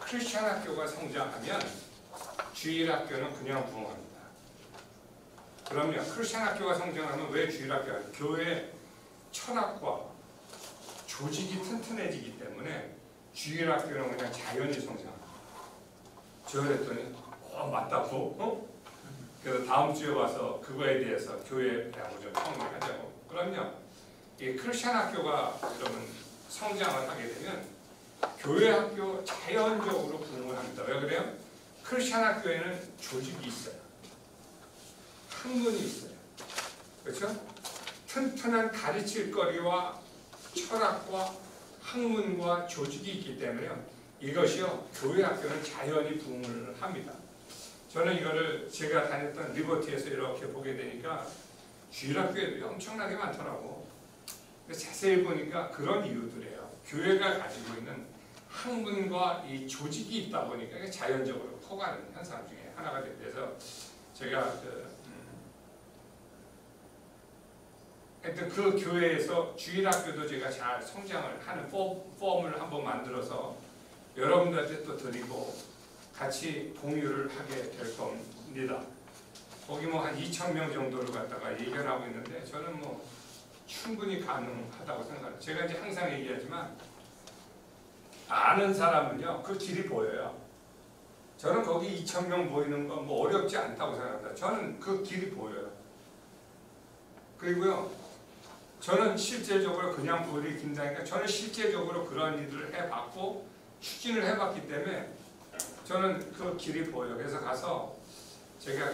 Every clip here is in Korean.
크리스천 학교가 성장하면 주일 학교는 그냥 부흥합니다. 그럼요. 크리스천 학교가 성장하면 왜 주일 학교가? 교회 철학과 조직이 튼튼해지기 때문에 주일 학교는 그냥 자연히 성장합니다. 저 그랬더니 맞다고? 그래서 다음 주에 와서 그거에 대해서 교회하고 좀 통일하자고. 그럼요. 이 크리스천 학교가 여러분 성장을 하게 되면 교회 학교 자연적으로 부흥을 합니다. 왜 그래요? 크리스천 학교에는 조직이 있어요. 학문이 있어요. 그렇죠? 튼튼한 가르칠 거리와 철학과 학문과 조직이 있기 때문에 이것이요 교회 학교는 자연히 부흥을 합니다. 저는 이거를 제가 다녔던 리버티에서 이렇게 보게 되니까 주일 학교에도 엄청나게 많더라고. 자세히 보니까 그런 이유들이에요. 교회가 가지고 있는 학문과 이 조직이 있다 보니까 자연적으로 커가는 현상 중에 하나가 돼서 제가 하여튼 그 교회에서 주일학교도 제가 잘 성장을 하는 폼을 한번 만들어서 여러분들한테 또 드리고 같이 공유를 하게 될 겁니다. 거기 뭐 한 2,000명 정도를 갖다가 예견하고 있는데 저는 뭐 충분히 가능하다고 생각해요. 제가 이제 항상 얘기하지만 아는 사람은요 그 길이 보여요. 저는 거기 2,000명 모이는 건 뭐 어렵지 않다고 생각합니다. 저는 그 길이 보여요. 그리고요 저는 실제적으로 그냥 우리 김장이니까 저는 실제적으로 그런 일들을 해봤고 추진을 해봤기 때문에 저는 그 길이 보여요. 그래서 가서 제가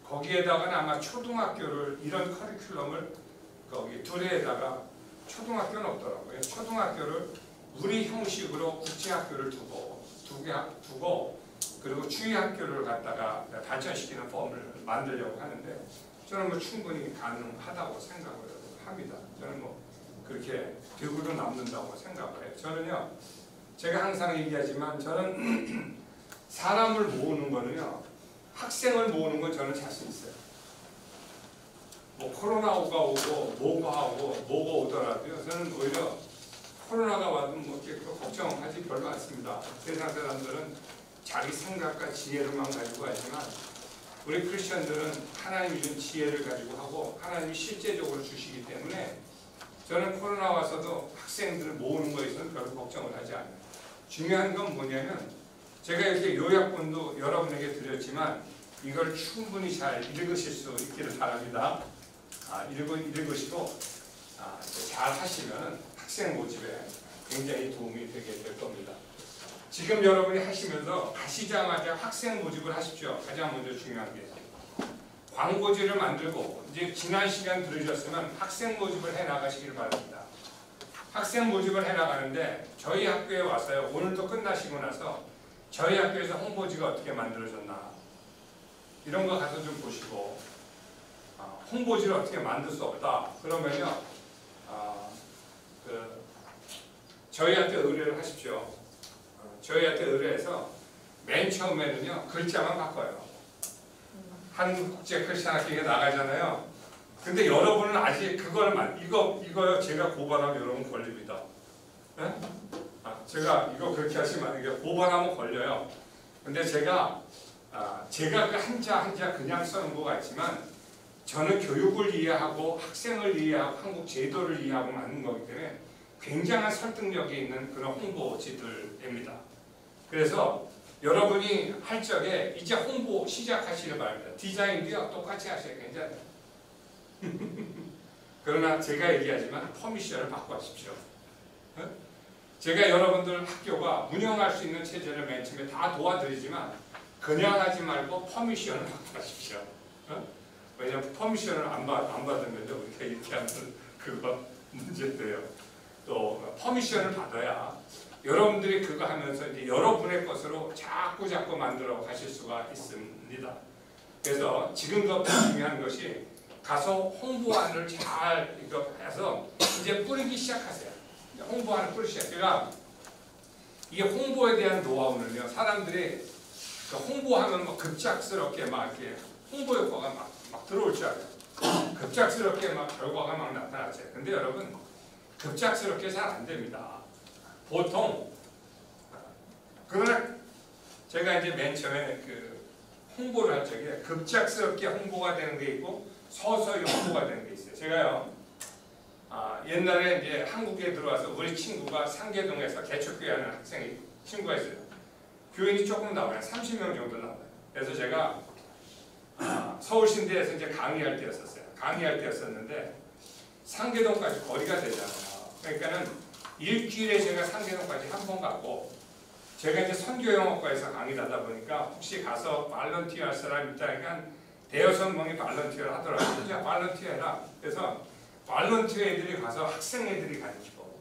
거기에다가는 아마 초등학교를 이런 커리큘럼을 거기 둘에다가 초등학교는 없더라고요. 초등학교를 우리 형식으로 국제학교를 두고 그리고 주의학교를 갖다가 발전시키는 폼을 만들려고 하는데 저는 뭐 충분히 가능하다고 생각을 합니다. 저는 뭐 그렇게 대구로 남는다고 생각을 해요. 저는요 제가 항상 얘기하지만 저는 사람을 모으는 거는요 학생을 모으는 건 저는 자신 있어요. 뭐 코로나가 오고 뭐가 오더라도요 저는 오히려 코로나가 와도 뭐 걱정하지 별로 않습니다. 세상 사람들은 자기 생각과 지혜를만 가지고 하지만 우리 크리스천들은 하나님이 준 지혜를 가지고 하고 하나님이 실제적으로 주시기 때문에 저는 코로나 와서도 학생들을 모으는 거에 있어서는 별로 걱정을 하지 않아요. 중요한 건 뭐냐면 제가 이렇게 요약본도 여러분에게 드렸지만 이걸 충분히 잘 읽으실 수 있기를 바랍니다. 읽으시고 잘 하시면 학생 모집에 굉장히 도움이 되게 될 겁니다. 지금 여러분이 하시면서 가시자마자 학생 모집을 하십시오. 가장 먼저 중요한 게 광고지를 만들고 이제 지난 시간 들으셨으면 학생 모집을 해 나가시길 바랍니다. 학생 모집을 해 나가는데 저희 학교에 와서요. 오늘도 끝나시고 나서 저희 학교에서 홍보지가 어떻게 만들어졌나 이런 거 가서 좀 보시고 홍보지를 어떻게 만들 수 없다 그러면요 저희한테 의뢰를 하십시오. 저희한테 의뢰해서 맨 처음에는요 글자만 바꿔요. 한국국제크리스천학교에 나가잖아요. 근데 여러분은 아직 그걸 이거 제가 고발하면 여러분 걸립니다. 네? 제가 이거 그렇게 하시면 이게 고발하면 걸려요. 근데 제가 그 한자 그냥 써는 것 같지만 저는 교육을 이해하고 학생을 이해하고 한국 제도를 이해하고 만든 거기 때문에 굉장한 설득력이 있는 그런 홍보지들입니다. 그래서 여러분이 할 적에 이제 홍보 시작하시길 바랍니다. 디자인도요 똑같이 하셔야 괜찮아요. 그러나 제가 얘기하지만 퍼미션을 받고 하십시오. 제가 여러분들 학교가 운영할 수 있는 체제를 맨 처음에 다 도와드리지만 그냥 하지 말고 퍼미션을 받고 하십시오. 왜냐하면 퍼미션을 안 받으면 우리가 이렇게 하면 그거 문제돼요. 또 퍼미션을 받아야 여러분들이 그거 하면서 이제 여러분의 것으로 자꾸 만들어 가실 수가 있습니다. 그래서 지금부터 중요한 것이 가서 홍보안을 잘 이거 해서 이제 뿌리기 시작하세요. 홍보안을 뿌리기 시작. 제가 이게 홍보에 대한 노하우는요, 사람들이 그 홍보하면 막 급작스럽게 막 이렇게 홍보 효과가 막 들어올 줄 알아요. 급작스럽게 막 결과가 막 나타나죠. 근데 여러분 급작스럽게 잘 안 됩니다. 보통 그러나 제가 이제 맨 처음에 그 홍보를 할 적에 급작스럽게 홍보가 되는 게 있고 서서히 홍보가 되는 게 있어요. 제가요, 옛날에 이제 한국에 들어와서 우리 친구가 상계동에서 개척교회 하는 학생이 친구가 있어요. 교인이 조금 나와요. 30명 정도 나와요. 그래서 제가 서울신대에서 이제 강의할 때였었어요. 강의할 때였었는데 상계동까지 거리가 되잖아요. 그러니까는 일주일에 제가 상계동까지 한 번 가고, 제가 이제 선교영어과에서 강의를 하다 보니까 혹시 가서 발런티어 할 사람 있다니까 한 대여섯 명이 발런티어를 하더라고요. 진짜 발런티어 해라. 그래서 발런티어 애들이 가서 학생 애들이 가르치고,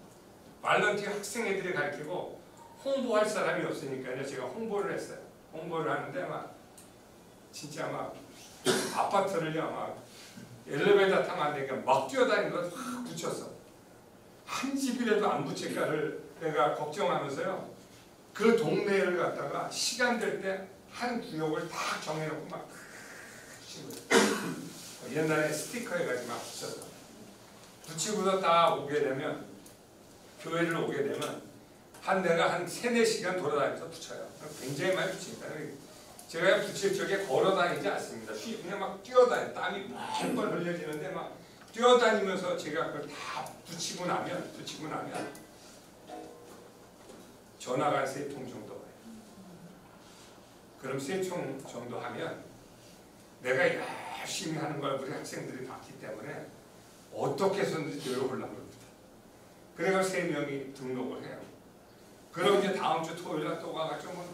발런티어 학생 애들이 가르치고, 홍보할 사람이 없으니까요. 제가 홍보를 했어요. 홍보를 하는데 막 진짜 막 아파트를요, 막 엘리베이터 타면 안 되니까 막 뛰어다니는 걸 확 붙였어. 한 집이라도 안 붙일까를 내가 걱정하면서요. 그 동네를 갖다가 시간 될 때 한 구역을 다 정해놓고 막 옛날에 스티커 해가지고 막 붙였어. 붙이고서 다 오게 되면, 교회를 오게 되면 내가 한 3-4시간 돌아다니면서 붙여요. 굉장히 많이 붙입니다. 제가 붙일 적에 걸어다니지 않습니다. 그냥 막 뛰어다니, 땀이 펄펄 흘려지는데 막 뛰어다니면서 제가 그걸 다 붙이고 나면 전화가 한 3통 정도 와요. 그럼 3통 정도 하면 내가 열심히 하는 걸 우리 학생들이 봤기 때문에 어떻게 해서든지 노력을 하는 겁니다. 그래서 3명이 등록을 해요. 그럼 이제 다음 주 토요일 날 또 가가지고 막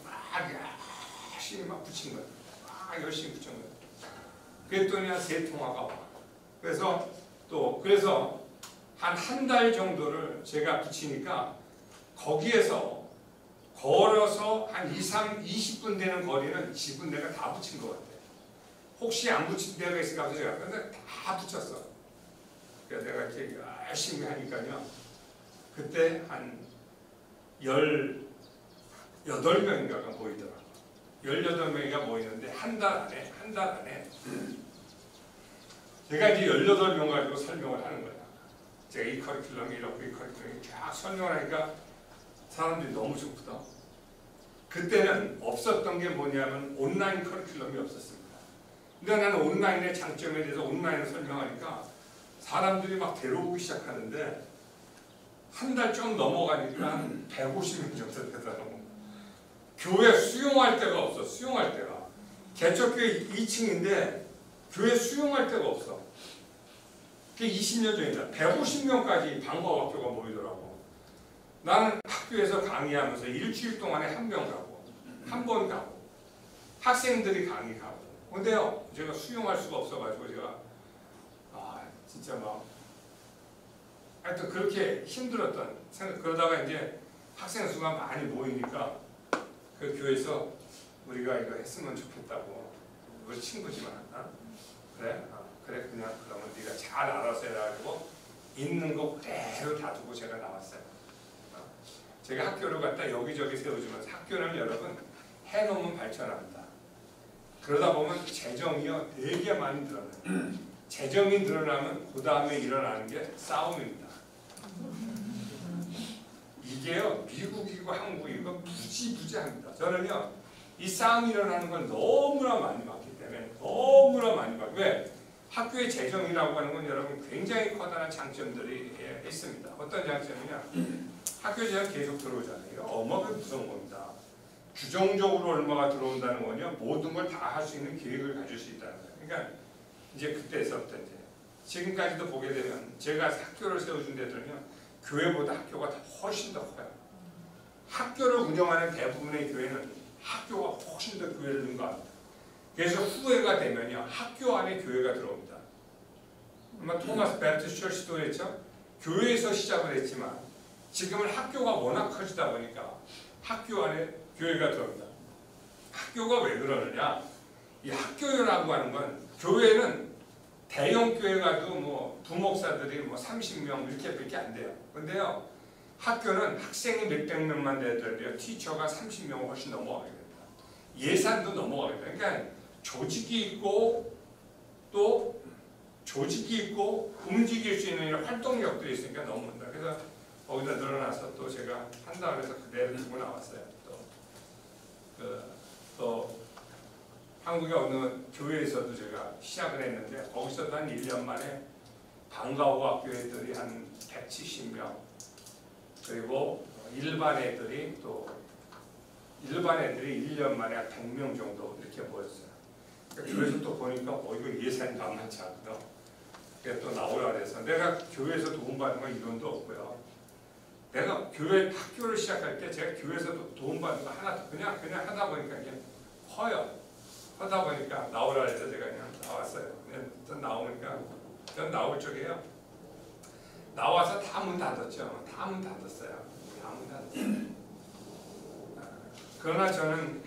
열심히 막 붙인 거예요. 막 열심히 붙인 거예요. 그랬더니 한 3통화가 와. 그래서 한 달 정도를 제가 붙이니까 거기에서 걸어서 한 20분 되는 거리는 집은 내가 다 붙인 것 같아요. 혹시 안 붙인 데가 있을까 해서 제가 근데 다 붙였어. 그래서 내가 이렇게 열심히 하니까요. 그때 한 18명인가가 모이더라고요. 18명이가 모이는데 한 달 안에 제가 이제 18명 가지고 설명을 하는 거야. 제가 이 커리큘럼이 이렇고 이 커리큘럼이 쫙 설명을 하니까 사람들이 너무 좋거든. 그때는 없었던 게 뭐냐면 온라인 커리큘럼이 없었습니다. 근데 나는 온라인의 장점에 대해서 온라인을 설명하니까 사람들이 막 데려오기 시작하는데 한 달 좀 넘어가니까 150명 정도 되더라고. 교회 수용할 데가 없어. 수용할 데가. 개척교회 2층인데 교회 수용할 데가 없어. 그게 20년 전이다. 150명까지 방과학교가 모이더라고. 나는 학교에서 강의하면서 일주일 동안에 한 번 가고 학생들이 강의 가고. 근데요, 제가 수용할 수가 없어가지고 제가 진짜 막 하여튼 그렇게 힘들었던 생각. 그러다가 이제 학생 수가 많이 모이니까 그 교회에서 우리가 이거 했으면 좋겠다고. 우리 친구지만 그래? 그래 그냥 그러면 네가 잘 알아서 해가지고 있는 거 그대로 다 두고 제가 나왔어요. 제가 학교를 갖다 여기저기 세워주면서 학교는 여러분 해놓으면 발전합니다. 그러다 보면 재정이요 되게 많이 늘어나요. 재정이 늘어나면 그 다음에 일어나는 게 싸움입니다. 이게요 미국이고 한국이고 부지부지합니다. 저는요 이 싸움이 일어나는 걸 너무나 많이 봤기 때문에 왜? 학교의 재정이라고 하는 건 여러분 굉장히 커다란 장점들이 있습니다. 어떤 장점이냐? 학교 재정 계속 들어오잖아요. 이거 어마어마하게 무서운 겁니다. 규정적으로 얼마가 들어온다는 거냐? 모든 걸 다 할 수 있는 기획을 가질 수 있다는 거예요. 그러니까 이제 그때서부터 이제 지금까지도 보게 되면 제가 학교를 세워준 데들은요 교회보다 학교가 훨씬 더 커요. 학교를 운영하는 대부분의 교회는 학교가 훨씬 더 교회를 능가합니다. 그래서 후회가 되면요 학교 안에 교회가 들어옵니다. 아마 토마스 배프티스트 처치도 했죠. 교회에서 시작을 했지만 지금은 학교가 워낙 커지다 보니까 학교 안에 교회가 들어옵니다. 학교가 왜 그러느냐? 이 학교라고 하는 건 교회는 대형 교회 가도 뭐 부목사들이 뭐 30명 이렇게밖에 안 돼요. 근데요 학교는 학생이 몇백 명만 되더라도요 티처가 30명을 훨씬 넘어가게 됩니다. 예산도 넘어가게 됩니다. 그러니까 조직이 있고 또 움직일 수 있는 이런 활동력들이 있으니까 넘는다. 그래서 거기다 늘어나서 또 제가 한다고 해서 그대로 두고 나왔어요. 또 또 한국의 어느 교회에서도 제가 시작을 했는데 거기서도 한 1년 만에 방과후 학교 애들이 한 170명, 그리고 일반 애들이 1년 만에 한 100명 정도 이렇게 모였어요. 그러니까 교회에서 또 보니까 이거 예산이 만만치 않거든. 그래서 또 나오라 그래서 내가 교회에서 도움받는 건 이론도 없고요. 내가 교회 학교를 시작할 때 제가 교회에서 도움받는 거 하나 그냥 하다 보니까 이게 커요. 하다 보니까 나오라 해서 제가 그냥 나왔어요. 전 나오니까 전 나올 쪽이에요. 나와서 다 문 닫았죠. 다 문 닫았어요. 다 문 닫았어요. 그러나 저는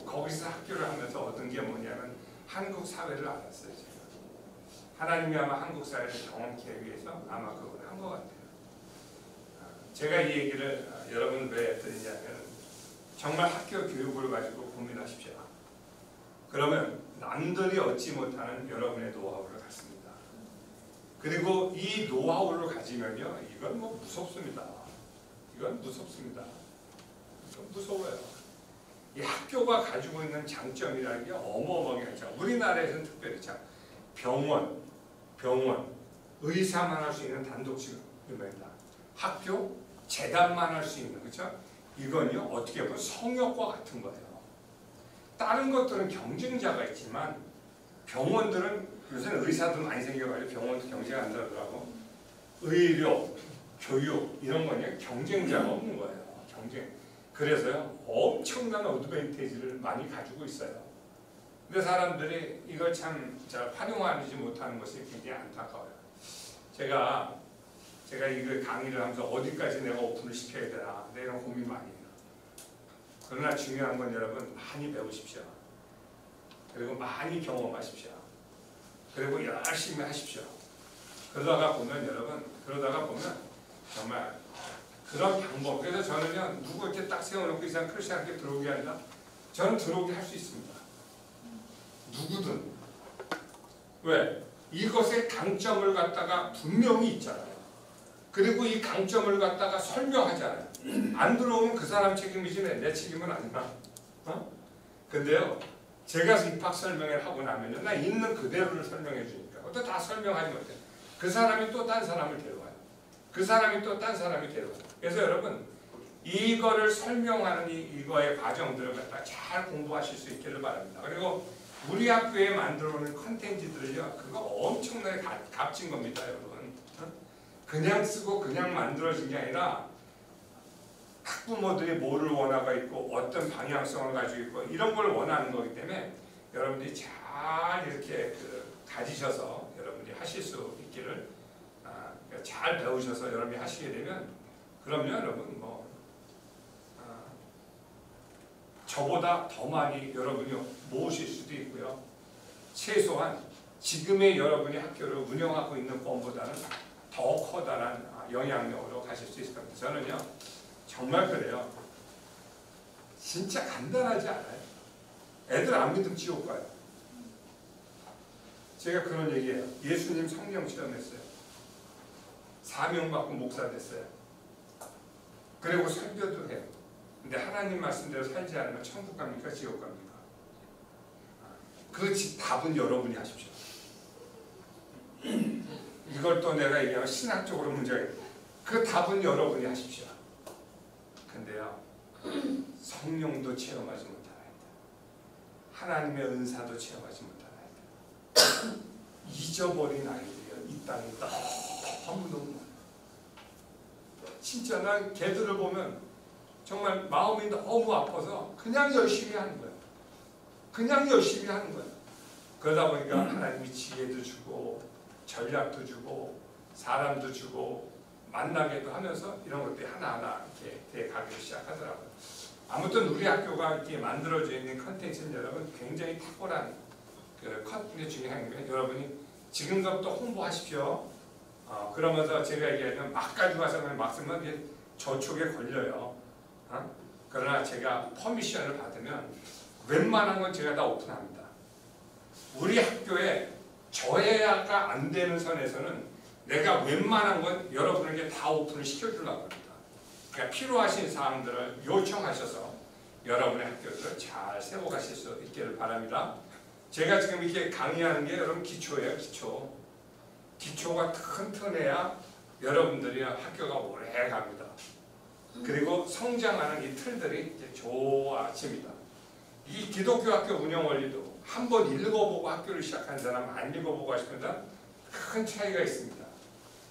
거기서 학교를 하면서 얻은 게 뭐냐면 한국 사회를 알았어요. 제가. 하나님이 아마 한국 사회를 경험하기 위해서 아마 그걸 한 것 같아요. 제가 이 얘기를 여러분 왜 드리냐면 정말 학교 교육을 가지고 고민하십시오. 그러면 남들이 얻지 못하는 여러분의 노하우를 갖습니다. 그리고 이 노하우를 가지면요, 이건 뭐 무섭습니다. 이건 무섭습니다. 이건 무서워요. 이 학교가 가지고 있는 장점이라는 게 어마어마하게 있죠. 우리나라에서는 특별히 참 병원, 의사만 할 수 있는 단독직입니다. 학교, 재단만 할 수 있는, 그렇죠? 이건요, 어떻게 보면 성역과 같은 거예요. 다른 것들은 경쟁자가 있지만 병원들은 요새는 의사들 많이 생겨가지고 병원도 경쟁 안 되더라고. 의료, 교육 이런 거는 경쟁자가 없는 거예요. 경쟁. 그래서요 엄청난 어드밴티지를 많이 가지고 있어요. 근데 사람들이 이걸 참 잘 활용하지 못하는 것이 굉장히 안타까워요. 제가 이걸 강의를 하면서 어디까지 내가 오픈을 시켜야 되나 이런 고민 많이 해요. 그러나 중요한 건 여러분 많이 배우십시오. 그리고 많이 경험하십시오. 그리고 열심히 하십시오. 그러다가 보면 정말 그런 방법. 그래서 저는요 누구 이렇게 딱 세워놓고 이 사람 크리스천한테 들어오게 아니라 저는 들어오게 할 수 있습니다. 누구든. 왜? 이것의 강점을 갖다가 분명히 있잖아요. 그리고 이 강점을 갖다가 설명하잖아요. 안 들어오면 그 사람 책임이지 내 책임은 아니야. 근데요 제가 입학 설명을 하고 나면요 나 있는 그대로를 설명해 주니까 또 다 설명하지 못해. 그 사람이 또 딴 사람을 데려와요. 그 사람이 또 딴 사람이 데려와요. 그래서 여러분 이거를 설명하는 이거의 과정들을 갖다 잘 공부하실 수 있기를 바랍니다. 그리고 우리 학교에 만들어 놓은 컨텐츠들을요 그거 엄청나게 값진 겁니다. 여러분 그냥 쓰고 그냥 만들어진 게 아니라 학부모들이 뭐를 원하고 있고 어떤 방향성을 가지고 있고 이런 걸 원하는 거기 때문에 여러분들이 잘 이렇게 가지셔서 여러분들이 하실 수 있기를 잘 배우셔서 여러분이 하시게 되면 그럼요 여러분 저보다 더 많이 여러분이 모으실 수도 있고요. 최소한 지금의 여러분이 학교를 운영하고 있는 것보다는 더 커다란 영향력으로 가실 수 있을 겁니다. 저는요 정말 그래요. 진짜 간단하지 않아요? 애들 안 믿으면 지옥 가요. 제가 그런 얘기해요. 예수님 성령 체험했어요. 사명 받고 목사 됐어요. 그리고 설교도 해요. 근데 하나님 말씀대로 살지 않으면 천국 갑니까? 지옥 갑니까? 그 답은 여러분이 하십시오. 이걸 또 내가 얘기하면 신학적으로 문제가 있어요. 그 답은 여러분이 하십시오. 근데요 성령도 체험하지 못하나이다. 하나님의 은사도 체험하지 못하나이다. 잊어버린 아이들이요 이 땅에 너무 많아요. 진짜 난 걔들을 보면 정말 마음이 너무 아파서 그냥 열심히 하는 거예요. 그냥 열심히 하는 거예요. 그러다 보니까 하나님이 지혜도 주고 전략도 주고 사람도 주고 만나게도 하면서 이런 것들이 하나하나 이렇게 돼가기 시작하더라고요. 아무튼 우리 학교가 이렇게 만들어져 있는 컨텐츠는 여러분 굉장히 탁월한 컨텐츠 중에 하나인데 여러분이 지금부터 홍보하십시오. 그러면서 제가 얘기하면 막 가지고 와서 막 쓰면 저촉에 걸려요. 그러나 제가 퍼미션을 받으면 웬만한 건 제가 다 오픈합니다. 우리 학교에 저해가 안 되는 선에서는 내가 웬만한 건 여러분에게 다 오픈을 시켜주려고 합니다. 그러니까 필요하신 사항들을 요청하셔서 여러분의 학교를 잘 세워가실 수 있기를 바랍니다. 제가 지금 이렇게 강의하는 게 여러분 기초예요. 기초가 튼튼해야 여러분들이 학교가 오래 갑니다. 그리고 성장하는 이 틀들이 이제 좋아집니다. 이 기독교 학교 운영 원리도 한번 읽어보고 학교를 시작한 사람, 안 읽어보고 하시는 사람 큰 차이가 있습니다.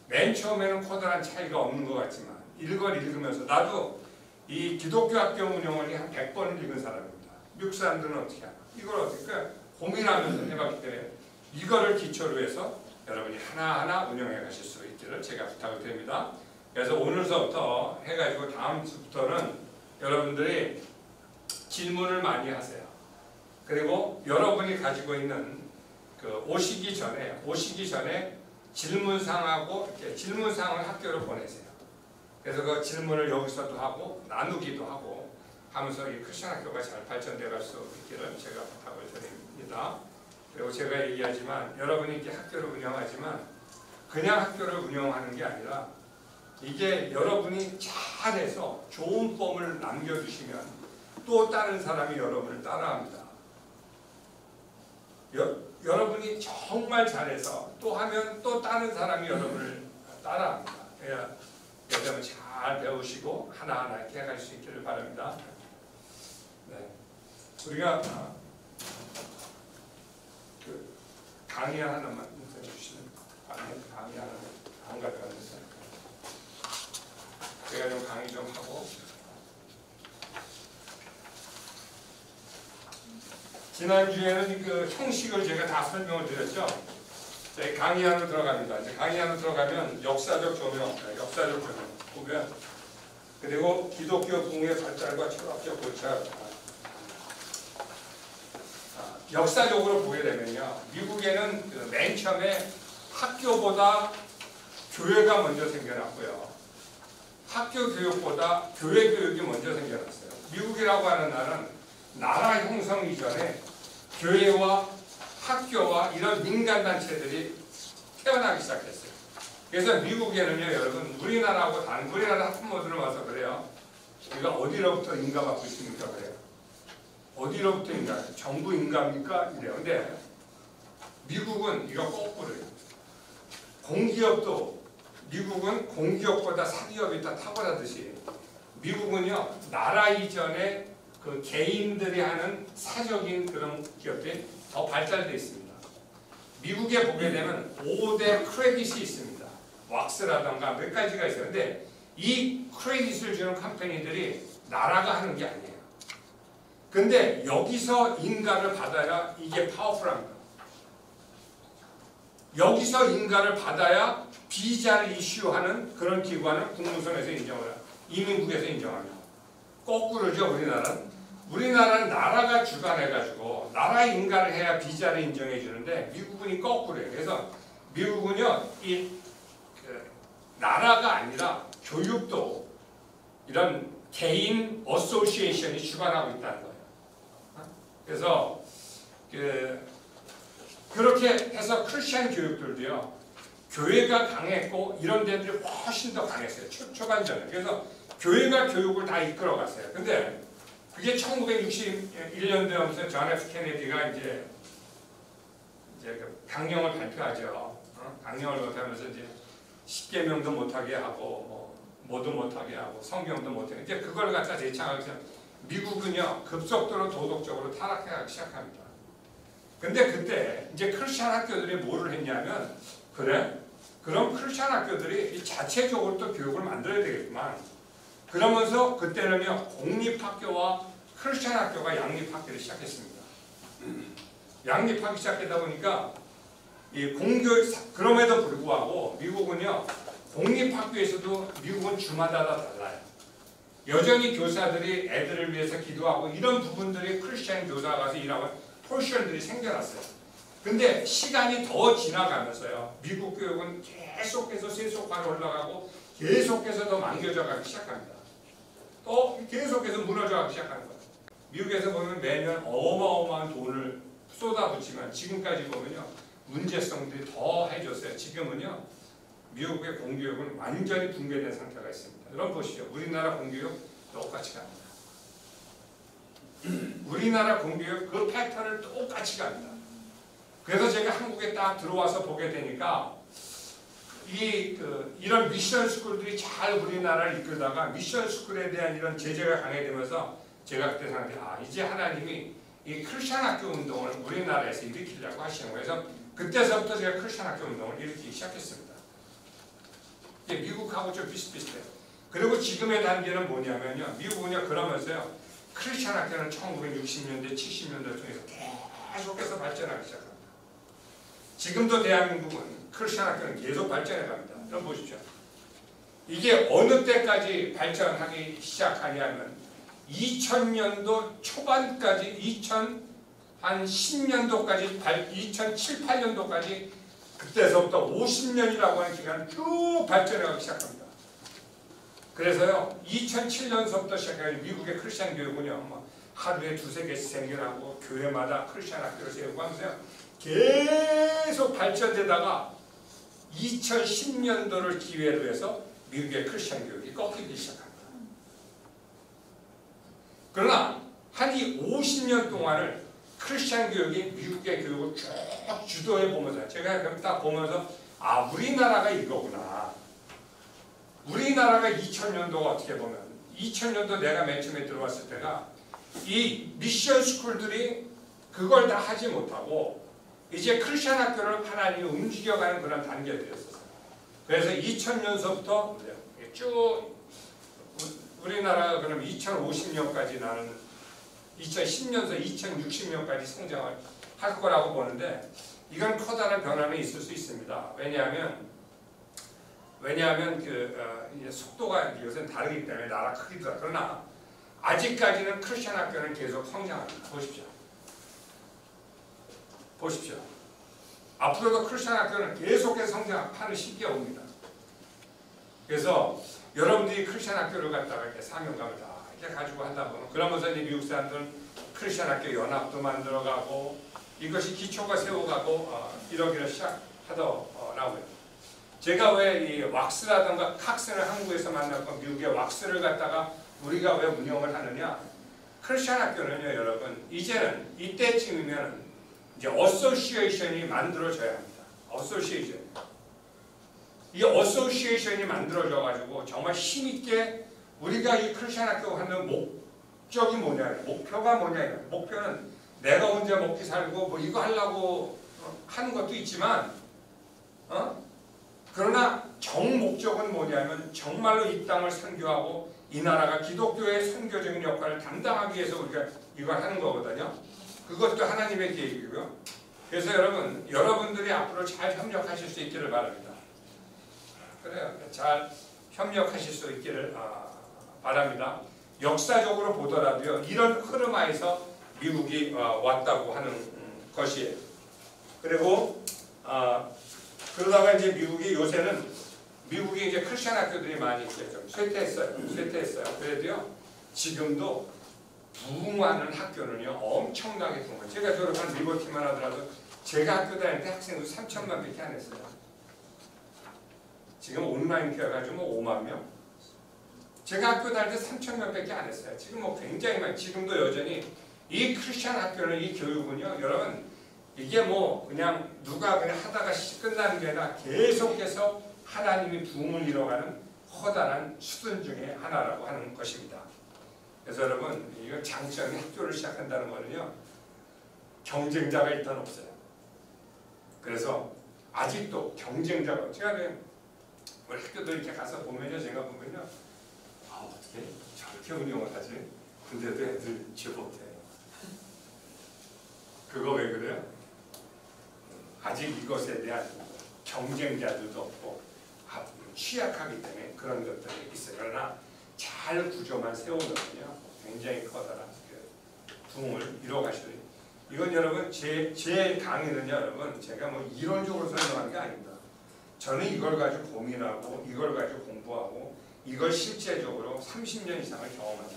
맨 처음에는 커다란 차이가 없는 것 같지만 읽으면서 나도 이 기독교 학교 운영 원리 한 100번을 읽은 사람입니다. 미국 사람들은 어떻게 하나? 이걸 어떻게 고민하면서 해봤기 때문에 이거를 기초로 해서 여러분이 하나하나 운영해 가실 수 있기를 제가 부탁을 드립니다. 그래서 오늘서부터 해가지고 다음 주부터는 여러분들이 질문을 많이 하세요. 그리고 여러분이 가지고 있는 그 오시기 전에 질문상하고 이렇게 질문상을 학교로 보내세요. 그래서 그 질문을 여기서도 하고 나누기도 하고 하면서 이 크리스천 학교가 잘 발전돼 갈 수 있기를 제가 부탁을 드립니다. 그리고 제가 얘기하지만 여러분이 이렇게 학교를 운영하지만 그냥 학교를 운영하는 게 아니라 이게 여러분이 잘해서 좋은 폼을 남겨주시면 또 다른 사람이 여러분을 따라합니다. 여러분이 정말 잘해서 또 하면 또 다른 사람이 여러분을 따라합니다. 여러분 잘 배우시고 하나하나 이렇게 해갈 수 있기를 바랍니다. 네. 우리가 그 강의 하나만 해주시면 강의 하나 안 가져왔는데 제가 좀 강의 좀 하고 지난주에는 그 형식을 제가 다 설명을 드렸죠. 저희 강의 안으로 들어갑니다. 이제 강의 안으로 들어가면 역사적 조명 보면 그리고 기독교 붕의 발달과 철학적 고찰 역사적으로 보게 되면요. 미국에는 그 맨 처음에 학교보다 교회가 먼저 생겨났고요. 학교 교육보다 교회 교육이 먼저 생겨났어요. 미국이라고 하는 나라는 나라 형성 이전에 교회와 학교와 이런 민간단체들이 태어나기 시작했어요. 그래서 미국에는요, 여러분, 우리나라하고 다른 우리나라 학부모들을 와서 그래요. 우리가 어디로부터 인가받고 있습니까? 그래요. 어디로부터 인가? 정부 인가입니까? 이래요. 근데 미국은 이거 거꾸로예요. 공기업도 미국은 공기업보다 사기업이 더 탁월하듯이 미국은요, 나라 이전에 그 개인들이 하는 사적인 그런 기업들이 더 발달되어 있습니다. 미국에 보게 되면 5대 크레딧이 있습니다. 왁스라던가 몇 가지가 있어요. 근데 이 크레딧을 주는 컴퍼니들이 나라가 하는 게 아니에요. 근데 여기서 인가를 받아야 이게 파워풀합니다. 여기서 인가를 받아야 비자를 이슈하는 그런 기관을 국무성에서 인정을 해요. 이민국에서 인정합니다. 거꾸로죠, 우리나라는 나라가 주관해가지고 나라 인가를 해야 비자를 인정해 주는데 미국은 거꾸로예요. 그래서 미국은요, 나라가 아니라 교육도 이런 개인 어소시에이션이 주관하고 있다는 거예요. 그래서 그렇게 해서 크리스천 교육들도요, 교회가 강했고 이런 데들이 훨씬 더 강했어요. 초반전에. 그래서 교회가 교육을 다 이끌어갔어요. 근데 그게 1961년도에 하면서 존 F 케네디가 이제 그 강령을 발표하죠. 강령을 발표하면서 이제 십계명도 못하게 하고 뭐도 못하게 하고 성경도 못하게. 이제 그걸 갖다 제창하기 시작. 미국은요, 급속도로 도덕적으로 타락하기 시작합니다. 근데 그때 이제 크리스천 학교들이 뭐를 했냐면, 그럼 크리스천 학교들이 자체적으로 또 교육을 만들어야 되겠구만. 그러면서 그때는요, 공립학교와 크리스천 학교가 양립하기를 시작했습니다. 양립하기 시작하다 보니까 이 그럼에도 불구하고 미국은요, 공립학교에서도 미국은 주마다 다 달라요. 여전히 교사들이 애들을 위해서 기도하고 이런 부분들이 크리스천 교사가 가서 일하고 포지션들이 생겨났어요. 근데 시간이 더 지나가면서요, 미국 교육은 계속해서 세속화로 올라가고 계속해서 더 망겨져 가기 시작합니다. 또 계속해서 무너져 가기 시작하는 거예요. 미국에서 보면 매년 어마어마한 돈을 쏟아붓지만 지금까지 보면요, 문제성들이 더 해졌어요. 지금은요, 미국의 공교육은 완전히 붕괴된 상태가 있습니다. 여러분 보시죠. 우리나라 공교육 똑같이 갑니다. 우리나라 공교육 그 패턴을 똑같이 갑니다. 그래서 제가 한국에 딱 들어와서 보게 되니까 이런 미션 스쿨들이 잘 우리나라를 이끌다가 미션 스쿨에 대한 이런 제재가 강해지면서 제가 그때 생각해, 이제 하나님이 이 크리스천 학교 운동을 우리나라에서 일으키려고 하시는 거예요. 그래서 그때서부터 제가 크리스천 학교 운동을 일으키기 시작했습니다. 이게 미국하고 좀 비슷비슷해요. 그리고 지금의 단계는 뭐냐면요, 미국은요 그러면서요 크리스천 학교는 1960년대, 70년대 중에서 계속해서 발전하기 시작합니다. 지금도 대한민국은 크리스천 학교는 계속 발전해 갑니다. 그럼 보십시오. 이게 어느 때까지 발전하기 시작하냐면 2000년도 초반까지 2010년도까지 2007, 8년도까지 그때서부터 50년이라고 하는 기간을 쭉 발전해가기 시작합니다. 그래서요 2007년서부터 시작해서 미국의 크리스천 교육은요 하루에 2-3개씩 생겨나고 교회마다 크리스천 학교를 세우고 하면서요 계속 발전되다가 2010년도를 기회로 해서 미국의 크리스천 교육이 꺾이기 시작합니다. 그러나 한 이 50년 동안을 크리스천 교육이 미국의 교육을 쭉 주도해 보면서 제가 딱 보면서 우리나라가 이거구나. 우리나라가 2000년도가 어떻게 보면 2000년도 내가 맨 처음에 들어왔을 때가 이 미션 스쿨들이 그걸 다 하지 못하고 이제 크리스천 학교를 하나님이 움직여가는 그런 단계들이었어요. 그래서 2000년서부터 쭉 우리나라가 그럼 2050년까지 나는 2010년서 2060년까지 성장을 할 거라고 보는데 이건 커다란 변화는 있을 수 있습니다. 왜냐하면 속도가 요새는 다르기 때문에 나라 크기도 그러나 아직까지는 크리스천 학교는 계속 성장합니다. 보십시오. 앞으로도 크리스천 학교는 계속해서 성장하는 시기가 옵니다. 그래서 여러분들이 크리스천 학교를 갖다가 이렇게 사명감을 다 이렇게 가지고 한다 보면 그러면서 이제 미국 사람들은 크리스천 학교 연합도 만들어가고 이것이 기초가 세워가고 이러기를 시작하더라고요. 제가 왜 이 왁스라든가 칵스를 한국에서 만났고 미국의 왁스를 갖다가 우리가 왜 운영을 하느냐? 크리스천 학교는요, 여러분 이제는 이때쯤이면 이제 어소시에이션이 만들어져야 합니다. 이 어소시에이션이 만들어져 가지고 정말 힘있게 우리가 이 크리스천 학교 하는 목적이 뭐냐, 목표가 뭐냐, 목표는 내가 혼자 먹기 살고 뭐 이거 하려고 하는 것도 있지만, 그러나 정목적은 뭐냐면 정말로 이 땅을 선교하고 이 나라가 기독교의 선교적인 역할을 담당하기 위해서 우리가 이걸 하는 거거든요. 그것도 하나님의 계획이고요. 그래서 여러분들이 앞으로 잘 협력하실 수 있기를 바랍니다. 그래요. 잘 협력하실 수 있기를 바랍니다. 역사적으로 보더라도요. 이런 흐름하에서 미국이 왔다고 하는 것이에요. 그리고 그러다가 이제 미국이 이제 크리스천 학교들이 많이 이제 좀 쇠퇴했어요. 그래도요. 지금도 부흥하는 학교는요. 엄청나게 부흥해요. 제가 졸업한 리버티만 하더라도 제가 학교 다닐 때 학생도 3,000만 밖에 안 했어요. 지금 온라인 교회가지고 5만 명. 제가 학교 다닐 때 3,000명 밖에 안 했어요. 지금 뭐 굉장히 많이, 지금도 여전히 이 크리스천 학교는 이 교육은요. 여러분 이게 뭐 그냥 누가 그냥 하다가 끝나는 게 아니라 계속해서 하나님이 부흥을 이뤄가는 커다란 수든 중에 하나라고 하는 것입니다. 그래서 여러분 이거 장점이 학교를 시작한다는 거는요. 경쟁자가 일단 없어요. 그래서 아직도 경쟁자가 제가 우리 학교도 이렇게 가서 보면요. 제가 보면요. 어떻게 저렇게 운영을 하지? 근데도 애들 제법 돼. 그거 왜 그래요? 아직 이것에 대한 경쟁자들도 없고 취약하기 때문에 그런 것들이 있어요. 그러나 잘 구조만 세우면요 굉장히 커다란 부흥을 이뤄가시는. 이건 여러분 제 강의는요 여러분 제가 뭐 이론적으로 설명하는 게 아닙니다. 저는 이걸 가지고 고민하고 이걸 가지고 공부하고 이걸 실제적으로 30년 이상을 경험한다.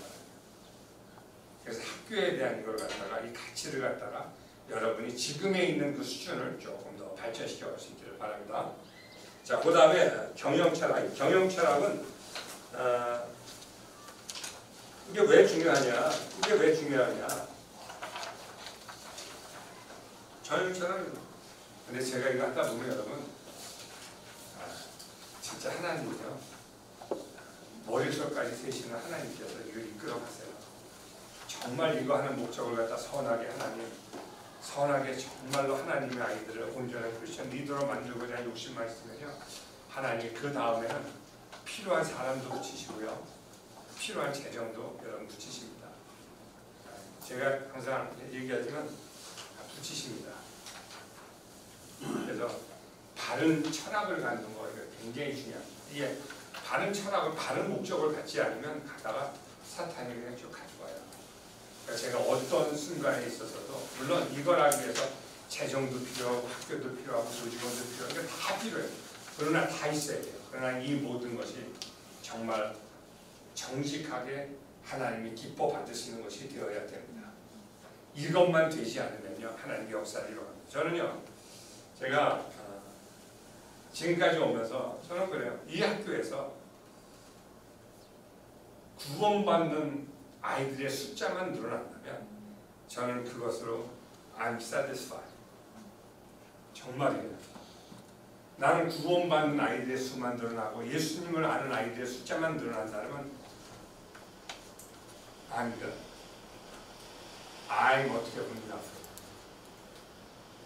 그래서 학교에 대한 이걸 갖다가 이 가치를 갖다가 여러분이 지금에 있는 그 수준을 조금 더 발전시켜 갈 수 있기를 바랍니다. 자, 그 다음에 경영철학. 경영철학은 이게 왜 중요하냐? 이게 왜 중요하냐? 저는 근데 제가 이거 하다 보면 여러분 진짜 하나님이요 머리털까지 세시는 하나님께서 이걸 이끌어가세요. 정말 이거 하는 목적을 갖다 선하게 정말로 하나님의 아이들을 온전한 크리스천 리더로 만들고자 욕심만 있으면요 하나님 그 다음에는 필요한 사람도 붙이시고요 필요한 재정도 여러분 붙이십니다. 제가 항상 얘기하지만 붙이십니다. 그래서 바른 철학을 갖는 거 굉장히 중요합니다. 이게 바른 철학을 바른 목적을 갖지 않으면 가다가 사탄이 그냥 쭉 가져가요. 그러니까 제가 어떤 순간에 있어서도 물론 이걸 하기 위해서 재정도 필요하고 학교도 필요하고 조직원도 필요하고 그러니까 다 필요해요. 그러나 다 있어야 돼요. 그러나 이 모든 것이 정말 정직하게 하나님이 기뻐 받으시는 것이 되어야 됩니다. 이것만 되지 않으면요 하나님의 역사를 이뤄갑니다. 저는요 제가 지금까지 오면서 저는 그래요. 이 학교에서 구원받는 아이들의 숫자만 늘어난다면 저는 그것으로 I'm satisfied. 정말이에요. 나는 구원받는 아이들의 수만 늘어나고 예수님을 아는 아이들의 숫자만 늘어난다면 I'm good. I'm 어떻게 보면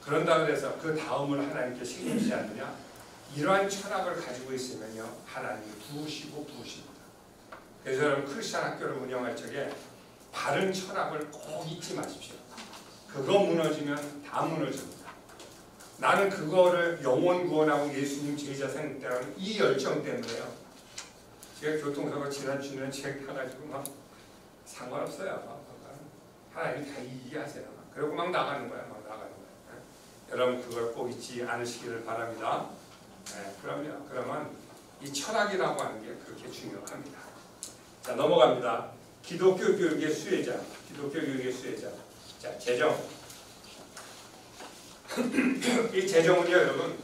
그런다고 해서 그 다음을 하나님께 책임지지 않느냐? 이러한 철학을 가지고 있으면요 하나님이 부으십니다. 그래서 여러분 크리스천 학교를 운영할 적에 바른 철학을 꼭 잊지 마십시오. 그거 무너지면 다 무너집니다. 나는 그거를 영혼 구원하고 예수님 제자 생각하는 이 열정 때문에요. 제가 교통사고 지난 주년 책 타가지고 막 상관없어요. 하나님이 다 이해하세요. 그리고 막 나가는 거야. 여러분 그걸 꼭 잊지 않으시기를 바랍니다. 네, 그럼요. 그러면 이 철학이라고 하는 게 그렇게 중요합니다. 자 넘어갑니다. 기독교 교육의 수혜자. 자 재정. 이 재정은요 여러분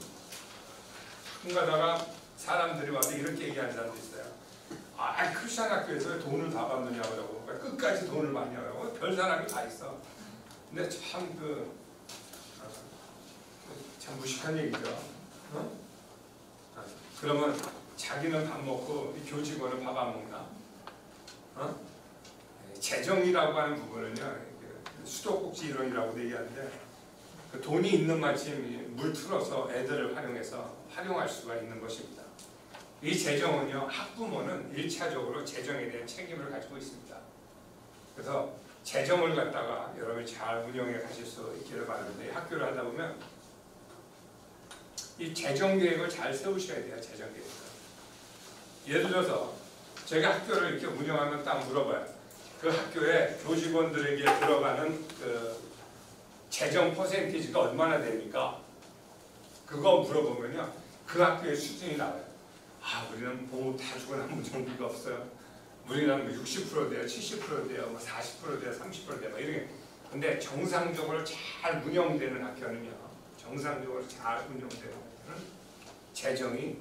가다가 사람들이 와서 이렇게 얘기하는 사람도 있어요. 아 크리스천 학교에서 돈을 다 받느냐고 그러고 끝까지 돈을 많이 하고 별 사람이 다 있어. 근데 참 참 무식한 얘기죠. 그러면 자기는 밥 먹고 교직원은 밥 안 먹나? 재정이라고 하는 부분은요 수도꼭지 이론이라고 얘기하는데 그 돈이 있는 만큼 물 틀어서 애들을 활용할 수가 있는 것입니다. 이 재정은요 학부모는 1차적으로 재정에 대한 책임을 가지고 있습니다. 그래서 재정을 갖다가 여러분이 잘 운영해 가실 수 있기를 바라는데 학교를 하다 보면 이 재정 계획을 잘 세우셔야 돼요. 재정 계획을. 예를 들어서 제가 학교를 이렇게 운영하면 딱 물어봐요. 그 학교에 교직원들에게 들어가는 그 재정 퍼센티지가 얼마나 됩니까? 그거 물어보면요. 그 학교의 수준이 나와요. 아 우리는 보험 다 주고 남은 정도가 없어요. 우리는 60% 돼요, 70% 돼요, 40% 돼요, 30% 돼요, 이렇게. 근데 정상적으로 잘 운영되는 학교는요, 정상적으로 잘 운영되는 학교는 재정이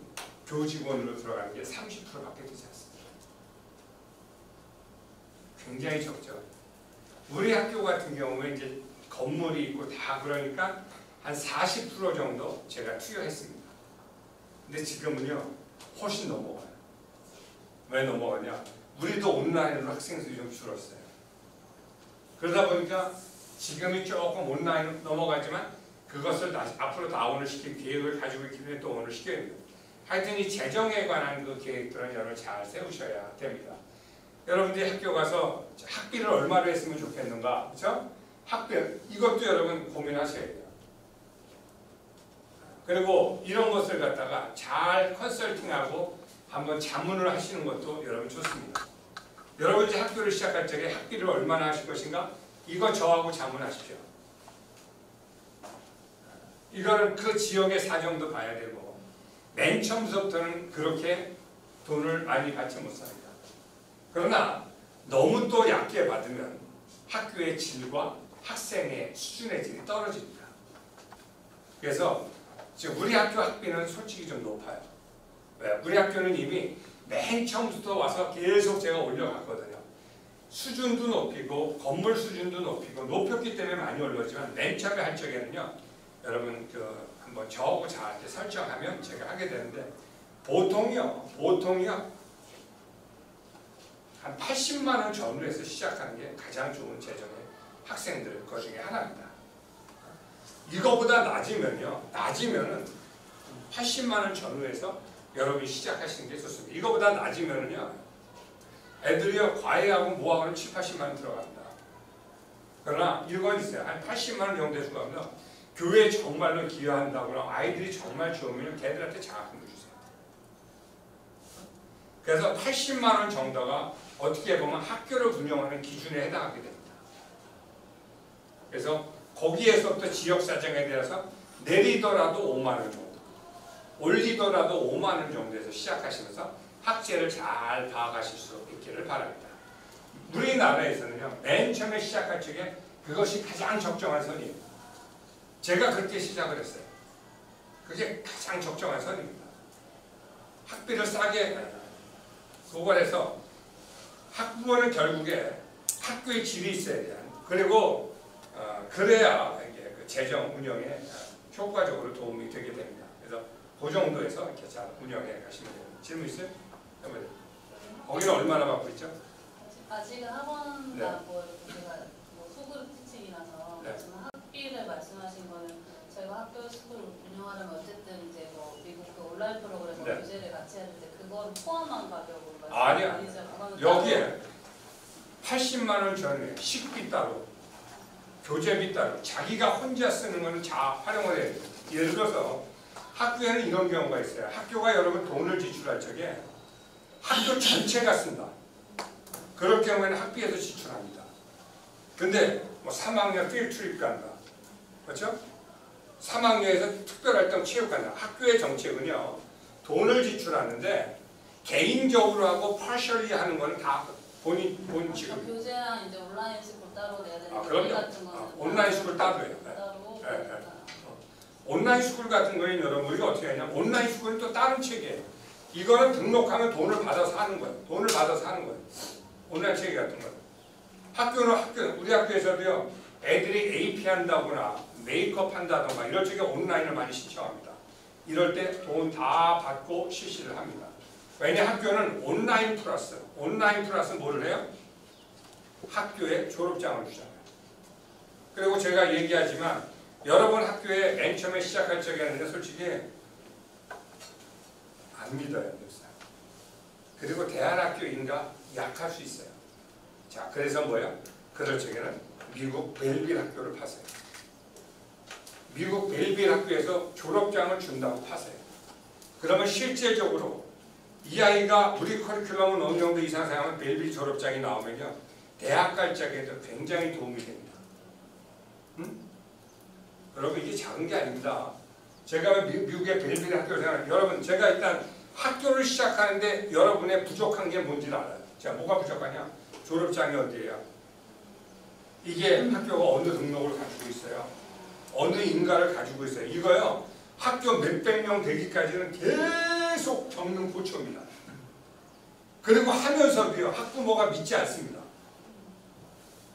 교직원으로 들어가는 게 30%밖에 되지 않습니다. 굉장히 적죠. 우리 학교 같은 경우에 이제 건물이 있고 다 그러니까 한 40% 정도 제가 투여했습니다. 근데 지금은요, 훨씬 넘어가요. 왜 넘어가냐? 우리도 온라인으로 학생 수이 좀 줄었어요. 그러다 보니까 지금이 조금 온라인으로 넘어가지만 그것을 앞으로 다운을 시킬 계획을 가지고 있기 때문에 또 오늘 시켜야 됩니다. 하여튼 이 재정에 관한 그 계획들은 여러분 잘 세우셔야 됩니다. 여러분들이 학교 가서 학비를 얼마로 했으면 좋겠는가? 그렇죠? 학비, 이것도 여러분 고민하셔야 돼요. 그리고 이런 것을 갖다가 잘 컨설팅하고 한번 자문을 하시는 것도 여러분 좋습니다. 여러분 이제 학교를 시작할 적에 학비를 얼마나 하실 것인가? 이거 저하고 자문하십시오. 이거는 그 지역의 사정도 봐야 되고 맨 처음부터는 그렇게 돈을 많이 받지 못합니다. 그러나 너무 또 얕게 받으면 학교의 질과 학생의 수준의 질이 떨어집니다. 그래서 지금 우리 학교 학비는 솔직히 좀 높아요. 왜? 우리 학교는 이미 맨 처음부터 와서 계속 제가 올려갔거든요. 수준도 높이고 건물 수준도 높였기 때문에 많이 올랐지만 맨 처음에 할 적에는요. 여러분 한번 저하고 잘 설정하면 제가 하게 되는데 보통이요. 한 80만 원 전후에서 시작하는 게 가장 좋은 재정의 학생들 것 중에 하나입니다. 이거보다 낮으면은 80만 원 전후에서 여러분이 시작하시는 게 좋습니다. 이거보다 낮으면은요, 애들이요 과외하고 뭐하고는 7, 80만 원 들어갑니다. 그러나 이건 있어요. 한 80만 원 정도 해서 가면 교회에 정말로 기여한다고 그러면 아이들이 정말 좋으면 걔들한테 장학금을 주세요. 그래서 80만 원 정도가 어떻게 보면 학교를 운영하는 기준에 해당하게 됩니다. 그래서 거기에서부터 지역사정에 대해서 내리더라도 5만 원 정도, 올리더라도 5만 원 정도에서 시작하시면서 학제를 잘 봐가실 수 있기를 바랍니다. 우리나라에서는요, 맨 처음에 시작할 적에 그것이 가장 적정한 선이에요. 제가 그렇게 시작을 했어요. 그게 가장 적정한 선입니다. 학비를 싸게 고갈해서 학부모는 결국에 학교의 질이 있어야 돼요. 그리고 그래야 이게 그 재정 운영에 효과적으로 도움이 되게 됩니다. 그래서 그 정도에서 이렇게 잘 운영해 가시면 됩니다. 질문 있어요? 거기는 얼마나 받고 있죠? 아직은 학원 네. 가고 제가 소그룹 티칭이라서 네. 학비를 말씀하신 거는 저희가 학교 스쿨을 운영하려면 어쨌든 이제 미국 그 온라인 프로그램 네. 교재를 같이 해야 되는데 그건 포함한 가격으로 아니야. 그거는 여기에 80만 원 전에 식비 따로, 교재비 따로, 자기가 혼자 쓰는 거는 다 활용을 해야 돼요. 예를 들어서 학교에는 이런 경우가 있어요. 학교가 여러분 돈을 지출할 적에 학교 전체가 쓴다. 그럴 경우에는 학비에서 지출합니다. 근데 3학년 필트립 간다. 그렇죠? 3학년에서 특별활동 체육 간다. 학교의 정책은요. 돈을 지출하는데 개인적으로 하고 partially 하는 거는 다 본인 지금. 교재랑 이제 온라인 스쿨 따로 내야 되는데 그럼요. 같은 거는 온라인 스쿨 따로 해요. 따로. 온라인 스쿨 같은 거는 여러분 우리가 어떻게 하냐면 온라인 스쿨은 또 다른 책이에요. 이거는 등록하면 돈을 받아서 하는 거예요. 돈을 받아서 하는 거예요. 온라인 책 같은 거. 학교는 우리 학교에서도요. 애들이 AP 한다거나 메이크업 한다던가 이럴 적에 온라인을 많이 신청합니다. 이럴 때 돈 다 받고 실시를 합니다. 왜냐 학교는 온라인 플러스 뭐를 해요? 학교에 졸업장을 주잖아요. 그리고 제가 얘기하지만 여러분 학교에 맨 처음에 시작할 적에는 솔직히 안 믿어요. 그리고 대안학교인가 약할 수 있어요. 자, 그래서 뭐야? 그럴 적에는 미국 벨빌 학교를 파세요. 미국 벨빌 학교에서 졸업장을 준다고 파세요. 그러면 실제적으로 이 아이가 우리 커리큘럼은 어느 정도 이상 사용하면 벨빌 졸업장이 나오면요. 대학 갈 적에도 굉장히 도움이 됩니다. 여러분 이게 작은 게 아닙니다. 제가 미국의 벨빌 학교를 생각해요. 여러분 제가 일단 학교를 시작하는데 여러분의 부족한 게 뭔지를 알아요. 자, 뭐가 부족하냐? 졸업장이 어디예요? 이게 학교가 어느 등록을 가지고 있어요. 어느 인가를 가지고 있어요. 이거요. 학교 몇백 명 되기까지는 계속 겪는 고초입니다. 그리고 하면서도요. 학부모가 믿지 않습니다.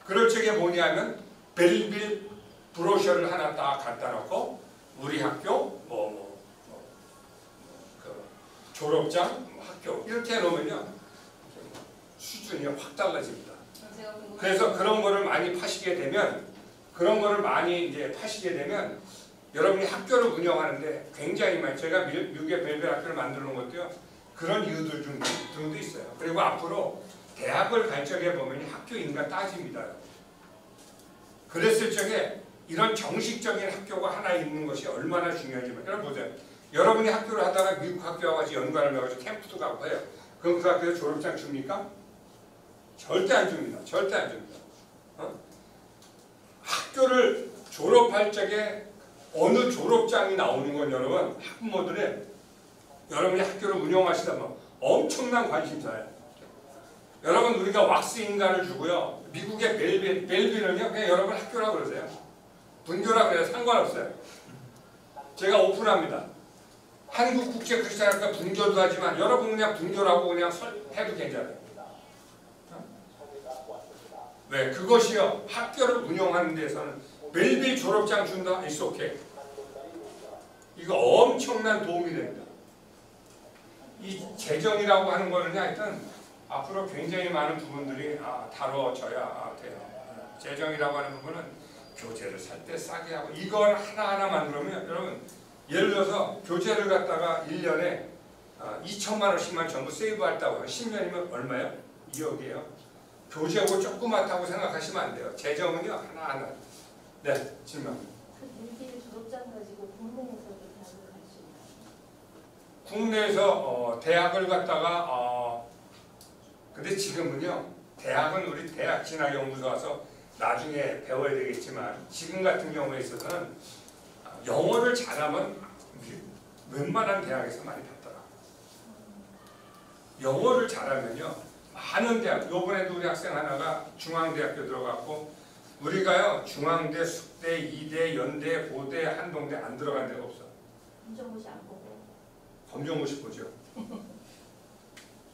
그럴 적에 뭐냐면 벨빌 브로셔를 하나 딱 갖다 놓고 우리 학교 졸업장 학교 이렇게 해놓으면요 수준이 확 달라집니다. 그래서 그런 거를 많이 파시게 되면 여러분이 학교를 운영하는데 굉장히 많이 제가 미국의 벨벨 학교를 만들어 놓은 것도요 그런 이유들 등도 있어요. 그리고 앞으로 대학을 갈 적에 보면 학교 인가 따집니다. 그랬을 적에 이런 정식적인 학교가 하나 있는 것이 얼마나 중요한지 여러분 보세요. 여러분이 학교를 하다가 미국 학교와 같이 연관을 맺어서 캠프도 가고 해요. 그럼 그 학교에서 졸업장 줍니까? 절대 안 줍니다. 절대 안 줍니다. 학교를 졸업할 적에 어느 졸업장이 나오는 건 여러분 학부모들의 여러분이 학교를 운영하시다면 엄청난 관심사예요. 여러분 우리가 왁스 인간을 주고요. 미국의 벨빈은요 그냥 여러분 학교라고 그러세요. 분교라고 해서 상관없어요. 제가 오픈합니다. 한국국제크리스찬학교 분교도 하지만 여러분 그냥 분교라고 그냥 해도 괜찮아요. 왜? 그것이요. 학교를 운영하는 데서는 매일매일 졸업장 준다? It's okay. 이거 엄청난 도움이 됩니다. 이 재정이라고 하는 거는 하여튼 앞으로 굉장히 많은 부분들이 다뤄져야 돼요. 재정이라고 하는 부분은 교재를 살 때 싸게 하고 이걸 하나하나 만들면 여러분 예를 들어서 교재를 갖다가 1년에 2천만 원씩만 전부 세이브했다고 하면 10년이면 얼마예요? 2억이에요. 교재고 조그맣다고 생각하시면 안 돼요. 재정은요 하나하나. 네, 질문. 그 일기 졸업장 가지고 국내에서도 대학을 갈 수 있나요? 국내에서 대학을 갔다가 근데 지금은요 대학은 우리 대학 진학연구소 와서 나중에 배워야 되겠지만 지금 같은 경우에 있어서는 영어를 잘하면 웬만한 대학에서 많이 받더라. 영어를 잘하면요 많은 대학, 요번에도 우리 학생 하나가 중앙대학교 들어갔고 우리가요 중앙대, 숙대, 이대, 연대, 고대, 한동대 안 들어간 데가 없어. 검정고시 안 보고. 검정고시 보죠.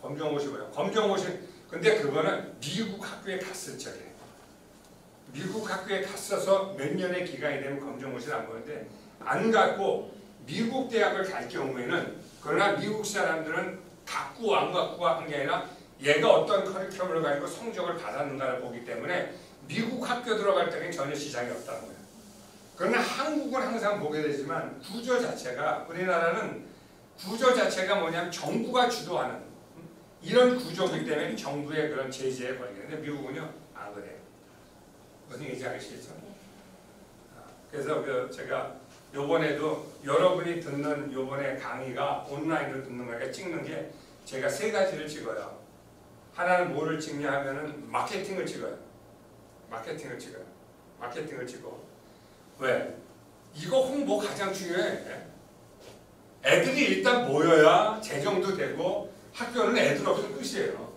검정고시 봐요. 검정고시 근데 그거는 미국 학교에 갔을 적에 미국 학교에 갔어서 몇 년의 기간이 되면 검정고시를 안 보는데 안 갔고 미국 대학을 갈 경우에는 그러나 미국 사람들은 갖고 안 갖고 한 게 아니라 얘가 어떤 커리큘럼을 가지고 성적을 받았는가를 보기 때문에 미국 학교 들어갈 때는 전혀 시장이 없다는 거예요. 그러나 한국은 항상 보게 되지만 구조 자체가 우리나라는 구조 자체가 뭐냐면 정부가 주도하는 이런 구조이기 때문에 정부의 그런 제재에 걸리는데 미국은요 안 그래요. 무슨 얘기인지 아시겠죠? 그래서 제가 요번에도 여러분이 듣는 요번에 강의가 온라인으로 듣는 거니까 찍는 게 제가 3가지를 찍어요. 하나는 뭐를 찍냐 하면은 마케팅을 찍어요. 마케팅을 찍어. 왜? 이거 홍보 가장 중요해. 애들이 일단 모여야 재정도 되고 학교는 애들 없으면 끝이에요.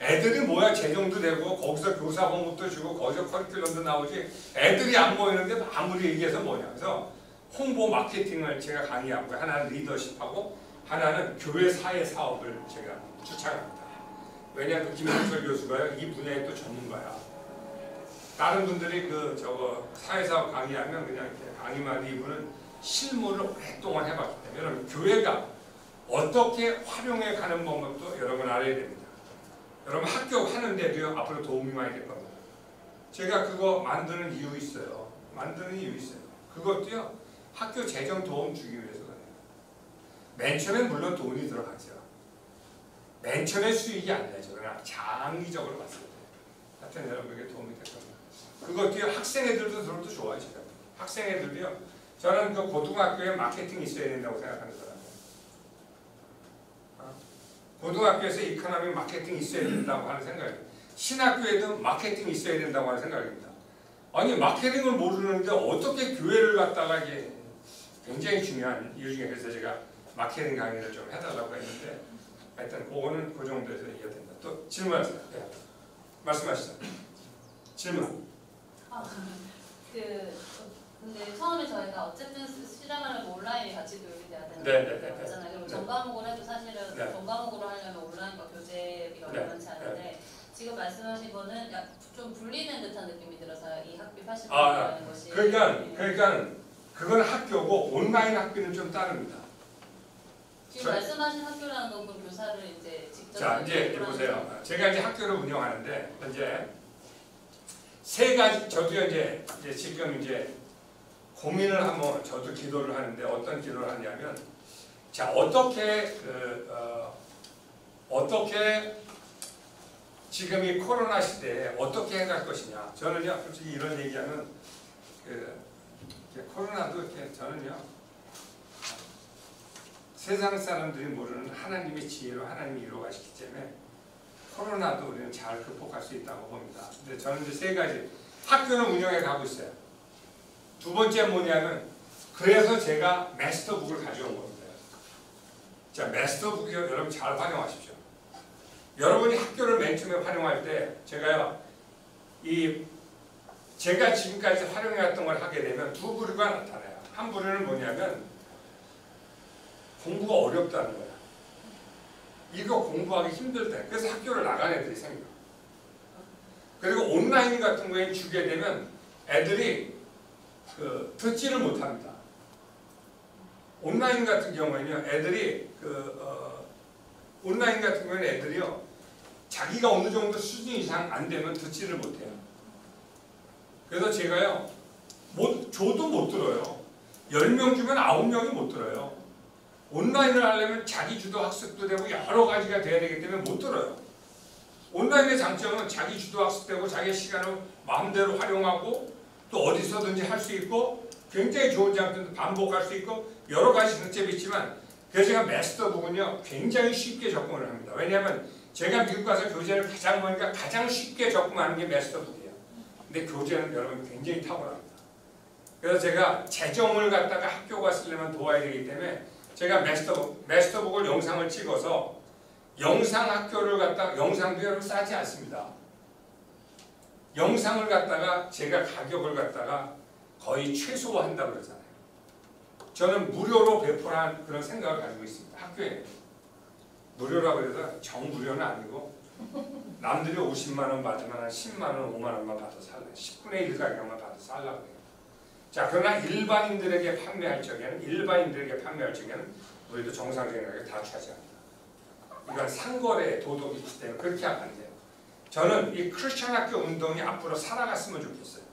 애들이 모여야 재정도 되고 거기서 교사 공급도 주고 거기서 커리큘럼도 나오지 애들이 안 모이는데 아무리 얘기해서 뭐냐. 그래서 홍보 마케팅을 제가 강의하고 하나는 리더십하고 하나는 교회 사회 사업을 제가 추천합니다. 왜냐하면 김영철 교수가 이 분야의 또 전문가야. 다른 분들이 사회사업 강의하면 그냥 이렇게 강의만 이분은 실무를 오랫동안 해봤기 때문에 여러분 교회가 어떻게 활용해 가는 방법도 여러분 알아야 됩니다. 여러분 학교 하는데도요 앞으로 도움이 많이 될 겁니다. 제가 그거 만드는 이유 있어요. 그것도요 학교 재정 도움 주기 위해서 그래요. 맨 처음엔 물론 돈이 들어가죠. 맨 처음에 수익이 안 나죠. 그러나 장기적으로 봤을 때 하여튼 여러분에게 도움이 될 겁니다. 그것도요 학생 애들도 들어도 좋아요. 제가 학생 애들도요 저는 그 고등학교에 마케팅이 있어야 된다고 생각하는 사람이에요. 고등학교에서 이코노미 마케팅이 있어야 된다고 하는 생각이에요. 신학교에도 마케팅이 있어야 된다고 하는 생각입니다. 아니 마케팅을 모르는데 어떻게 교회를 갖다가 이게 굉장히 중요한 이유 중에 그래서 제가 마케팅 강의를 좀 해달라고 했는데 하여튼 그거는 그 정도에서 이해가 됩니다. 또 질문하세요. 네. 말씀하시죠. 질문. 근데 처음에 저희가 어쨌든 시작하려면 온라인이 같이 교육이 돼야 되는 거잖아요. 그리고 전과목을 해도 사실은 전과목으로 하려면 온라인과 교재비가 만만치 않은데 지금 말씀하신 거는 좀 분리된 듯한 느낌이 들어서 이 학비 80%라는 것이 그러니까 그건 학교고 온라인 학비는 좀 다릅니다. 지금 말씀하신 학교라는 건 그 교사를 이제 직접 자 이제 보세요. 제가 이제 학교를 운영하는데 현재 3가지 저도요 이제 지금 이제 고민을 한번 저도 기도를 하는데 어떤 기도를 하냐면 자 어떻게 지금 이 코로나 시대에 어떻게 해갈 것이냐. 저는요 솔직히 이런 얘기하면 코로나도 이렇게 저는요 세상 사람들이 모르는 하나님의 지혜로 하나님이 이루어가시기 때문에 코로나도 우리는 잘 극복할 수 있다고 봅니다. 근데 저는 이제 3가지 학교는 운영해 가고 있어요. 2번째 뭐냐면 그래서 제가 마스터북을 가져온 겁니다. 자 마스터북이요 여러분 잘 활용하십시오. 여러분이 학교를 맨 처음에 활용할 때 제가 지금까지 활용해왔던 걸 하게 되면 2부류가 나타나요. 한 부류는 뭐냐면 공부가 어렵다는 거야. 이거 공부하기 힘들다. 그래서 학교를 나간 애들이 생겨. 그리고 온라인 같은 거에 주게 되면 애들이 듣지를 못합니다. 온라인 같은 경우에는요, 애들이 온라인 같은 경우에는 애들이요, 자기가 어느 정도 수준 이상 안 되면 듣지를 못해요. 그래서 제가요, 줘도 못 들어요. 10명 주면 9명이 못 들어요. 온라인을 하려면 자기 주도 학습도 되고 여러 가지가 돼야 되기 때문에 못 들어요. 온라인의 장점은 자기 주도 학습되고 자기 시간을 마음대로 활용하고 또 어디서든지 할 수 있고 굉장히 좋은 장점도 반복할 수 있고 여러 가지 장점이 있지만 그래서 제가 마스터북은요 굉장히 쉽게 접근을 합니다. 왜냐하면 제가 미국 가서 교재를 가장 보니까 가장 쉽게 접근하는 게 마스터북이에요. 근데 교재는 여러분 굉장히 탁월합니다. 그래서 제가 재정을 갖다가 학교가 쓰려면 도와야 되기 때문에 제가 마스터북을 영상을 찍어서 영상 학교를 갖다가 영상도 여러분 싸지 않습니다. 영상을 갖다가 제가 가격을 갖다가 거의 최소화한다고 그러잖아요. 저는 무료로 배포한 그런 생각을 가지고 있습니다. 학교에 무료라고 해서 정무료는 아니고 남들이 50만 원 받으면 한 10만 원, 5만 원만 받아서 살래요. 10분의 1 가격만 받아서 살라고 해요. 자, 그러나 일반인들에게 판매할 적에는 우리도 정상적인 가격을 다 차지합니다. 이건 상거래 도덕이 있기 때문에 그렇게 하면 안 돼요. 저는 이 크리스천 학교 운동이 앞으로 살아갔으면 좋겠어요.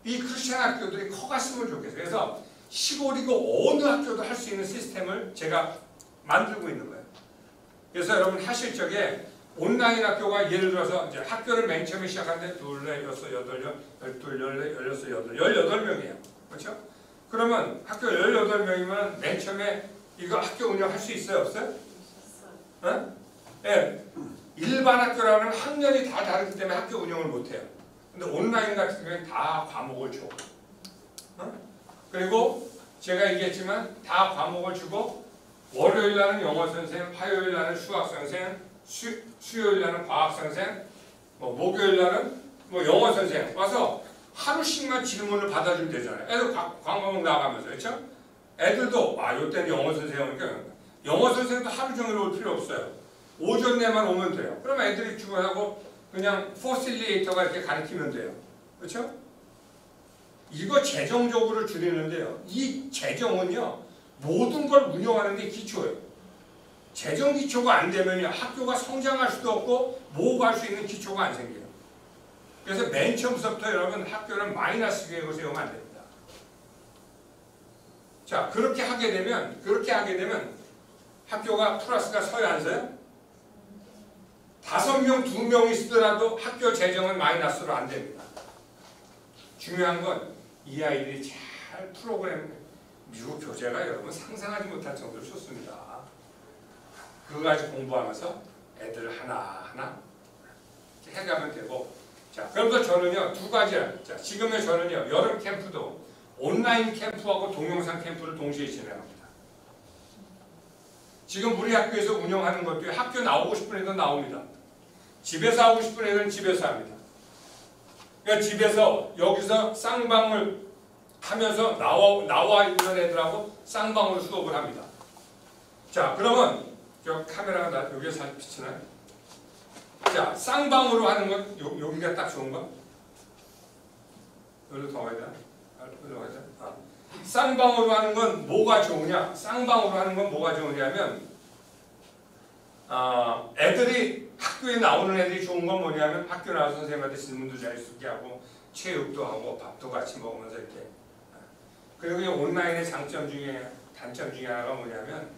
이 크리스천 학교들이 커갔으면 좋겠어요. 그래서 시골이고 어느 학교도 할 수 있는 시스템을 제가 만들고 있는 거예요. 그래서 여러분 하실 적에 온라인 학교가 예를 들어서 이제 학교를 맨 처음에 시작하는데 2, 4, 6, 8, 12, 16, 18명이에요. 그렇죠? 그러면 학교 18명이면 맨 처음에 이거 학교 운영할 수 있어요? 없어요? 어? 네. 일반 학교라면 학년이 다 다르기 때문에 학교 운영을 못해요. 근데 온라인 같은 경우에는 다 과목을 줘. 그리고 제가 얘기했지만 다 과목을 주고 월요일 날은 영어 선생, 화요일 날은 수학 선생, 수요일 날은 과학 선생, 목요일 날은 영어 선생 와서 하루씩만 질문을 받아주면 되잖아요. 애들 과목 나가면서 그렇죠? 애들도 요때는 영어 선생 오니까 영어 선생도 하루 종일 올 필요 없어요. 오전 내만 오면 돼요. 그러면 애들이 주문하고 그냥 포실리에이터가 이렇게 가르치면 돼요. 그렇죠? 이거 재정적으로 줄이는데요. 이 재정은요. 모든 걸 운영하는 게 기초예요. 재정 기초가 안 되면요. 학교가 성장할 수도 없고 모호할 수 있는 기초가 안 생겨요. 그래서 맨 처음부터 여러분 학교는 마이너스 계획을 세우면 안 됩니다. 자, 그렇게 하게 되면 학교가 플러스가 서요 안 서요? 5명, 2명이 쓰더라도 학교 재정은 마이너스로 안 됩니다. 중요한 건 이 아이들이 잘 미국 교재가 여러분 상상하지 못할 정도로 좋습니다. 그거 가지고 공부하면서 애들 하나하나 해가면 되고 자, 그래서 저는요 2가지 자, 지금의 저는요 여름 캠프도 온라인 캠프하고 동영상 캠프를 동시에 진행합니다. 지금 우리 학교에서 운영하는 것도 학교 나오고 싶은 애들 나옵니다. 집에서 하고 싶은 애들은 집에서 합니다. 그러니까 집에서 여기서 쌍방을 하면서 나와 있는 애들하고 쌍방으로 수업을 합니다. 자, 그러면 저 카메라가 여기에 잘 비치나요? 자, 쌍방으로 하는 건 여기가 딱 좋은 거? 여기로 더 가야 되나? 여기로 가야 되나? 쌍방으로 하는 건 뭐가 좋으냐? 쌍방으로 하는 건 뭐가 좋으냐면 애들이 학교에 나오는 애들이 좋은 건 뭐냐면 학교 나와서 선생님한테 질문도 잘 수 있게 하고 체육도 하고 밥도 같이 먹으면서 이렇게 그리고 이 온라인의 단점 중에 하나가 뭐냐면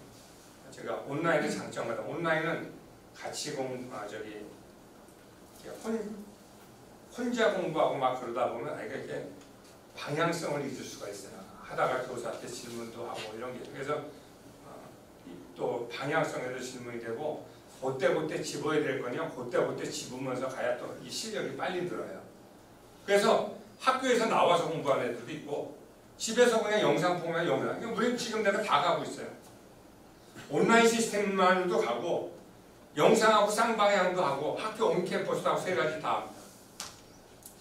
제가 온라인의 장점마다 온라인은 같이 혼자 공부하고 막 그러다 보면 아이가 이렇게 방향성을 잊을 수가 있어요. 하다가 교사한테 질문도 하고 이런 게 그래서 또 방향성에도 질문이 되고 그때 집어야 될 거냐 그때 집으면서 가야 또 이 실력이 빨리 늘어요. 그래서 학교에서 나와서 공부하는 애들도 있고 집에서 그냥 영상 보면 영상 우리는 지금 내가 다 가고 있어요. 온라인 시스템만도 가고 영상하고 쌍방향도 하고 학교 온캠퍼스도 하고 3가지 다 합니다.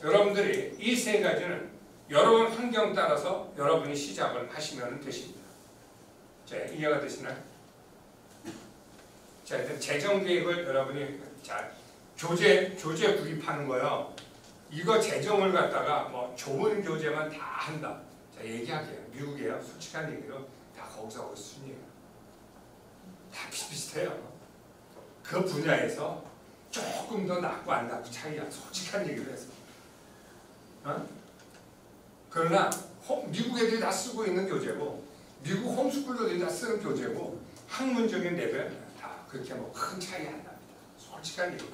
여러분들이 이 3가지는 여러분 환경 따라서 여러분이 시작을 하시면 되십니다. 자, 이해가 되시나요? 자, 일단 재정 계획을 여러분이 잘 교재 구입하는 거요. 이거 재정을 갖다가 뭐 좋은 교재만 다 한다. 자, 얘기할게요. 미국이에요. 솔직한 얘기로 다 거기서 수준이에요. 다 비슷비슷해요. 그 분야에서 조금 더 낫고 안 낫고 차이야. 솔직한 얘기로 해서. 어? 그러나 미국 애들이 다 쓰고 있는 교재고 미국 홈스쿨러들이 다 쓰는 교재고 학문적인 레벨 다 그렇게 뭐 큰 차이 안 납니다. 솔직한 얘기로.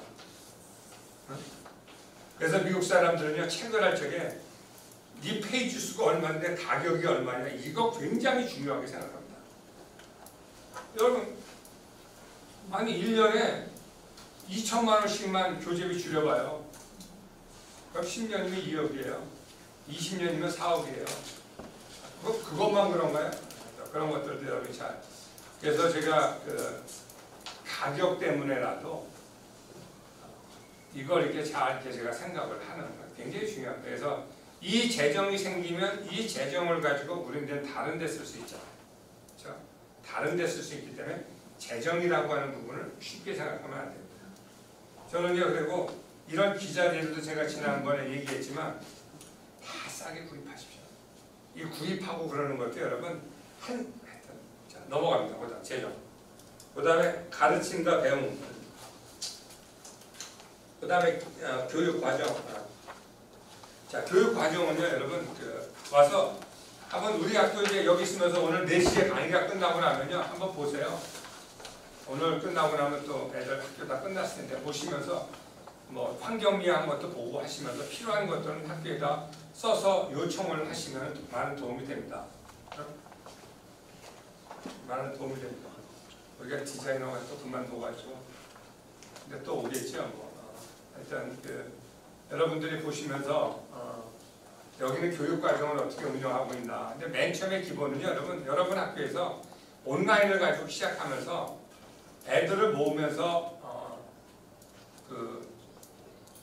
어? 그래서 미국 사람들은요 책을 할 적에 네 페이지 수가 얼마인데 가격이 얼마냐 이거 굉장히 중요하게 생각합니다. 여러분 아니 1년에 2천만 원씩만 교재비 줄여봐요. 그럼 10년이면 2억이에요. 20년이면 4억이에요. 그것만 그런가요? 그런 것들도 여러분이 잘. 그래서 제가 그 가격 때문에라도 이걸 이렇게 잘 이렇게 제가 생각을 하는 거 굉장히 중요합니다. 그래서 이 재정이 생기면 이 재정을 가지고 우리는 다른 데 쓸 수 있잖아요. 그렇죠? 다른 데 쓸 수 있기 때문에 재정이라고 하는 부분을 쉽게 생각하면 안 됩니다. 저는요 그리고 이런 기자들도 제가 지난번에 얘기했지만 다 싸게 구입하십시오. 이 구입하고 그러는 것도 여러분 자, 넘어갑니다. 그다음 재정. 그다음에 가르침과 배움. 그다음에 교육 과정. 자, 교육 과정은요, 여러분 와서 한번 우리 학교 이제 여기 있으면서 오늘 4시에 강의가 끝나고 나면요, 한번 보세요. 오늘 끝나고 나면 또 애들 학교 다 끝났을 텐데 보시면서 뭐 환경미화한 것도 보고 하시면서 필요한 것들은 학교에다 써서 요청을 하시면 많은 도움이 됩니다. 많은 도움이 됩니다. 우리가 디자이너가 또 그만둬가지고 근데 또 오겠죠. 뭐. 일단 여러분들이 보시면서 여기는 교육과정을 어떻게 운영하고 있나. 근데 맨 처음에 기본은요, 여러분 학교에서 온라인을 가지고 시작하면서 애들을 모으면서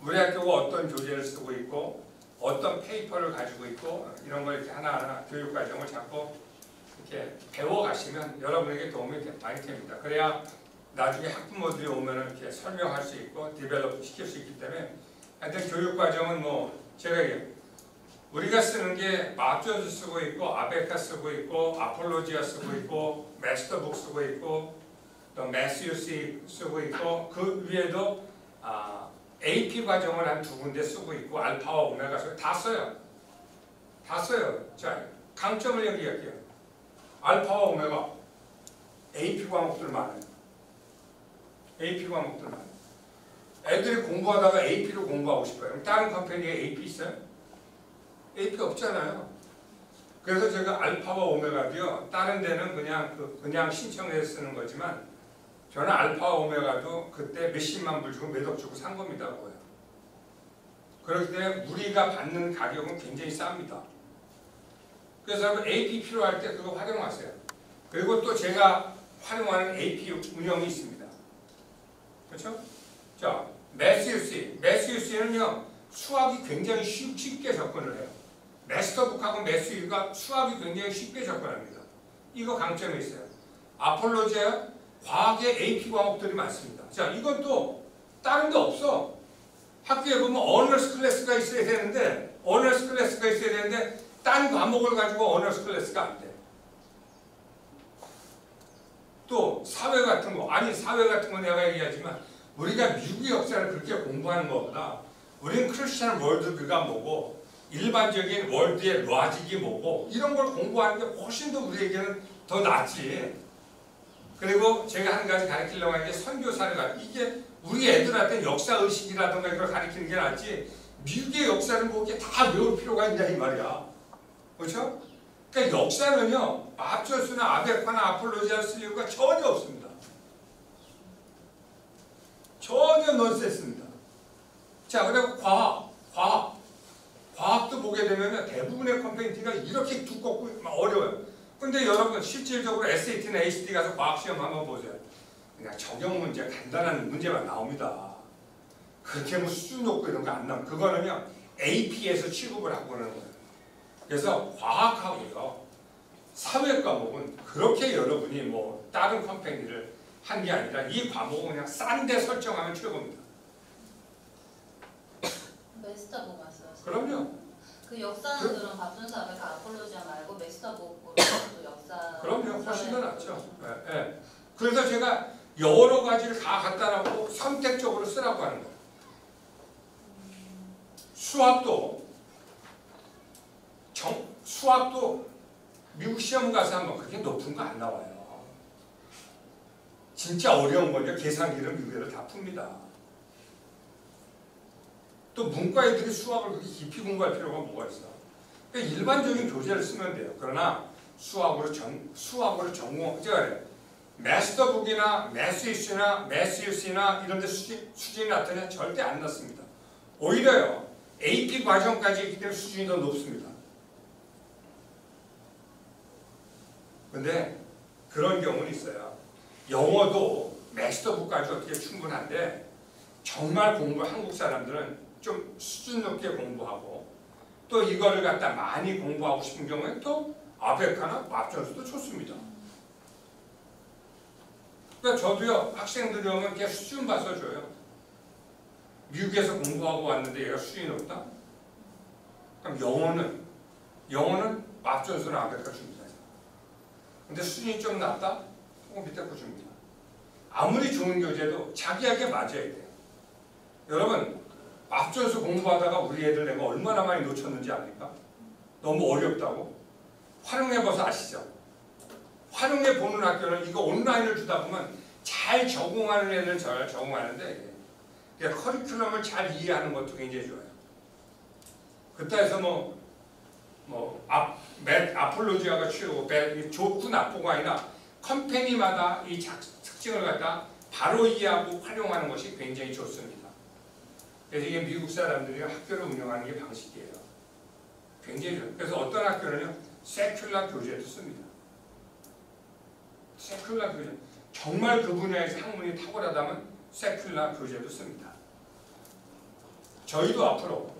우리 학교가 어떤 교재를 쓰고 있고 어떤 페이퍼를 가지고 있고 이런 걸 이렇게 하나하나 교육과정을 자꾸 이렇게 배워가시면 여러분에게 도움이 많이 됩니다. 그래야 나중에 학부모들이 오면 이렇게 설명할 수 있고 디벨롭 시킬 수 있기 때문에 하여튼 교육과정은 뭐 제가 우리가 쓰는 게 마조즈 쓰고 있고 아베카 쓰고 있고 아폴로지아 쓰고 있고 마스터북 쓰고 있고 또 매스유 쓰고 있고 그 위에도 AP 과정을 한 2군데 쓰고 있고 알파와 오메가 다 써요. 다 써요. 자, 강점을 얘기할게요. 알파와 오메가 AP 과목들 많아요. AP 과목들 많아요. 애들이 공부하다가 AP로 공부하고 싶어요. 다른 컴퍼니에 AP 있어요? AP 없잖아요. 그래서 제가 알파와 오메가도요. 다른 데는 그냥 신청해서 쓰는 거지만 저는 알파와 오메가도 그때 몇십만 불 주고 몇 억 주고 산 겁니다. 그거요. 그렇기 때문에 우리가 받는 가격은 굉장히 쌉니다. 그래서 AP 필요할 때 그거 활용하세요. 그리고 또 제가 활용하는 AP 운영이 있습니다. 그렇죠? 자, 매스유스는요 수학이 굉장히 쉽게 접근을 해요. 마스터북하고 매스유가 수학이 굉장히 쉽게 접근합니다. 이거 강점이 있어요. 아폴로지아 과학의 AP 과목들이 많습니다. 자, 이건 또 다른 데 없어. 학교에 보면 어너스 클래스가 있어야 되는데 딴 과목을 가지고 어너스 클래스가 안 돼. 또 사회 같은 거 내가 얘기하지만 우리가 미국의 역사를 그렇게 공부하는 것보다 우리는 크리스천 월드가 뭐고 일반적인 월드의 로직이 뭐고 이런 걸 공부하는 게 훨씬 더 우리에게는 더 낫지. 그리고 제가 한 가지 가르치려고 하는 게 선교사를 이게 우리 애들한테 역사의식이라든가 이걸 가르치는 게 낫지 미국의 역사를 뭐 이렇게 다 외울 필요가 있냐 이 말이야. 그렇죠? 그러니까 역사는요 마압절수나 아베파나 아폴로지아를 쓸 이유가 전혀 없습니다. 전혀 넌센스입니다. 자, 그리고 과학도 보게 되면 대부분의 컴페니티가 이렇게 두껍고 어려워요. 근데 여러분 실질적으로 SAT나 ACT 가서 과학시험 한번 보세요. 그냥 적용 문제 간단한 문제만 나옵니다. 그렇게 뭐 수준 높고 이런 거 안 나옵니다. 그거는요 AP에서 취급을 하고 그러는 거예요. 그래서 과학하고요 사회 과목은 그렇게 여러분이 뭐 다른 컴퍼니를 한 게 아니라 이 과목은 그냥 싼 데 설정하면 최고입니다. 메스터북 말씀하시죠? 그럼요. 그 역사는 그럼 밥순서 아베카 아폴로지아 말고 메스터북으로 또 역사. 그럼요. 훨씬 더 낫죠. 예, 예. 그래서 제가 여러 가지를 다 갖다 놓고 선택적으로 쓰라고 하는 거예요. 수학도 미국 시험 가서 하면 그렇게 높은 거 안 나와요. 진짜 어려운 건요. 계산기를 미국에서 다 풉니다. 또 문과 애들이 수학을 그렇게 깊이 공부할 필요가 뭐가 있어? 그러니까 일반적인 교재를 쓰면 돼요. 그러나 수학으로 전공, 제가 그래요. 마스터북이나 매스유스나 이런 데 수준이 낮더니 절대 안 낮습니다. 오히려요. AP 과정까지 있기 때문에 수준이 더 높습니다. 근데 그런 경우는 있어요. 영어도 마스터북까지 어떻게 충분한데 정말 한국 사람들은 좀 수준 높게 공부하고 또 이거를 갖다 많이 공부하고 싶은 경우에 또 아베카나 맙전수도 좋습니다. 그러니까 저도요 학생들이 오면 그냥 수준 봐서 줘요. 미국에서 공부하고 왔는데 얘가 수준이 높다? 그럼 영어는 맙전수나 아베카 줍니다. 근데 수준이 좀 낮다? 조금 밑에 거 줍니다. 아무리 좋은 교재도 자기에게 맞아야 돼요. 여러분 맙전수 공부하다가 우리 애들 내가 얼마나 많이 놓쳤는지 압니까? 너무 어렵다고? 활용해봐서 아시죠? 활용해보는 학교는 이거 온라인을 주다 보면 잘 적응하는 애들은 잘 적응하는데 그러니까 커리큘럼을 잘 이해하는 것도 굉장히 좋아요. 그따 해서 아폴로지아가 최고, 좋고 나쁘고 아니라 컴퍼니마다 이 특징을 갖다 바로 이해하고 활용하는 것이 굉장히 좋습니다. 그래서 이게 미국 사람들이 학교를 운영하는 게 방식이에요. 굉장히 좋아요. 그래서 어떤 학교는요, 세큘라 교재도 씁니다. 세큘라 교재. 정말 그 분야에서 학문이 탁월하다면 세큘라 교재도 씁니다. 저희도 앞으로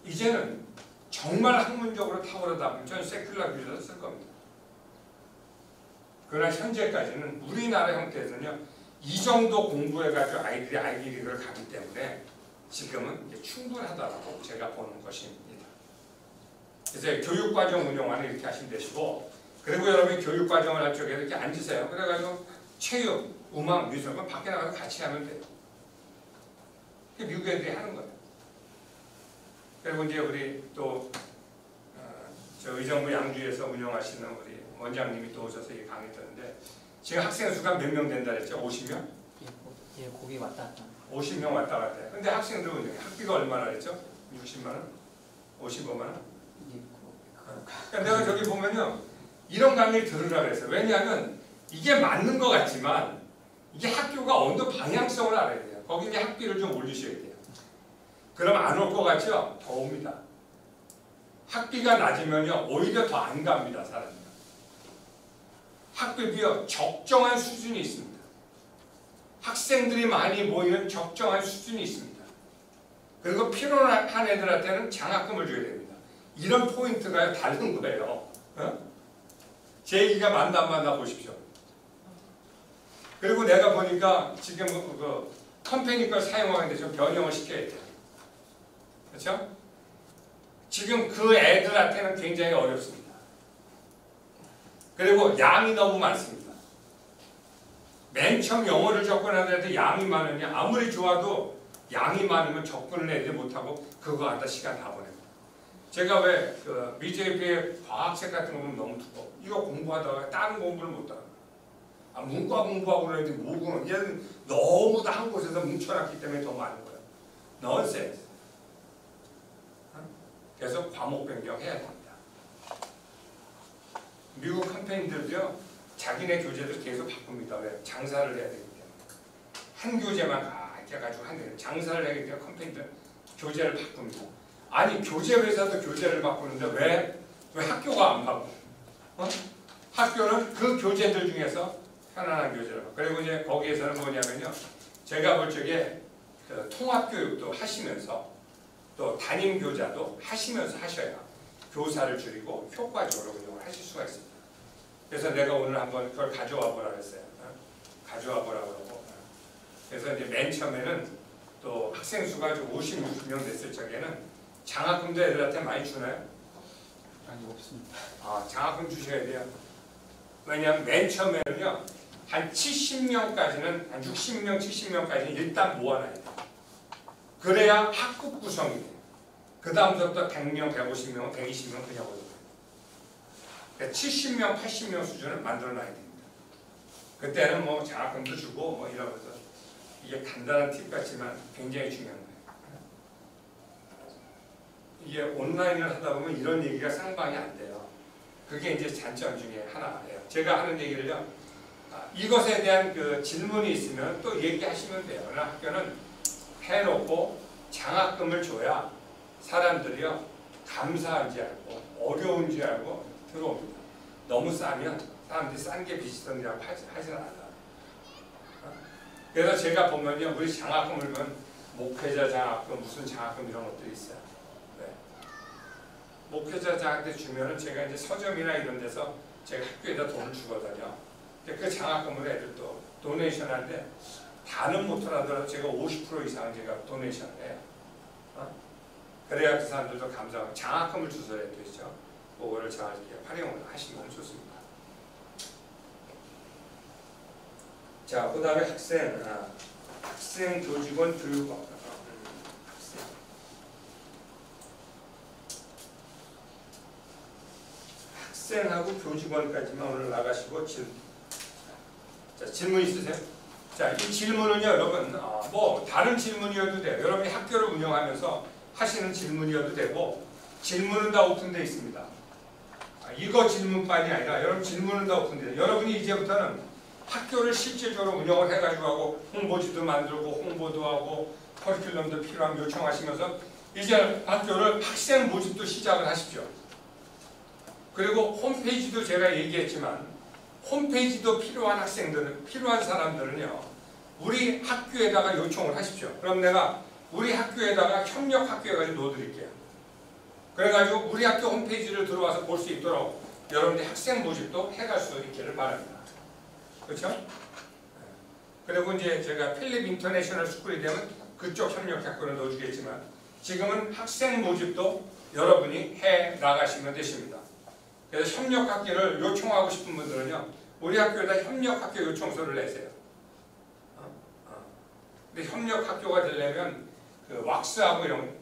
이제는 정말 학문적으로 탁월하다면 저는 세큘라 교재도 쓸 겁니다. 그러나 현재까지는 우리나라 형태에서는요, 이 정도 공부해가지고 아이들이 아이비리그를 가기 때문에 지금은 이제 충분하다고 제가 보는 것입니다. 그래서 교육과정 운영하는 이렇게 하시면 되시고, 그리고 여러분이 교육과정을 할 적에 이렇게 앉으세요. 그래가지고 체육, 음악, 미술은 밖에 나가서 같이 하면 돼요. 그게 미국 애들이 하는 거예요. 그리고 이제 우리 또 저 의정부 양주에서 운영하시는 우리 원장님이 또 오셔서 이 강의 듣는데 지금 학생 수가 몇 명 된다 그랬죠? 50명? 예, 거기 왔다 갔다. 50명 왔다 갔다 해요. 근데 학생들 운영해. 학비가 얼마나 그랬죠? 60만 원? 55만 원? 그러니까 내가 저기 보면요. 이런 강의를 들으라 그랬어요. 왜냐하면 이게 맞는 것 같지만 이게 학교가 어느 방향성을 알아야 돼요. 거기 이제 학비를 좀 올리셔야 돼요. 그럼 안 올 것 같죠? 더 옵니다. 학비가 낮으면요. 오히려 더 안 갑니다. 사람이. 학비비요. 적정한 수준이 있습니다. 학생들이 많이 모이는 적정한 수준이 있습니다. 그리고 필요한 애들한테는 장학금을 줘야 됩니다. 이런 포인트가 다른 거예요. 어? 제 얘기가 맞나 안 맞나 보십시오. 그리고 내가 보니까 지금 그 컴퍼니 걸 사용하는데 좀 변형을 시켜야 돼요. 그렇죠? 지금 그 애들한테는 굉장히 어렵습니다. 그리고 양이 너무 많습니다. 맨 처음 영어를 접근하는데 양이 많으면 아무리 좋아도 양이 많으면 접근을 애들이 못하고 그거 갖다 시간 다 보냅니다. 제가 왜 그 BJP의 과학책 같은 거 보면 너무 두꺼워. 이거 공부하다가 다른 공부를 못하고 문과 공부하고 그러는데 뭐고 얘는 너무 다 한 곳에서 뭉쳐놨기 때문에 더 많은 거예요. 넌센스. 그래서 과목 변경해야 됩니다. 미국 컴퍼니들도요. 자기네 교재를 계속 바꿉니다. 왜? 장사를 해야 되기 때문에. 한 교재만 이렇게 가지고 한대 장사를 하기 때문에 컴퍼니들 교재를 바꿉니다. 아니 교재 회사도 교재를 바꾸는데 왜 학교가 안 바꿔? 어? 학교는 그 교재들 중에서 편안한 교재를 바꿔. 그리고 이제 거기에서는 뭐냐면요. 제가 볼 적에 그 통합교육도 하시면서 또 담임교자도 하시면서 하셔야 교사를 줄이고 효과적으로 운영을 하실 수가 있습니다. 그래서 내가 오늘 한번 그걸 가져와 보라고 했어요. 가져와 보라고 그러고. 그래서 이제 맨 처음에는 또 학생 수가 좀 50, 60명 됐을 적에는 장학금도 애들한테 많이 주나요? 아니 없습니다. 장학금 주셔야 돼요. 왜냐하면 맨 처음에는요 한 70명까지는 한 60명, 70명까지는 일단 모아놔야 돼요. 그래야 학급 구성이 돼요. 그 다음부터 100명, 150명, 120명 그냥 오는 거예요. 그러니까 70명, 80명 수준을 만들어놔야 됩니다. 그때는 뭐 장학금도 주고 뭐 이러면서 이게 간단한 팁 같지만 굉장히 중요한 거예요. 이게 온라인을 하다 보면 이런 얘기가 상방이 안 돼요. 그게 이제 장점 중에 하나예요. 제가 하는 얘기를요. 이것에 대한 그 질문이 있으면 또 얘기하시면 돼요. 그러나 학교는 해놓고 장학금을 줘야 사람들이요 감사한지 알고 어려운지 알고 들어옵니다. 너무 싸면 사람들이 싼 게 비슷한이라고 하진 않아요. 그래서 제가 보면요 우리 장학금을 보면 목회자 장학금 무슨 장학금 이런 것들이 있어요. 네. 목회자 장학금 주면은 제가 이제 서점이나 이런 데서 제가 학교에다 돈을 주거든요. 그 장학금으로 애들 또 도네이션 하는데 다는 못하더라도 제가 50% 이상 제가 도네이션을 해요. 그래야 그 사람들도 감사하고 장학금을 주셔야 되죠. 그거를 잘 활용을 하시면 좋습니다. 자, 그 다음에 학생 교직원 교육법. 학생하고 교직원까지만 오늘 나가시고 질문 있으세요? 자, 이 질문은요, 여러분, 뭐 다른 질문이어도 돼요. 여러분이 학교를 운영하면서 하시는 질문이어도 되고, 질문은 다 오픈되어 있습니다. 이거 질문만이 아니라 여러분 질문은 다 오픈돼요. 여러분이 이제부터는 학교를 실질적으로 운영을 해가지고 하고 홍보지도 만들고 홍보도 하고 커리큘럼도 필요하면 요청하시면서 이제 학교를 학생 모집도 시작을 하십시오. 그리고 홈페이지도 제가 얘기했지만 홈페이지도 필요한 학생들은 필요한 사람들은요 우리 학교에다가 요청을 하십시오. 그럼 내가 우리 학교에다가 협력 학교 해가지고 넣어드릴게요. 그래가지고 우리 학교 홈페이지를 들어와서 볼 수 있도록 여러분들이 학생 모집도 해갈 수 있기를 바랍니다. 그렇죠? 그리고 이제 제가 필립 인터내셔널 스쿨이 되면 그쪽 협력 학교를 넣어주겠지만 지금은 학생 모집도 여러분이 해 나가시면 되십니다. 그래서 협력학교를 요청하고 싶은 분들은요 우리 학교에다 협력학교 요청서를 내세요. 근데 협력학교가 되려면 그 왁스하고 이런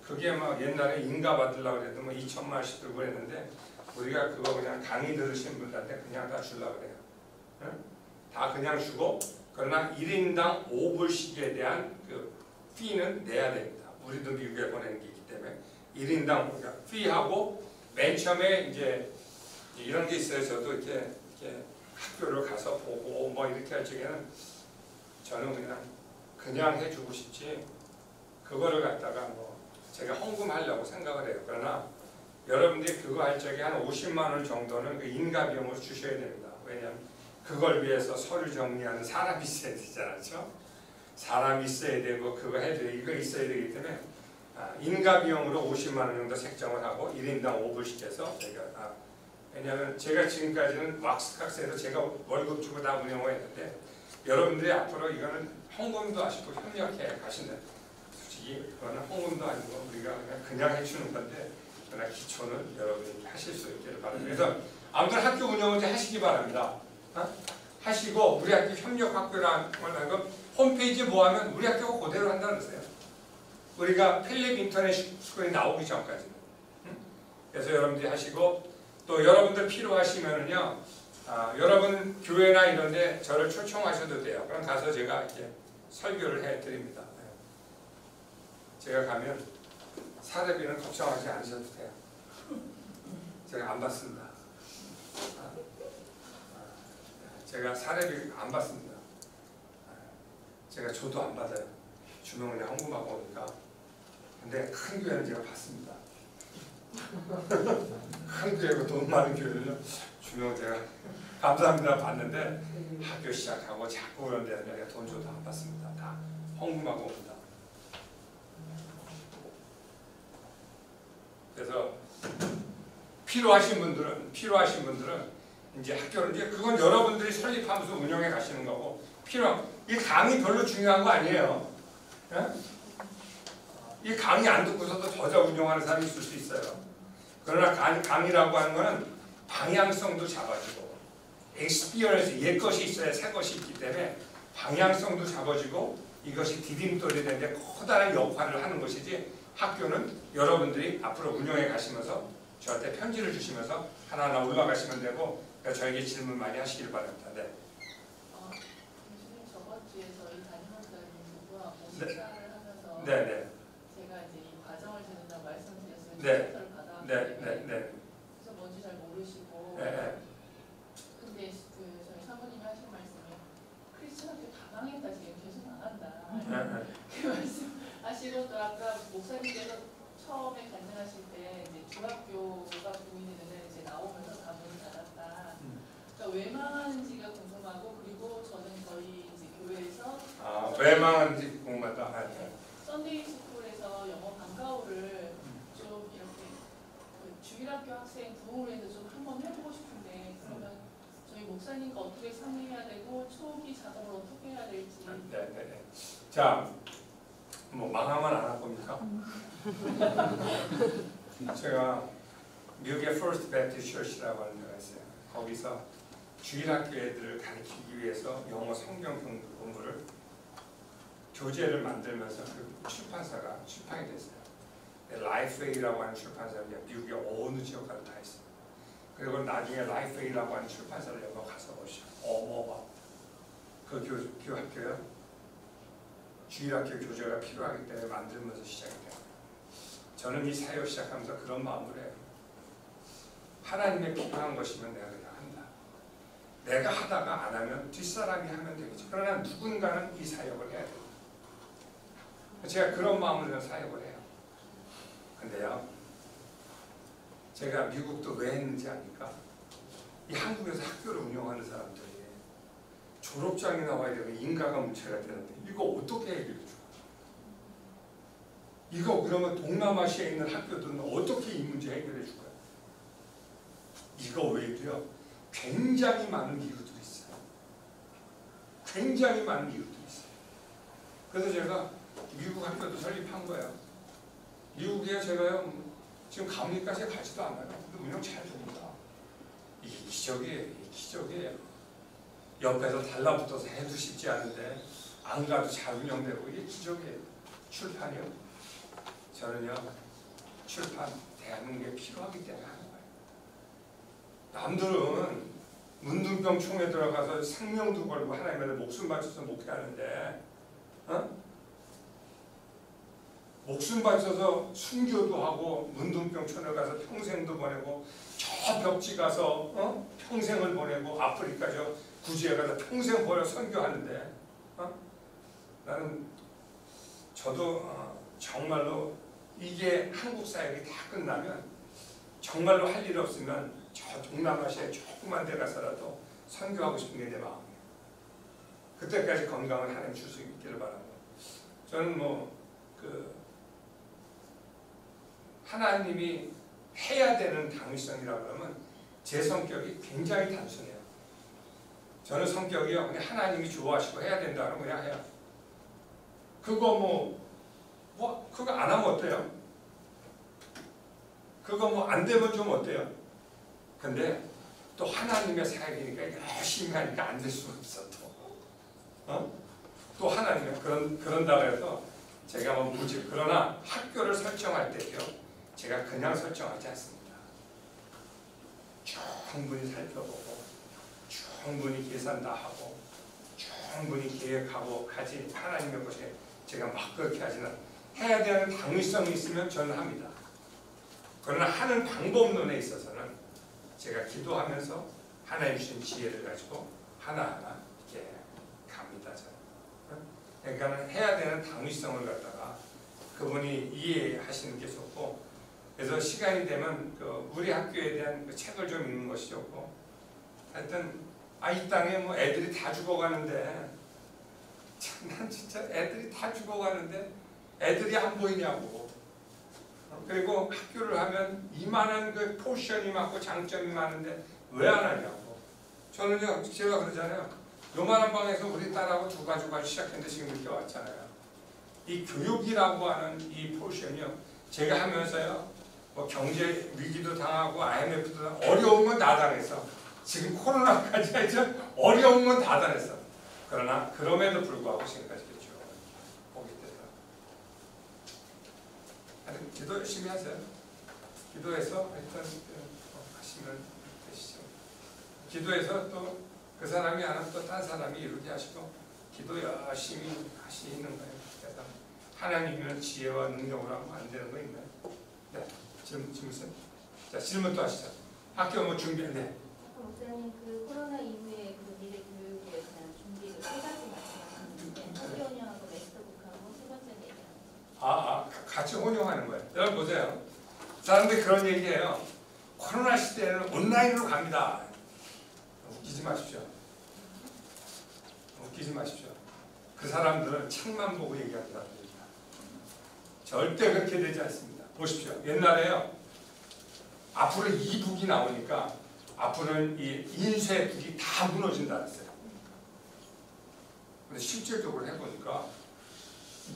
그게 막 옛날에 인가 받으려고 그래도 뭐 2천만 원씩 들고 그랬는데 우리가 그거 그냥 강의 들으신 분들한테 그냥 다 주려고 그래요. 응? 다 그냥 주고 그러나 1인당 5불씩에 대한 그 피는 내야 됩니다. 우리도 미국에 보내는 게 있기 때문에 1인당 우리가 피하고 맨 처음에 이제 이런 게 있어요. 저도 이렇게 학교를 가서 보고 뭐 이렇게 할 적에는 저는 그냥 해주고 싶지 그거를 갖다가 뭐 제가 헌금하려고 생각을 해요. 그러나 여러분들이 그거 할 적에 한 50만 원 정도는 그 인가 비용으로 주셔야 됩니다. 왜냐하면 그걸 위해서 서류 정리하는 사람이 있어야 되잖아요. 사람이 있어야 되고 그거 해야 되고 이거 있어야 되기 때문에 인가 비용으로 50만 원 정도 책정을 하고 1인당 5불씩 해서 제가 왜냐하면 제가 지금까지는 왁스학생에서 제가 월급 주고 다 운영을 했는데 여러분들이 앞으로 이거는 헌금도 하시고 협력해 가시는 솔직히 그거는 헌금도 아니고 우리가 그냥 해주는 건데 그러나 기초는 여러분이 하실 수 있기를 바랍니다. 그래서 아무튼 학교 운영을 하시기 바랍니다. 하시고 우리 학교 협력학교라는 걸 홈페이지 뭐하면 우리 학교가 그대로 한다는 거예요. 우리가 필립 인터넷 스쿨이 나오기 전까지는. 그래서 여러분들이 하시고 또 여러분들 필요하시면은요 여러분 교회나 이런데 저를 초청하셔도 돼요. 그럼 가서 제가 이렇게 설교를 해드립니다. 제가 가면 사례비는 걱정하지 않으셔도 돼요. 제가 안 받습니다. 제가 사례비 안 받습니다. 제가 줘도 안 받아요. 주면 그냥 헌금하고 오니까. 근데 큰 교회는 제가 받습니다. 큰 교회고 돈 많은 교회는요 주면 제가 감사합니다 받는데 학교 시작하고 자꾸 그런 데는 내가 돈 줘도 안 받습니다. 다 헌금하고 옵니다. 그래서 필요하신 분들은 이제 학교는 이제 그건 여러분들이 설립하면서 운영해 가시는 거고 이 강의 별로 중요한 거 아니에요. 예? 이 강의 안 듣고서도 저자 운영하는 사람이 있을 수 있어요. 그러나 강의라고 하는 거는 방향성도 잡아주고 experience, 옛 것이 있어야 새 것이 있기 때문에 방향성도 잡아주고 이것이 디딤돌이 되는데 커다란 역할을 하는 것이지, 학교는 여러분들이 앞으로 운영해 가시면서 저한테 편지를 주시면서 하나하나 올라가시면 되고, 그러니까 저에게 질문 많이 하시길 바랍니다. 네. 교수님, 저번 주에 저희 담임학교님과 모시사를 하면서 네. 제가 이제 이 과정을 듣는다고 말씀드렸어요. 네. 추천서를 받아왔는데 네. 그래서 뭔지 잘 모르시고 네. 근데 그 저희 사모님이 하신 말씀이 크리스천 학교 다 망했다, 지금 교수는 안 한다. 네. 그 말씀 하시고, 또 아까 목사님께서 처음에 간증하실 때 이제 중학교가 고민이 되는 이제 나오면서 다 문을 닫았다. 그러니까 왜 망하는지가 궁금하고, 그리고 저는 저희 이제 교회에서 왜 망하는지 궁금하다. 네, 썬데이 스쿨에서 영어 방과후를 좀 이렇게 그 주일학교 학생 부흥을 해서 좀 한번 해보고 싶은데, 그러면 저희 목사님과 어떻게 상의해야 되고 초기 작업을 어떻게 해야 될지. 네. 자, 뭐 망하면 안 할 겁니까? 제가 미국의 First Baptist Church라고 하는 데가 있어요. 거기서 주일학교 애들을 가르치기 위해서 영어 성경 공부를 교재를 만들면서 그 출판사가 출판이 됐어요. 라이프웨이라고 하는 출판사가 미국의 어느 지역 가도 다 있어요. 그리고 나중에 라이프웨이라고 하는 출판사를 여기 가서 보시죠. 그 학교요. 주일학교 교재가 필요하기 때문에 만들면서 시작이 돼요. 저는 이 사역 시작하면서 그런 마음으로 해요. 하나님의 필요한 것이면 내가 그냥 한다. 내가 하다가 안 하면 뒷사람이 하면 되겠지. 그러나 누군가는 이 사역을 해야 돼요. 제가 그런 마음으로 사역을 해요. 근데요, 제가 미국도 왜 했는지 아니까, 이 한국에서 학교를 운영하는 사람들이 졸업장이 나와야 되고 인가가 문제가 되는데 이거 어떻게 해결해 줄까? 이거 그러면 동남아시아에 있는 학교들은 어떻게 이 문제 해결해 줄까요? 이거 외에도요, 굉장히 많은 이유들이 있어요. 굉장히 많은 이유들이 있어요. 그래서 제가 미국 학교도 설립한 거예요. 미국에 제가요, 지금 갑니까? 제가 가지도 않아요. 근데 운영 잘 됩니다. 이게 기적이에요. 옆에서 달라붙어서 해도 쉽지 않은데 안 가도 잘 운영되고, 이게 기적이에요. 출판이요. 저는요, 출판 대한민국에 필요하기 때문에 하는 거예요. 남들은 문둥병 총에 들어가서 생명도 걸고 하나님의 목숨 바쳐서 목회하는데, 목숨 바쳐서 순교도 하고 문둥병 촌에 가서 평생도 보내고, 저 벽지 가서 평생을 보내고, 아프리카 저 구지에 가서 평생 보내 선교하는데, 나는 저도 정말로 이게 한국 사역이 다 끝나면 정말로 할 일 없으면 저 동남아시아에 조그만 데 가서라도 선교하고 싶은 게 내 마음이에요. 그때까지 건강을 하나님 줄 수 있기를 바라고. 저는 하나님이 해야 되는 당위성이라고 그러면 제 성격이 굉장히 단순해요. 저는 성격이요, 그냥 하나님이 좋아하시고 해야 된다는 그냥 해요. 그거 그거 안 하면 어때요? 그거 안 되면 좀 어때요? 근데 또 하나님의 사역이니까 열심히 하니까 안 될 수 없어 또. 또 하나님의 그런다고 해서 제가 무지. 그러나 학교를 설정할 때요, 제가 그냥 설정하지 않습니다. 충분히 살펴보고, 충분히 계산 다 하고, 충분히 계획하고 하지, 하나님의 것에 제가 막 그렇게 하지는, 해야 되는 당위성이 있으면 저는 합니다. 그러나 하는 방법론에 있어서는 제가 기도하면서 하나님 주신 지혜를 가지고 하나하나 이렇게 갑니다. 저는. 그러니까 해야 되는 당위성을 갖다가 그분이 이해하시는 게 좋고, 그래서 시간이 되면 우리 학교에 대한 책을 좀 읽는 것이 좋고, 하여튼 이 땅에 애들이 다 죽어가는데, 참 난 진짜 애들이 다 죽어가는데 애들이 안 보이냐고. 그리고 학교를 하면 이만한 포션이 많고 장점이 많은데 왜 안 하냐고. 저는요, 제가 그러잖아요. 요만한 방에서 우리 딸하고 두 가지 시작했는데 지금 이렇게 왔잖아요. 이 교육이라고 하는 이 포션이요. 제가 하면서요. 뭐 경제 위기도 당하고 IMF도 당하고 어려운 건 다 당했어. 지금 코로나까지 해서 어려운 건 다 당했어. 그러나 그럼에도 불구하고 지금까지겠죠. 보기 때문에. 하여튼 기도 열심히 하세요. 기도해서 하여튼 하시면 되시죠. 기도해서 또 그 사람이 하나 또 딴 사람이 이루게 하시고 기도 열심히 하시는 거예요. 그래서 하나님은 지혜와 능력으로 하면 안 되는 거 있나요? 네, 질문 있어요? 자, 질문 또 하시죠. 학교 뭐 준비했네. 목사님 그 코로나 이후에 그 미래 교육에 대한 준비를 세 가지 말씀하셨는데 학교 운영하고 매스터북하고 세 번째 얘기하는 같이 혼용하는 거예요. 여러분 보세요. 사람들이 그런 얘기해요. 코로나 시대에는 온라인으로 갑니다. 웃기지 마십시오. 웃기지 마십시오. 그 사람들은 책만 보고 얘기하는 사람들입니다. 절대 그렇게 되지 않습니다. 보십시오. 옛날에요. 앞으로 이북이 나오니까 앞으로는 이 인쇄북이 다 무너진다 그랬어요. 근데 실질적으로 해보니까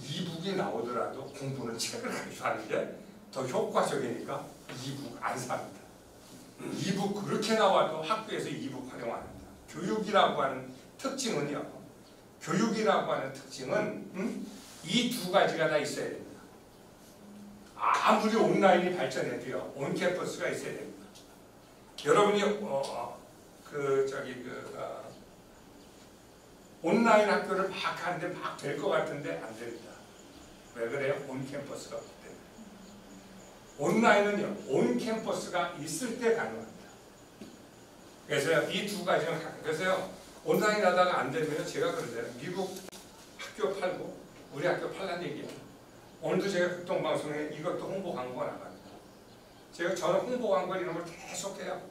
이북이 나오더라도 공부는 책을 가지고 하는 게 더 효과적이니까 이북 안 삽니다. 이북 그렇게 나와도 학교에서 이북 활용 안 합니다. 교육이라고 하는 특징은요. 교육이라고 하는 특징은 이 두 가지가 다 있어야 됩니다. 아무리 온라인이 발전해도요. 온캠퍼스가 있어야 됩니다. 여러분이 온라인 학교를 막 하는데 막 될 것 같은데 안 됩니다. 왜 그래요? 온캠퍼스가 없기 때문에. 온라인은요. 온캠퍼스가 있을 때 가능합니다. 그래서 이 두 가지는 그래서요. 온라인 하다가 안 되면 제가 그러잖아요. 미국 학교 팔고 우리 학교 팔란 얘기예요. 오늘도 제가 극동방송에 이것도 홍보 광고가 나갑니다. 저는 홍보 광고 이런 걸 계속해요.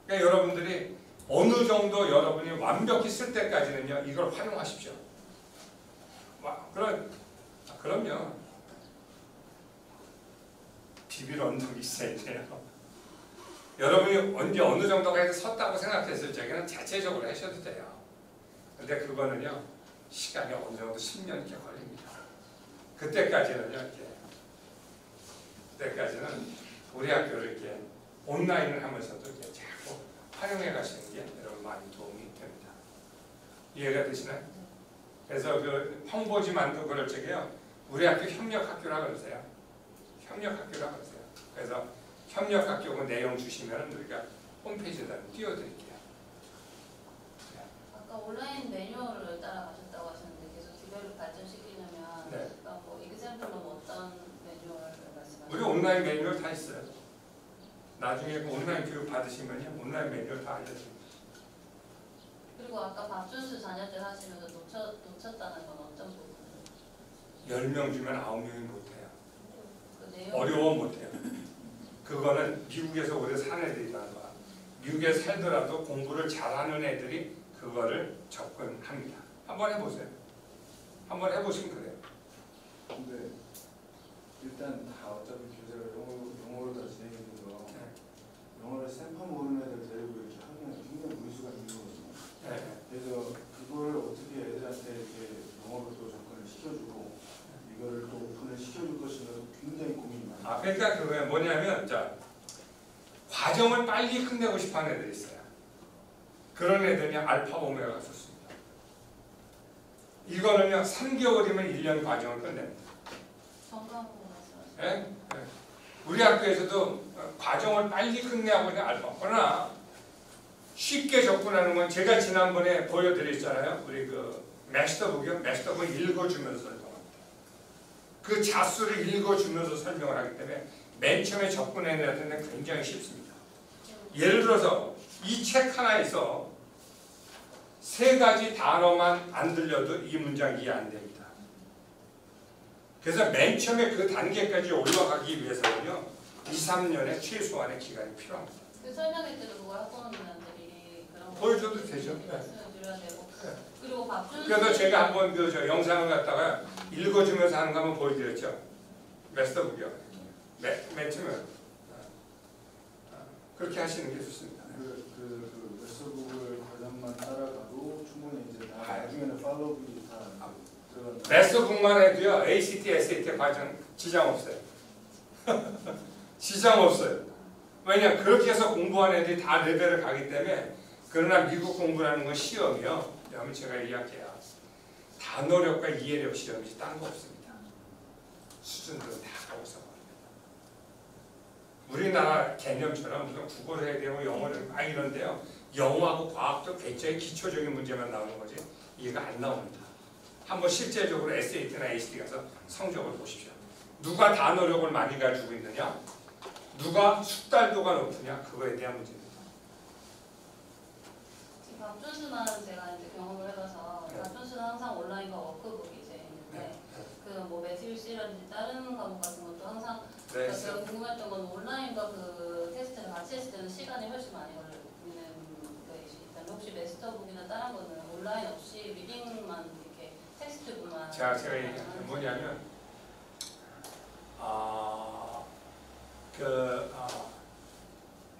그러니까 여러분들이 어느 정도 여러분이 완벽히 쓸 때까지는요. 이걸 활용하십시오. 그럼요. 비빌 언덕이 있어야 돼요. 여러분이 언제 어느 정도가 해서 섰다고 생각했을 적에는 자체적으로 하셔도 돼요. 근데 그거는요. 시간이 어느 정도 10년 이렇게 걸립니다. 그때까지는 우리 학교를 이렇게 온라인을 하면서도 이렇게 자꾸 활용해 가시는 게 여러분 많이 도움이 됩니다. 이해가 되시나요? 그래서 그 홍보지만도 그럴 적에요. 우리 학교 협력학교라 그러세요. 협력학교라 그러세요. 그래서 협력학교 그 내용 주시면 우리가 홈페이지에다 띄워드릴게요. 아까 온라인 매뉴얼을 따라가셨다고 하셨는데 계속 디벨롭 발전시키려면 네. 뭐 example로 어떤 매뉴얼을 말씀하시나요? 우리 온라인 매뉴얼 다 있어요. 나중에 그 온라인 교육 받으시면요. 온라인 매뉴얼 다 알려드립니다. 그리고 아까 박준수 자녀들 하시면서 놓쳤다는 건 어떤 부분이에요? 10명 주면 9명이 못해요. 그 내용 어려워 못해요. 그거는 미국에서 오래 산 애들이라는 거야. 미국에 살더라도 공부를 잘하는 애들이 그거를 접근합니다. 한번 해보세요. 한번 해보시면 그래요. 근데 일단 다 어차피 교재가 영어로 다 진행되는 거 영어를 쌤파 모르는 애들 데리고 이렇게 하면 굉장히 무리수가 있는 거거든요. 네. 그래서 그걸 어떻게 애들한테 이렇게 영어로 또 접근을 시켜주고 이거를 또 오픈을 시켜줄 것인가 굉장히 고민이 많아요. 그러니까 그게 뭐냐면 과정을 빨리 끝내고 싶어하는 애들이 있어요. 그런 애들이 알파 오메가가 좋습니다. 이거는요 3개월이면 1년 과정을 끝냅니다. 정강으로 말씀하시나요? 예? 예. 우리 학교에서도 과정을 빨리 끝내고 있는 알파. 그러나 쉽게 접근하는 건 제가 지난번에 보여드렸잖아요. 우리 그 마스터북이요. 마스터북 읽어주면서 설명합니다. 그 자수를 읽어주면서 설명을 하기 때문에 맨 처음에 접근해야 되는 데는 굉장히 쉽습니다. 예를 들어서 이 책 하나에서 3가지 단어만 안 들려도 이 문장 이해 안 됩니다. 그래서 맨 처음에 그 단계까지 올라가기 위해서는요 2-3년의 최소한의 기간이 필요합니다. 그 설명회 때도 그걸 학부모님들이 그런 거 보여줘도 되죠. 말씀을 드려야 되고 네. 그리고 박준수 그래서 제가 한번 그 영상을 갖다가 읽어주면서 하는 거 한번 보여드렸죠. 마스터북이요. 맨 처음에 그렇게 하시는 게 좋습니다. 그 웨스트북을 과정만 따라가도 충분히 이제 나중에는 팔로우업이 다 매스터북만 해도요 ACT, SAT 과정 지장 없어요. 지장 없어요. 왜냐 그렇게 해서 공부하는 애들이 다 레벨을 가기 때문에. 그러나 미국 공부라는 건 시험이요. 여러분 제가 이야기해요. 단어력과 이해력 시험이지 딴 거 없습니다. 수준들은 다 거기서 겁니다. 우리나라 개념처럼 무슨 국어를 해야 되고 영어를 막 이런데요. 영어하고 과학도 굉장히 기초적인 문제만 나오는 거지 이해가 안 나옵니다. 한번 실제적으로 SAT나 ACT 가서 성적을 보십시오. 누가 단어력을 많이 가지고 있느냐, 누가 숙달도가 높으냐 그거에 대한 문제입니다. 지금 박준수만 제가 이제 경험을 해봐서 박준수는 항상 온라인과 워크북이 이제 있는데 그 뭐 매튜스라든지 다른 과목 같은 것도 항상 그러니까 제가 궁금했던 건 온라인과 그 테스트를 같이 했을 때는 시간이 훨씬 많이 걸리는 게 있다면 혹시 매스터북이나 다른 거는 온라인 없이 리딩만 이렇게 텍스트북만 제가 얘기하는 뭐냐면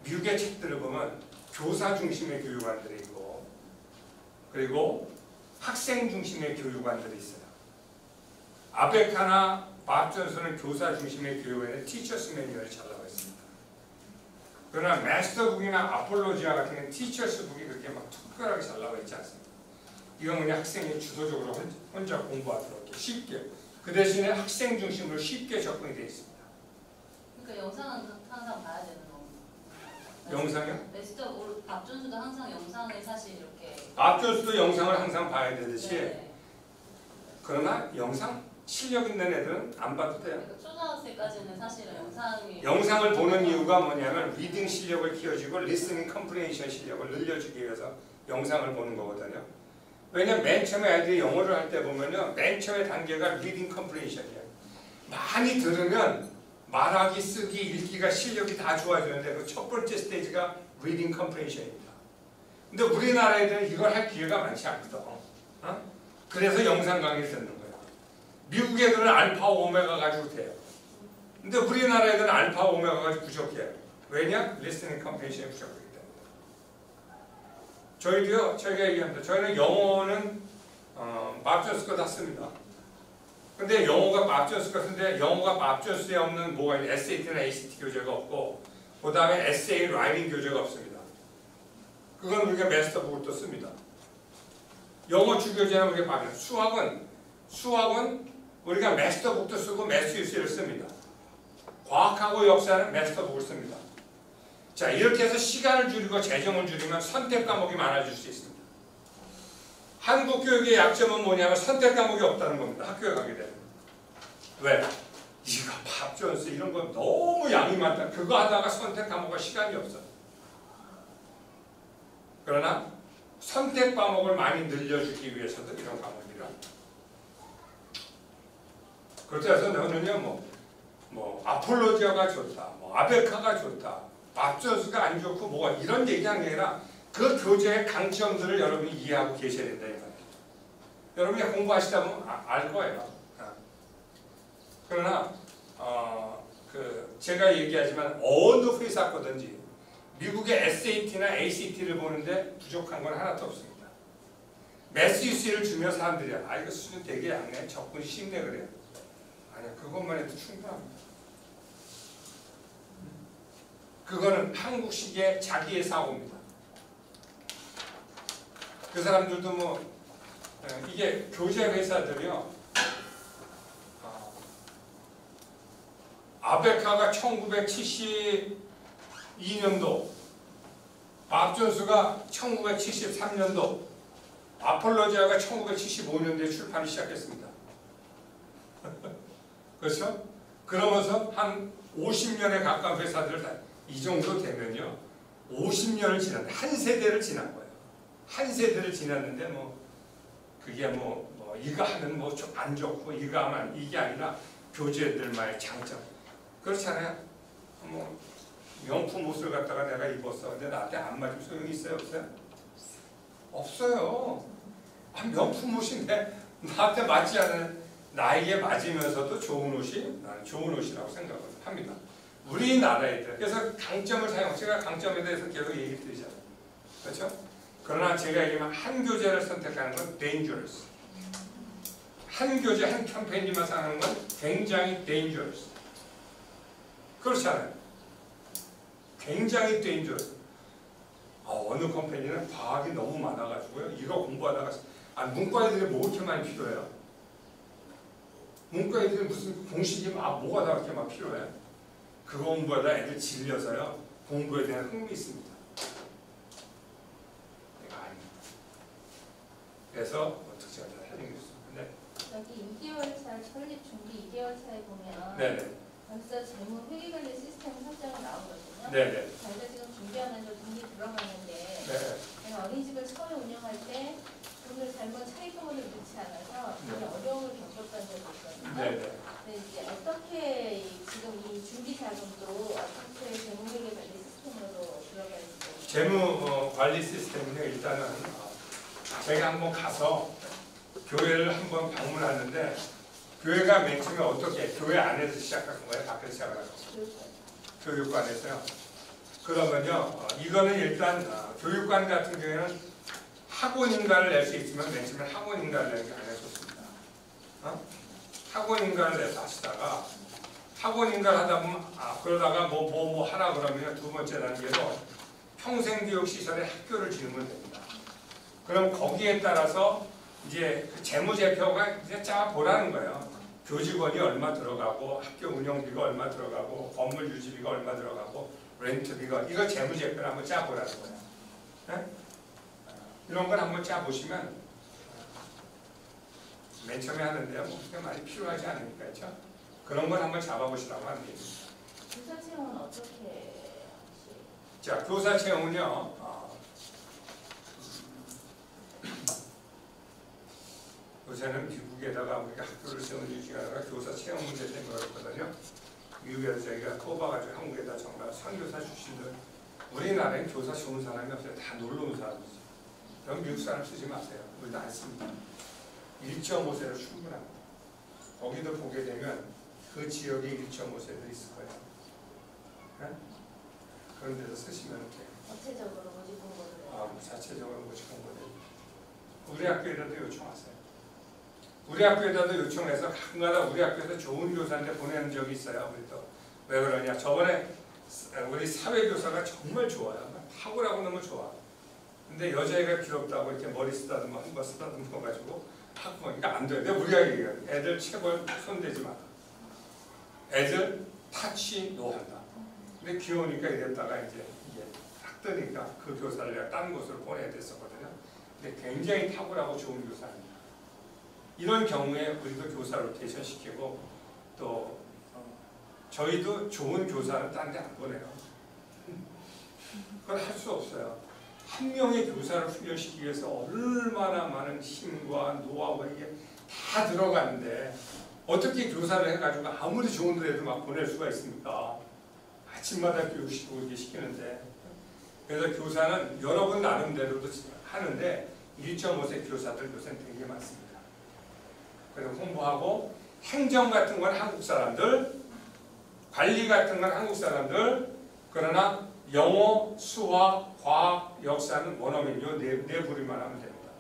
미국의 책들을 보면 교사 중심의 교육관들이 있고 그리고 학생 중심의 교육관들이 있어요. 아베카나 밥 존슨은 교사 중심의 교육관에 티처스 매뉴얼이 잘 나와 있습니다. 그러나 마스터북이나 아폴로지아 같은 경우는 티처스 북이 그렇게 막 특별하게 잘 나와 있지 않습니다. 이건 그냥 학생이 주도적으로 혼자 공부하도록 이렇게 쉽게 그 대신에 학생 중심으로 쉽게 접근이 되어 있습니다. 그러니까 영상은 항상 봐야 되는 거고. 영상이요? 매스터 박준수도 항상 영상을 사실 이렇게. 박준수도 영상을 항상 봐야 되듯이 네. 그러나 영상 실력 있는 애들은 안 봐도 돼요. 그러니까 초등학생까지는 사실은 영상이. 영상을 보는 이유가 뭐냐면 리딩 실력을 키워주고 리스닝 컴프레hen션 실력을 늘려주기 위해서 영상을 보는 거거든요. 왜냐면 맨 처음에 아이들이 영어를 할 때 보면요 맨 처음에 단계가 리딩 컴프레hen션이에요. 많이 들으면 말하기, 쓰기, 읽기가 실력이 다 좋아지는데 그 첫 번째 스테이지가 리딩 컴프레hen션입니다. 근데 우리나라 애들은 이걸 할 기회가 많지 않거든. 그래서 영상 강의를 듣는 거예요. 미국 애들은 알파 오메가 가지고 돼요. 근데 우리나라 애들은 알파 오메가 가지고 부족해요. 왜냐? 리스닝 컴프레hen션이 부족하기 때문에. 저희도요, 저희가 얘기합니다. 저희는 영어는 밥 존스 거 다 씁니다. 근데 영어가 밥 존스 같은데 영어가 밥 존스에 없는 뭐가 있냐? SAT나 ACT 교재가 없고 그 다음에 에세이 라이팅 교재가 없습니다. 그건 우리가 매스터북을 또 씁니다. 영어 주교재는 우리가 봐요. 수학은 우리가 매스터북도 쓰고 매스유스를 씁니다. 과학하고 역사는 매스터북을 씁니다. 자, 이렇게 해서 시간을 줄이고 재정을 줄이면 선택 과목이 많아질 수 있습니다. 한국 교육의 약점은 뭐냐면 선택 과목이 없다는 겁니다. 학교에 가게 되면. 왜? 이거 밥 존스 이런 거 너무 양이 많다. 그거 하다가 선택 과목할 시간이 없어. 그러나 선택 과목을 많이 늘려주기 위해서도 이런 과목이라. 그렇다 해서 너는요 뭐 아폴로지아가 좋다, 뭐 아베카가 좋다, 밥 존스가 안 좋고 뭐가 이런 얘기하는 게 아니라 그 교재의 강점들을 여러분이 이해하고 계셔야 된다 이 말이에요. 여러분이 공부하시다 보면 알 거예요. 그러나 제가 얘기하지만 어느 회사 거든지 미국의 SAT나 ACT를 보는데 부족한 건 하나도 없습니다. 매스유스를 주면 사람들이 이거 수준 되게 약네, 접근이 쉽네 그래요. 아니야, 그것만 해도 충분합니다. 그거는 한국식의 자기의 사고입니다. 그 사람들도 이게 교재 회사들이요. 아베카가 1972년도, 밥 존스가 1973년도, 아폴로지아가 1975년도에 출판이 시작했습니다. 그렇죠? 그러면서 한 50년에 가까운 회사들 이 정도 되면요 50년을 지났는데 한 세대를 지난 거예요. 한 세대를 지났는데 그게 이거 하면 안 좋고 이거 하면 이게 아니라 교재들만의 장점. 그렇잖아요. 명품 옷을 갖다가 내가 입었어. 근데 나한테 안 맞으면 소용이 있어요? 없어요? 없어요. 명품 옷인데 나한테 맞지 않은 나에게 맞으면서도 좋은 옷이 나는 좋은 옷이라고 생각을 합니다. 우리나라에 대해 그래서 강점을 제가 강점에 대해서 계속 얘기 드리잖아요. 그렇죠? 그러나 제가 얘기하면 한 교재를 선택하는 건 dangerous. 한 교재 한 캠페인만 사는 건 굉장히 dangerous. 그렇지 않아요? 굉장히 dangerous. 어느 컴퍼니는 과학이 너무 많아가지고요. 이거 공부하다가 문과 애들이 뭐 이렇게 많이 필요해요? 문과 애들이 무슨 공식이 뭐가 다 그렇게 막 필요해? 그거 공부하다 애들 질려서요. 공부에 대한 흥미 있습니다. 내가 아닙니다. 그래서 어떻게 제가 해드리겠습니다. 네. 여기 2개월 차 설립 준비 2개월 차에 보면 네네. 벌써 재무 회계관리 시스템 설정이 나오거든요. 네네. 저희가 지금 준비하면서 돈이 들어가는데 네. 제가 어린이집을 처음에 운영할 때 돈을 잘못 차입금을 넣지 않아서 되게 어려움을 겪었던 적이 있거든요. 네네. 근데 이제 어떻게 지금 이 준비 자금도 어떻게 재무 회계관리 시스템으로 들어가 있을지. 재무 관리 시스템은요. 일단은 제가 한번 가서 교회를 한번 방문하는데 교회가 맨 처음에 어떻게 교회 안에서 시작한 거예요? 밖에서 시작을 한 거예요? 교육관에서요. 그러면요. 이거는 일단 교육관 같은 경우에는 학원인가를 낼 수 있으면 맨 처음에 학원인가를 내는 게 가장 좋습니다. 학원인가를 내서 하시다가 학원인가를 하다 보면 그러다가 뭐 하라 그러면 두 번째 단계로 평생교육시설에 학교를 지으면 됩니다. 그럼 거기에 따라서 이제 그 재무제표가 이제 짜 보라는 거예요. 교직원이 얼마 들어가고 학교 운영비가 얼마 들어가고 건물 유지비가 얼마 들어가고 렌트비가 이거 재무제표를 한번 짜 보라는 거예요. 네? 이런 걸 한번 짜 보시면 맨 처음에 하는데요. 뭐 그렇게 많이 필요하지 않으니까 그렇죠? 그런 걸 한번 잡아보시라고 하는 겁니다. 교사 채용은 어떻게 자, 교사 채용은요. 요새는 미국에다가 우리가 학교를 세우는 이유가 아니라 교사 채용 문제 때문에 그렇거든요. 미국에서 저희가 뽑아가지고 한국에다 정말 선교사 출신들 우리나라엔 교사 좋은 사람이 없어요. 다 놀러 온 사람이지. 그럼 미국 사람 쓰지 마세요. 우리도 안 씁니다. 1.5세로 충분합니다. 거기도 보게 되면 그 지역에 1.5세도 있을 거예요. 네? 그런 데서 쓰시면 돼요. 자체적으로 모집 공고를 해요? 자체적으로 모집 공고를 해요. 우리 학교에다도 요청하세요. 우리 학교에다도 요청해서 가끔가다 우리 학교에서 좋은 교사한테 보내는 적이 있어요. 우리도. 왜 그러냐. 저번에 우리 사회교사가 정말 좋아요. 탁월하고 너무 좋아. 근데 여자애가 귀엽다고 이렇게 머리 쓰다듬어 한 번 쓰다듬어 가지고 하고 보니까 안 돼. 내가 우리가 얘기해요. 애들 체벌 손대지 마라. 애들 타치 노한다. 근데 귀여우니까 이랬다가 이제 이게 딱 뜨니까 그 교사를 내가 다른 곳으로 보내야 됐었거든요. 근데 굉장히 탁월하고 좋은 교사입니다. 이런 경우에 우리도 교사 로테이션 시키고 또 저희도 좋은 교사는 딴 데 안 보내요. 그걸 할 수 없어요. 한 명의 교사를 훈련시키기 위해서 얼마나 많은 힘과 노하우가 이게 다 들어가는데 어떻게 교사를 해가지고 아무리 좋은 데도 막 보낼 수가 있습니까? 아침마다 교육시키고 이렇게 시키는데. 그래서 교사는 여러분 나름대로도 하는데 1.5세 교사들 요새는 되게 많습니다. 그래서 홍보하고 행정 같은 건 한국 사람들, 관리 같은 건 한국 사람들, 그러나 영어, 수학, 과학, 역사는 원어민 요 네 부류만 하면 됩니다.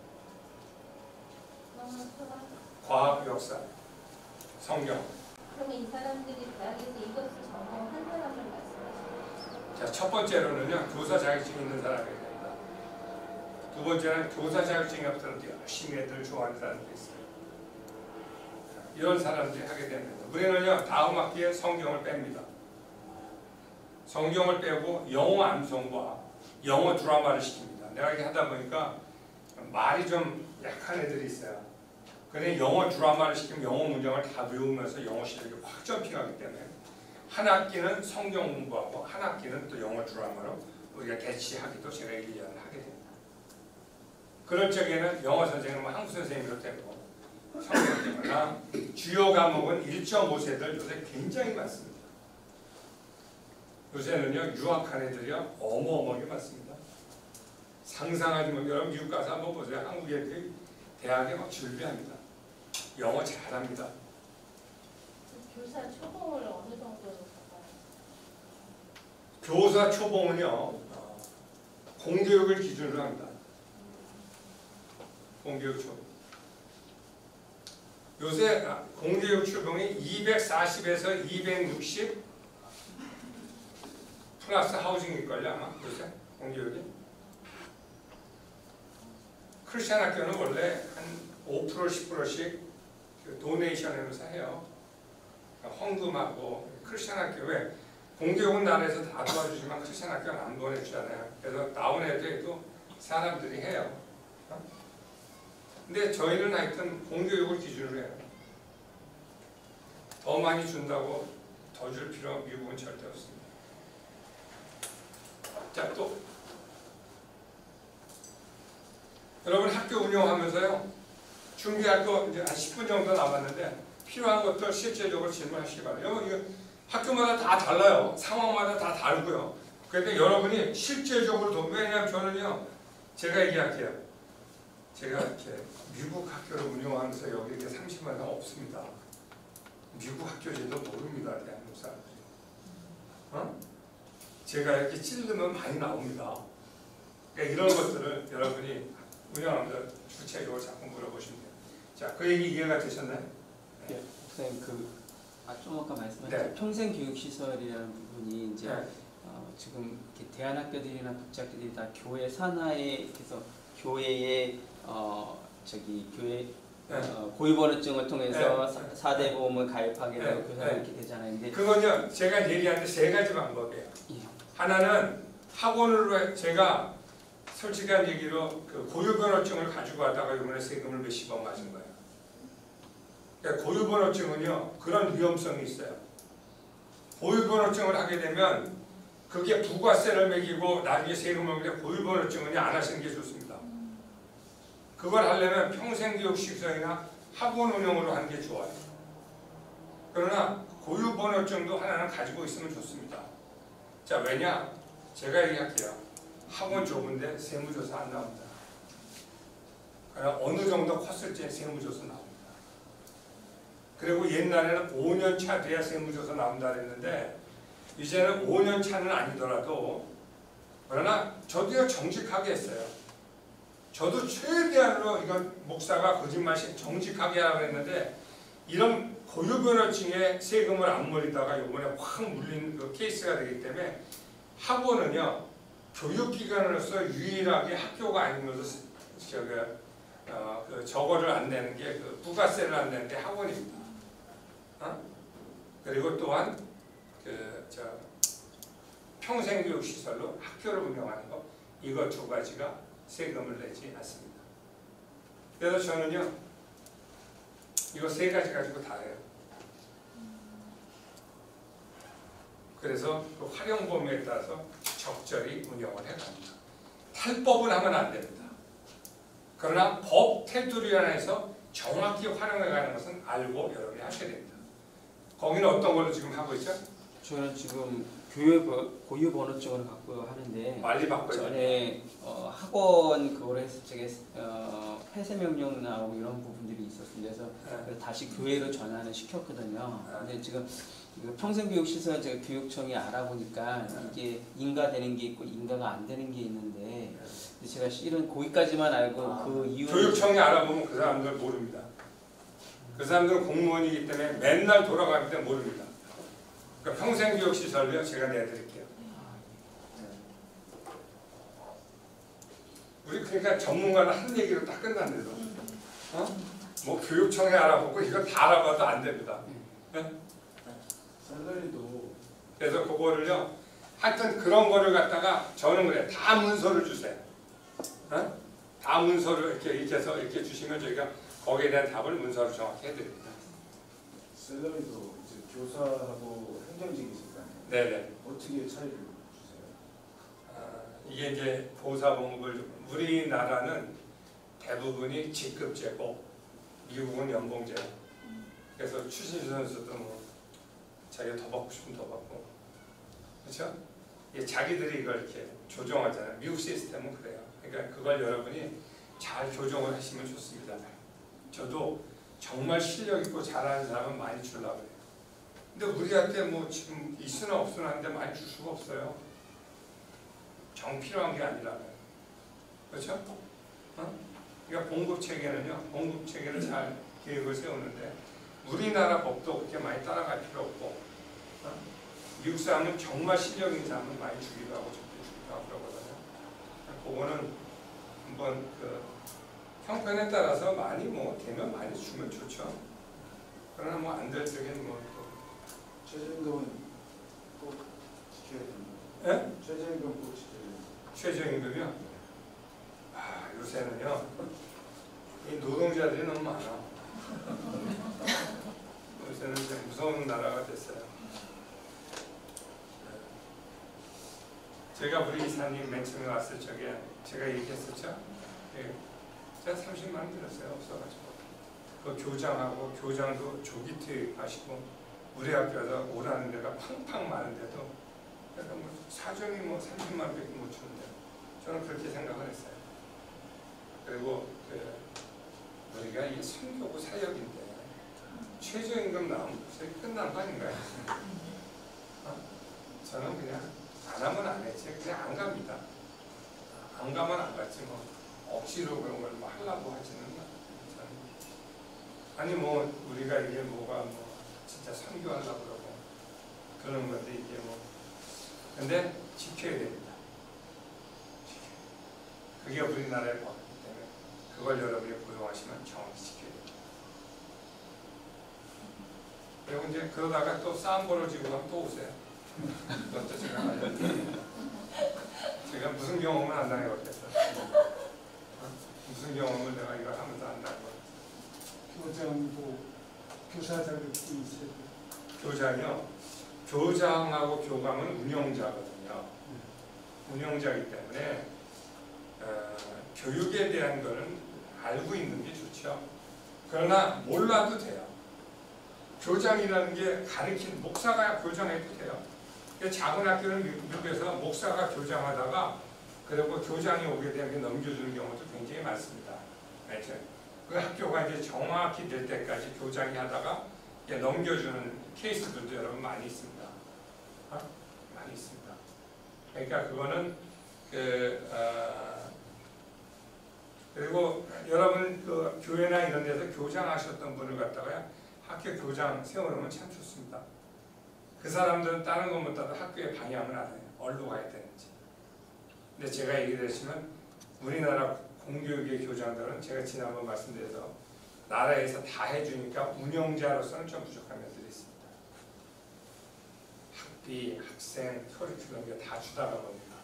과학, 역사, 성경. 그러면 이 사람들이 대학에서 이것을 전공한 사람을 말씀하시는 자, 첫 번째로는요, 교사 자격증이 있는 사람이 됩니다. 두 번째는 교사 자격증이 없더라도 열심히 애들 좋아하는 사람들이 있어요. 이런 사람들이 하게 됩니다. 우리는요, 다음 학기에 성경을 뺍니다. 성경을 빼고 영어 암송과 영어 드라마를 시킵니다. 내가 이렇게 하다 보니까 말이 좀 약한 애들이 있어요. 근데 영어 드라마를 시키면 영어 문장을 다 외우면서 영어 실력이 확 점핑하기 때문에 한 학기는 성경 공부하고 한 학기는 또 영어 드라마로 우리가 대치하기도 제가 1년을 하게 됩니다. 그럴 적에는 영어 선생님은 한국 선생님으로 되고 성경이나 주요 과목은 1.5세들 요새 굉장히 많습니다. 요새는요 유학한 애들이요 어마어마하게 많습니다. 상상하지 못. 여러분 미국 가서 한번 보세요. 한국 애들이 대학에 막 준비합니다. 영어 잘합니다. 교사 초봉을 어느 정도로 받아요? 교사 초봉은요 공교육을 기준으로 합니다. 공교육 초봉. 요새 공교육 출봉이 240에서 260 플러스 하우징일걸요 아마 요새 공교육이. 크리스찬 학교는 원래 한 5% 10%씩 그 도네이션으로서 해요. 헌금하고 크리스찬 학교 왜 공교육은 나라에서 다 도와주지만 크리스찬 학교는 안 보내주잖아요. 그래서 나온 애들도 사람들이 해요. 근데 저희는 하여튼 공교육을 기준으로 해요. 더 많이 준다고 더 줄 필요 미국은 절대 없습니다. 자, 또 여러분 학교 운영하면서요 준비할 거 이제 한 10분 정도 남았는데 필요한 것들 실제적으로 질문하시기 바라요. 이거 학교마다 다 달라요. 상황마다 다 다르고요. 그런데 여러분이 실제적으로 왜냐하면 저는요 제가 얘기할게요. 제가 이렇게 미국 학교를 운영하면서 여기 이렇게 30만 원 없습니다. 미국 학교 제도 모릅니다. 대한민국 사람들이. 제가 이렇게 찔르면 많이 나옵니다. 그러니까 이런 것들을 여러분이 운영하면서 구체적으로 자꾸 물어보시면 돼요. 자, 그 얘기 이해가 되셨나요? 네. 선생님 좀 아까 말씀하신 네. 평생교육시설이라는 부분이 이제 네. 지금 이렇게 대안학교들이나 국제학교들이 다 교회 산하에 그래서 교회의 교회 네. 고유번호증을 통해서 네. 4대 보험을 가입하게 되고 네. 교사가 이렇게 되잖아요. 근데 그건요 제가 얘기하는데 세 가지 방법이에요. 예. 하나는 학원으로 제가 솔직한 얘기로 그 고유번호증을 가지고 가다가 이번에 세금을 몇십억 맞은 거예요. 그러니까 고유번호증은요 그런 위험성이 있어요. 고유번호증을 하게 되면 그게 부가세를 매기고 나중에 세금을 매기고 고유번호증은 안 하시는 게 좋습니다. 그걸 하려면 평생교육시설이나 학원 운영으로 하는 게 좋아요. 그러나 고유번호증도 하나는 가지고 있으면 좋습니다. 자, 왜냐? 제가 얘기할게요. 학원 좁은데 세무조사 안 나옵니다. 그러나 어느 정도 컸을지 세무조사 나옵니다. 그리고 옛날에는 5년 차 돼야 세무조사 나온다 그랬는데 이제는 5년 차는 아니더라도 그러나 저도요 정직하게 했어요. 저도 최대한으로 이건 목사가 거짓말식 정직하게 하라고 했는데 이런 고유번호증에 세금을 안 물리다가 이번에 확 물린 그 케이스가 되기 때문에 학원은요 교육기관으로서 유일하게 학교가 아니면서 저거를 안 내는 게 그 부가세를 안 내는 게 학원입니다. 그리고 또한 평생교육시설로 학교를 운영하는 거 이거 두 가지가 세금을 내지 않습니다. 그래서 저는요 이거 세 가지 가지고 다 해요. 그래서 그 활용 범위에 따라서 적절히 운영을 해갑니다. 탈법은 하면 안 됩니다. 그러나 법 테두리 안에서 정확히 활용해가는 것은 알고 여러분이 하셔야 됩니다. 거기는 어떤 걸로 지금 하고 있죠? 저는 지금 교육 고유번호증을 갖고 하는데 빨리 바꿔야 전에 학원 그걸 했을 적에 폐쇄 명령 나오고 이런 부분들이 있었습니다. 그래서 다시 교회로 전환을 시켰거든요. 근데 지금 평생교육시설 제가 교육청이 알아보니까 이게 인가되는 게 있고 인가가 안 되는 게 있는데 제가 실은 거기까지만 알고 그 이유는 교육청이 알아보면 그 사람들 모릅니다. 그 사람들은 공무원이기 때문에 맨날 돌아가기 때문에 모릅니다. 그러니까 평생교육시설요 제가 내드릴게요. 우리 그러니까 전문가는 한 얘기로 딱 끝난대도 뭐 교육청에 알아보고 이거 다 알아봐도 안 됩니다. 네? 샐러리도 그래서 그거를요 하여튼 그런 거를 갖다가 저는 그래 다 문서를 주세요. 다 문서를 이렇게 해서 이렇게 주시면 저희가 거기에 대한 답을 문서로 정확히 해드립니다. 샐러리도 이제 교사하고 행정직이 있을 거 아니에요? 네네. 어떻게 차이를 주세요? 이게 이제 보사봉급을 우리나라는 대부분이 직급제고 미국은 연봉제. 그래서 추신수 선수도 뭐 자기가 더 받고 싶으면 더 받고 그렇죠? 자기들이 이걸 이렇게 조정하잖아요. 미국 시스템은 그래요. 그러니까 그걸 여러분이 잘 조정을 하시면 좋습니다. 저도 정말 실력 있고 잘하는 사람은 많이 주려고 해요. 근데 우리한테 뭐 지금 있으나 없으나 하는데 많이 줄 수가 없어요. 정 필요한 게 아니라면. 그렇죠? 그러니까 봉급 체계는요. 봉급 체계를 잘 계획을 세우는데 우리나라 법도 그렇게 많이 따라갈 필요 없고 미국 사람은 정말 실력 있는 사람은 많이 주기도 하고 적게 주기도 하고 그러거든요. 그거는 한번 그 형편에 따라서 많이 뭐 되면 많이 주면 좋죠. 그러나 뭐 안 될 적엔 뭐 또 최저임금은 꼭 지켜야 됩니다. 예? 최저임금 꼭 지켜야 됩니다. 최저임금이요? 아 요새는요 이 노동자들이 너무 많아. 요새는 좀 무서운 나라가 됐어요. 제가 우리 이사님 맨 처음에 왔을 적에 제가 얘기했었죠. 예, 제가 30만 원 들었어요. 없어가지고 그 교장하고 교장도 조기 퇴직하시고 우리 학교에서 오라는 데가 팡팡 많은데도 그러니까 뭐 사정이 뭐 30만 원밖에 못 주는데 저는 그렇게 생각을 했어요. 그리고 우리가 이 선교구 사역인데 최저임금 나오면 끝난 거 아닌가요? 저는 그냥 안 하면 안 했지. 그냥 안 갑니다. 안 가면 안 갔지 뭐 억지로 그런 걸 뭐 하려고 하지는 않아요. 아니 뭐 우리가 이게 뭐가 뭐 진짜 선교하려고 그러고 그런 건데 이게 뭐 근데 지켜야 됩니다. 그게 우리나라의 법이기 때문에 그걸 여러분이 고용하시면 정확히 지켜야 됩니다. 그리고 이제 그러다가 또 싸움 벌어지고 하면 또 오세요. 그것도 제가 알려드립니다. 제가 무슨 경험을 안 당해봤겠어요. 무슨 경험을 내가 이걸 하면서 안 당해봤어요. 교장도 교사 자격도 있어요. 교장이요. 교장하고 교감은 운영자거든요. 운영자이기 때문에 교육에 대한 거는 알고 있는 게 좋죠. 그러나 몰라도 돼요. 교장이라는 게 가르치는 목사가 교장해도 돼요. 작은 학교는 미국에서 목사가 교장하다가 그리고 교장이 오게 되면 넘겨주는 경우도 굉장히 많습니다. 알죠? 그 학교가 이제 정확히 될 때까지 교장이 하다가 넘겨주는 케이스들도 여러분 많이 있습니다. 많이 있습니다. 그러니까 그거는 그리고 여러분 그 교회나 이런 데서 교장하셨던 분을 갖다가 학교 교장 세워놓으면 참 좋습니다. 그 사람들은 다른 것보다도 학교의 방향을 알아요. 어디로 가야 되는지. 근데 제가 얘기를 했지만 우리나라 공교육의 교장들은 제가 지난번 말씀드려서 나라에서 다 해주니까 운영자로서는 좀 부족한 면들이 있습니다. 학비, 학생, 커리큘럼 다 주다가 봅니다.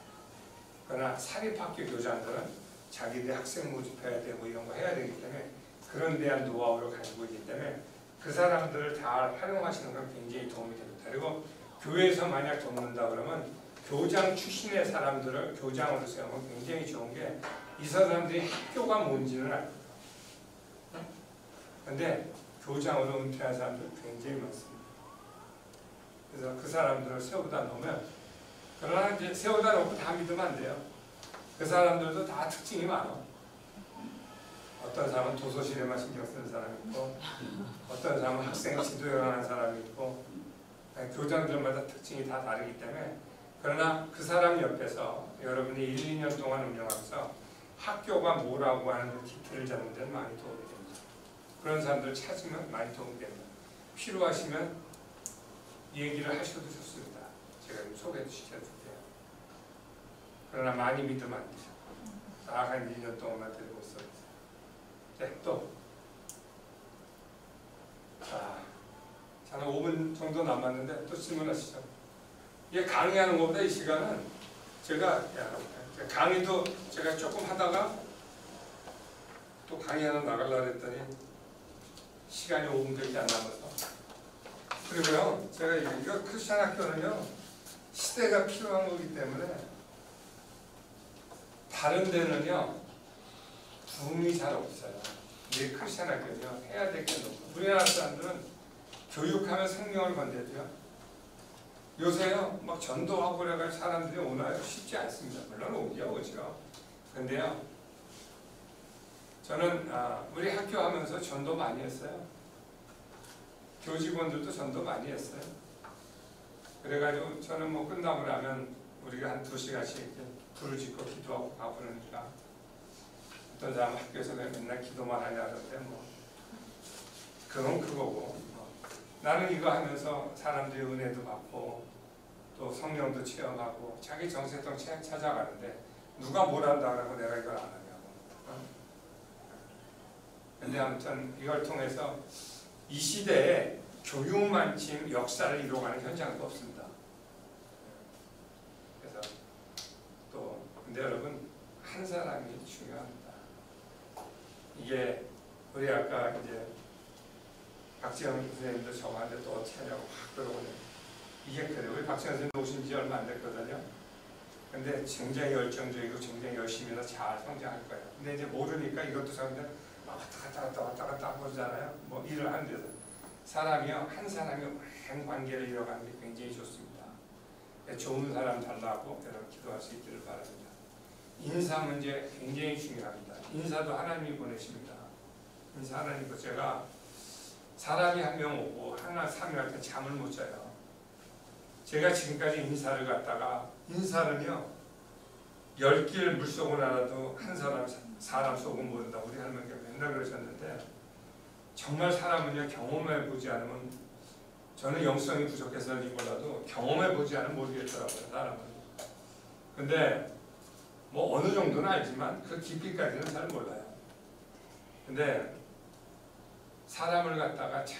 그러나 사립학교 교장들은 자기들 학생 모집해야 되고 이런 거 해야 되기 때문에 그런 대한 노하우를 가지고 있기 때문에 그 사람들을 다 활용하시는 건 굉장히 도움이 됩니다. 그리고 교회에서 만약 돕는다 그러면 교장 출신의 사람들을 교장으로 세우면 굉장히 좋은 게 이 사람들이 학교가 뭔지는 알거든요. 그런데 교장으로 은퇴한 사람들 굉장히 많습니다. 그래서 그 사람들을 세우다 놓으면 그러나 이제 세우다 놓고 다 믿으면 안 돼요. 그 사람들도 다 특징이 많아. 어떤 사람은 도서실에만 신경 쓰는 사람이 있고 어떤 사람은 학생 지도에 관한 사람이 있고 교장들마다 특징이 다 다르기 때문에 그러나 그 사람 옆에서 여러분이 1, 2년 동안 운영하면서 학교가 뭐라고 하는 기틀을 잡는 데는 많이 도움이 됩니다. 그런 사람들 찾으면 많이 도움이 됩니다. 필요하시면 얘기를 하셔도 좋습니다. 제가 소개도 시켜줄게요. 그러나 많이 믿으면 안 되죠. 딱 한 2년 동안만 데리고 있어요. 네, 또. 자, 저는 5분 정도 남았는데 또 질문하시죠. 이게 강의하는 것보다 이 시간은 제가 강의도 제가 조금 하다가 또 강의 하나 나가려고 했더니 시간이 5분밖에 안 남아서 그리고요 제가 이거 크리스찬 학교는요 시대가 필요한 거기 때문에 다른 데는요 부흥이 잘 없어요. 내 크리스찬 학교는요 해야 될 게 너무 우리나라 사람들은 교육하면 생명을 건대도요 요새요 막 전도하고 그래가지고 사람들이 오나요? 쉽지 않습니다. 물론 오기야 오죠. 근데요 저는 우리 학교 하면서 전도 많이 했어요. 교직원들도 전도 많이 했어요. 그래가지고 저는 뭐 끝나고 나면 우리가 한 2시간씩 이렇게 불을 짓고 기도하고 가고 그러니까 어떤 사람 학교에서 맨날 기도만 하냐 그러는데 뭐 그건 그거고 나는 이거 하면서 사람들의 은혜도 받고 또 성령도 체험하고 자기 정체성 찾아가는데 누가 뭘 한다고 내가 이걸 안 하냐고. 근데 아무튼 이걸 통해서 이 시대에 교육만큼 역사를 이루어가는 현장도 없습니다. 그래서 또 근데 여러분 한 사람이 중요합니다. 이게 우리 아까 이제 박지영 선생님도 저한테 또 어떻게 하냐고 막 그러거든요. 이게 그래요. 우리 박지영 선생님 오신 지 얼마 안 됐거든요. 근데 굉장히 열정적이고 굉장히 열심히 해서 잘 성장할 거예요. 근데 이제 모르니까 이것도 저한테 왔다 갔다 하고 그러잖아요. 뭐 일을 하는 데서. 사람이요. 한 사람이 오랜 관계를 이어가는 게 굉장히 좋습니다. 좋은 사람 달라고 여러분 기도할 수 있기를 바랍니다. 인사 문제 굉장히 중요합니다. 인사도 하나님이 보내십니다. 인사 하나님도 제가 사람이 한 명 오고 하나 사명할 때 잠을 못 자요. 제가 지금까지 인사를 갖다가 인사는요 10길 물속을 알아도 한 사람 속은 모른다. 우리 할머니가 맨날 그러셨는데 정말 사람은요 경험해 보지 않으면 저는 영성이 부족해서인지 몰라도 경험해 보지 않으면 모르겠더라고요. 사람은. 근데 뭐 어느 정도는 알지만 그 깊이까지는 잘 몰라요. 근데 사람을 갖다가 잘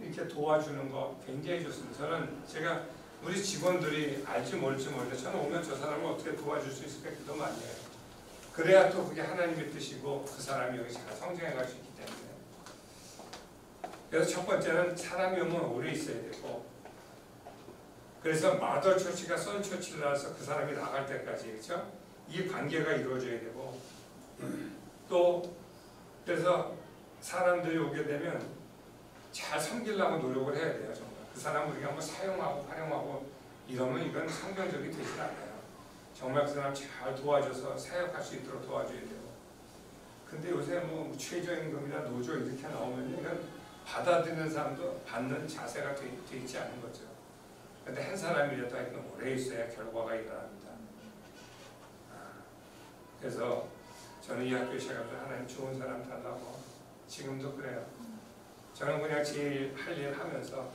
이렇게 도와주는 거 굉장히 좋습니다. 제가 우리 직원들이 알지 모를지 모르는데 저는 오면 저 사람을 어떻게 도와줄 수 있을까 기도 많이 해요. 그래야 또 그게 하나님의 뜻이고 그 사람이 여기 잘 성장해 갈 수 있기 때문에. 그래서 첫 번째는 사람이 오면 오래 있어야 되고 그래서 마더 처치가 선 처치를 나서 그 사람이 나갈 때까지 그렇죠? 이 관계가 이루어져야 되고 또 그래서 사람들이 오게 되면 잘 섬기려고 노력을 해야 돼요. 정말 그 사람 우리가 뭐 사용하고 활용하고 이러면 이건 성경적이 되질 않아요. 정말 그 사람 잘 도와줘서 사역할 수 있도록 도와줘야 되고. 근데 요새 뭐 최저임금이나 노조 이렇게 나오면 이건 받아들이는 사람도 받는 자세가 돼 있지 않은 거죠. 근데 한 사람이라도 하여튼 오래 있어야 결과가 일어납니다. 그래서 저는 이 학교에 시작하면서 하나님 좋은 사람 달라고 지금도 그래요. 저는 그냥 제일 할 일 하면서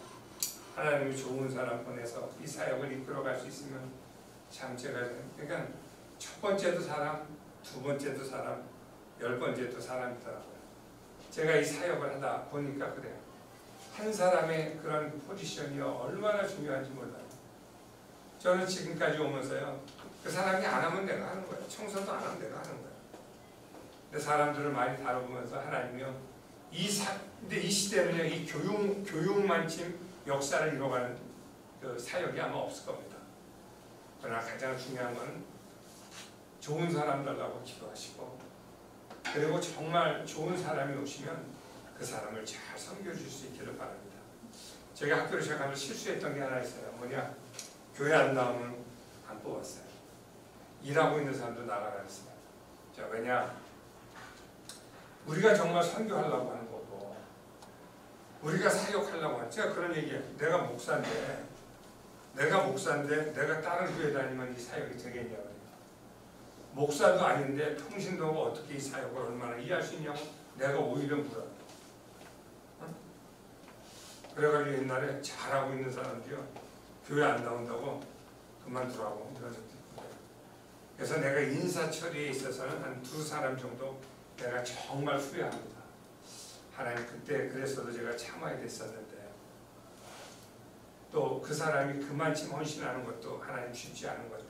하나님이 좋은 사람 보내서 이 사역을 이끌어갈 수 있으면 참 제가 그러니까 첫 번째도 사람, 두 번째도 사람, 10번째도 사람이더라고요. 제가 이 사역을 하다 보니까 그래요. 한 사람의 그런 포지션이 얼마나 중요한지 몰라요. 저는 지금까지 오면서요. 그 사람이 안 하면 내가 하는 거예요. 청소도 안 하면 내가 하는 거예요. 근데 사람들을 많이 다뤄보면서 하나님이요. 근데 이 시대는요, 이 교육만큼 역사를 이뤄가는 그 사역이 아마 없을 겁니다. 그러나 가장 중요한 것은 좋은 사람 달라고 기도하시고, 그리고 정말 좋은 사람이 오시면 그 사람을 잘 섬겨줄 수 있기를 바랍니다. 제가 학교를 시작하면서 실수했던 게 하나 있어요. 뭐냐? 교회 안 나오면 안 뽑았어요. 일하고 있는 사람도 나가라 했어요. 자, 왜냐? 우리가 정말 선교하려고 하는 거고 우리가 사역하려고 하는 제가 그런 얘기해요. 내가 목사인데 내가 다른 교회 다니면 이 사역이 되겠냐고. 목사도 아닌데 평신도가 어떻게 이 사역을 얼마나 이해할 수 있냐고 내가 오히려 물어요. 그래가지고 옛날에 잘하고 있는 사람들이요. 교회 안 나온다고 그만두라고 이런 적도 있고. 그래서 내가 인사 처리에 있어서는 한 2사람 정도 내가 정말 후회합니다. 하나님 그때 그랬어도 제가 참아야 됐었는데 또 그 사람이 그만큼 헌신하는 것도 하나님 쉽지 않은 건데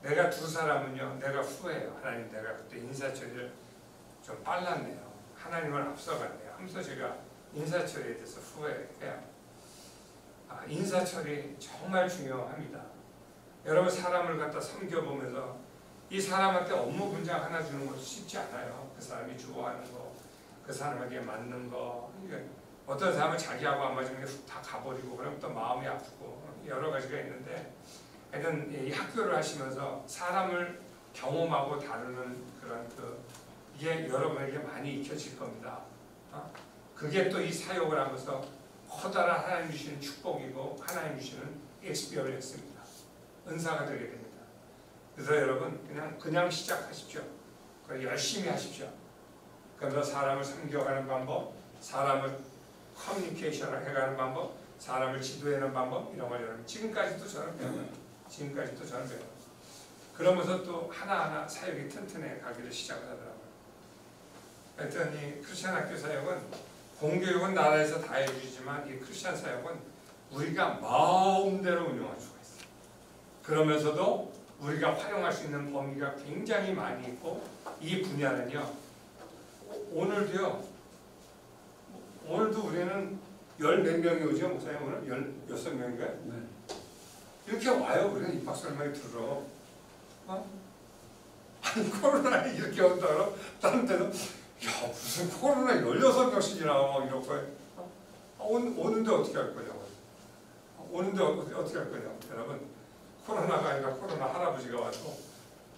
내가 2사람은요 내가 후회해요. 하나님 내가 그때 인사 처리를 좀 빨랐네요. 하나님을 앞서갔네요. 하면서 제가 인사 처리에 대해서 후회해요. 인사 처리 정말 중요합니다. 여러분 사람을 갖다 섬겨보면서 이 사람한테 업무 분장 하나 주는 것도 쉽지 않아요. 그 사람이 좋아하는 거, 그 사람에게 맞는 거. 어떤 사람은 자기하고 안 맞으면 다 가버리고 그러면 또 마음이 아프고 여러 가지가 있는데 하여튼 이 학교를 하시면서 사람을 경험하고 다루는 그런 이게 여러분에게 많이 익혀질 겁니다. 그게 또 이 사역을 하면서 커다란 하나님 주시는 축복이고 하나님 주시는 익스피리언스입니다. 은사가 되게 됩니다. 그래서 여러분 그냥 시작하십시오. 열심히 하십시오. 그러면서 사람을 섬겨가는 방법, 사람을 커뮤니케이션을 해가는 방법, 사람을 지도하는 방법 이런 걸 여러분 지금까지도 저는 배워요. 지금까지도 저는 배워요. 그러면서 또 하나하나 사역이 튼튼해 가기를 시작을 하더라고요. 하여튼 이 크리스천 학교 사역은 공교육은 나라에서 다 해주지만 이 크리스천 사역은 우리가 마음대로 운영할 수가 있어요. 그러면서도 우리가 활용할 수 있는 범위가 굉장히 많이 있고 이 분야는요. 오늘도 우리는 열 몇 명이 오죠? 목사님 오늘 16명인가요? 네. 이렇게 와요. 우리는 입학 설명회 들어. 아니 코로나에 이렇게 온다고 다른 데는 야 무슨 코로나 16명씩이나 막 이럴 거예요. 오는데 어떻게 할 거냐고. 오는데 어떻게 할 거냐고. 여러분 코로나가 아니라 코로나 할아버지가 와서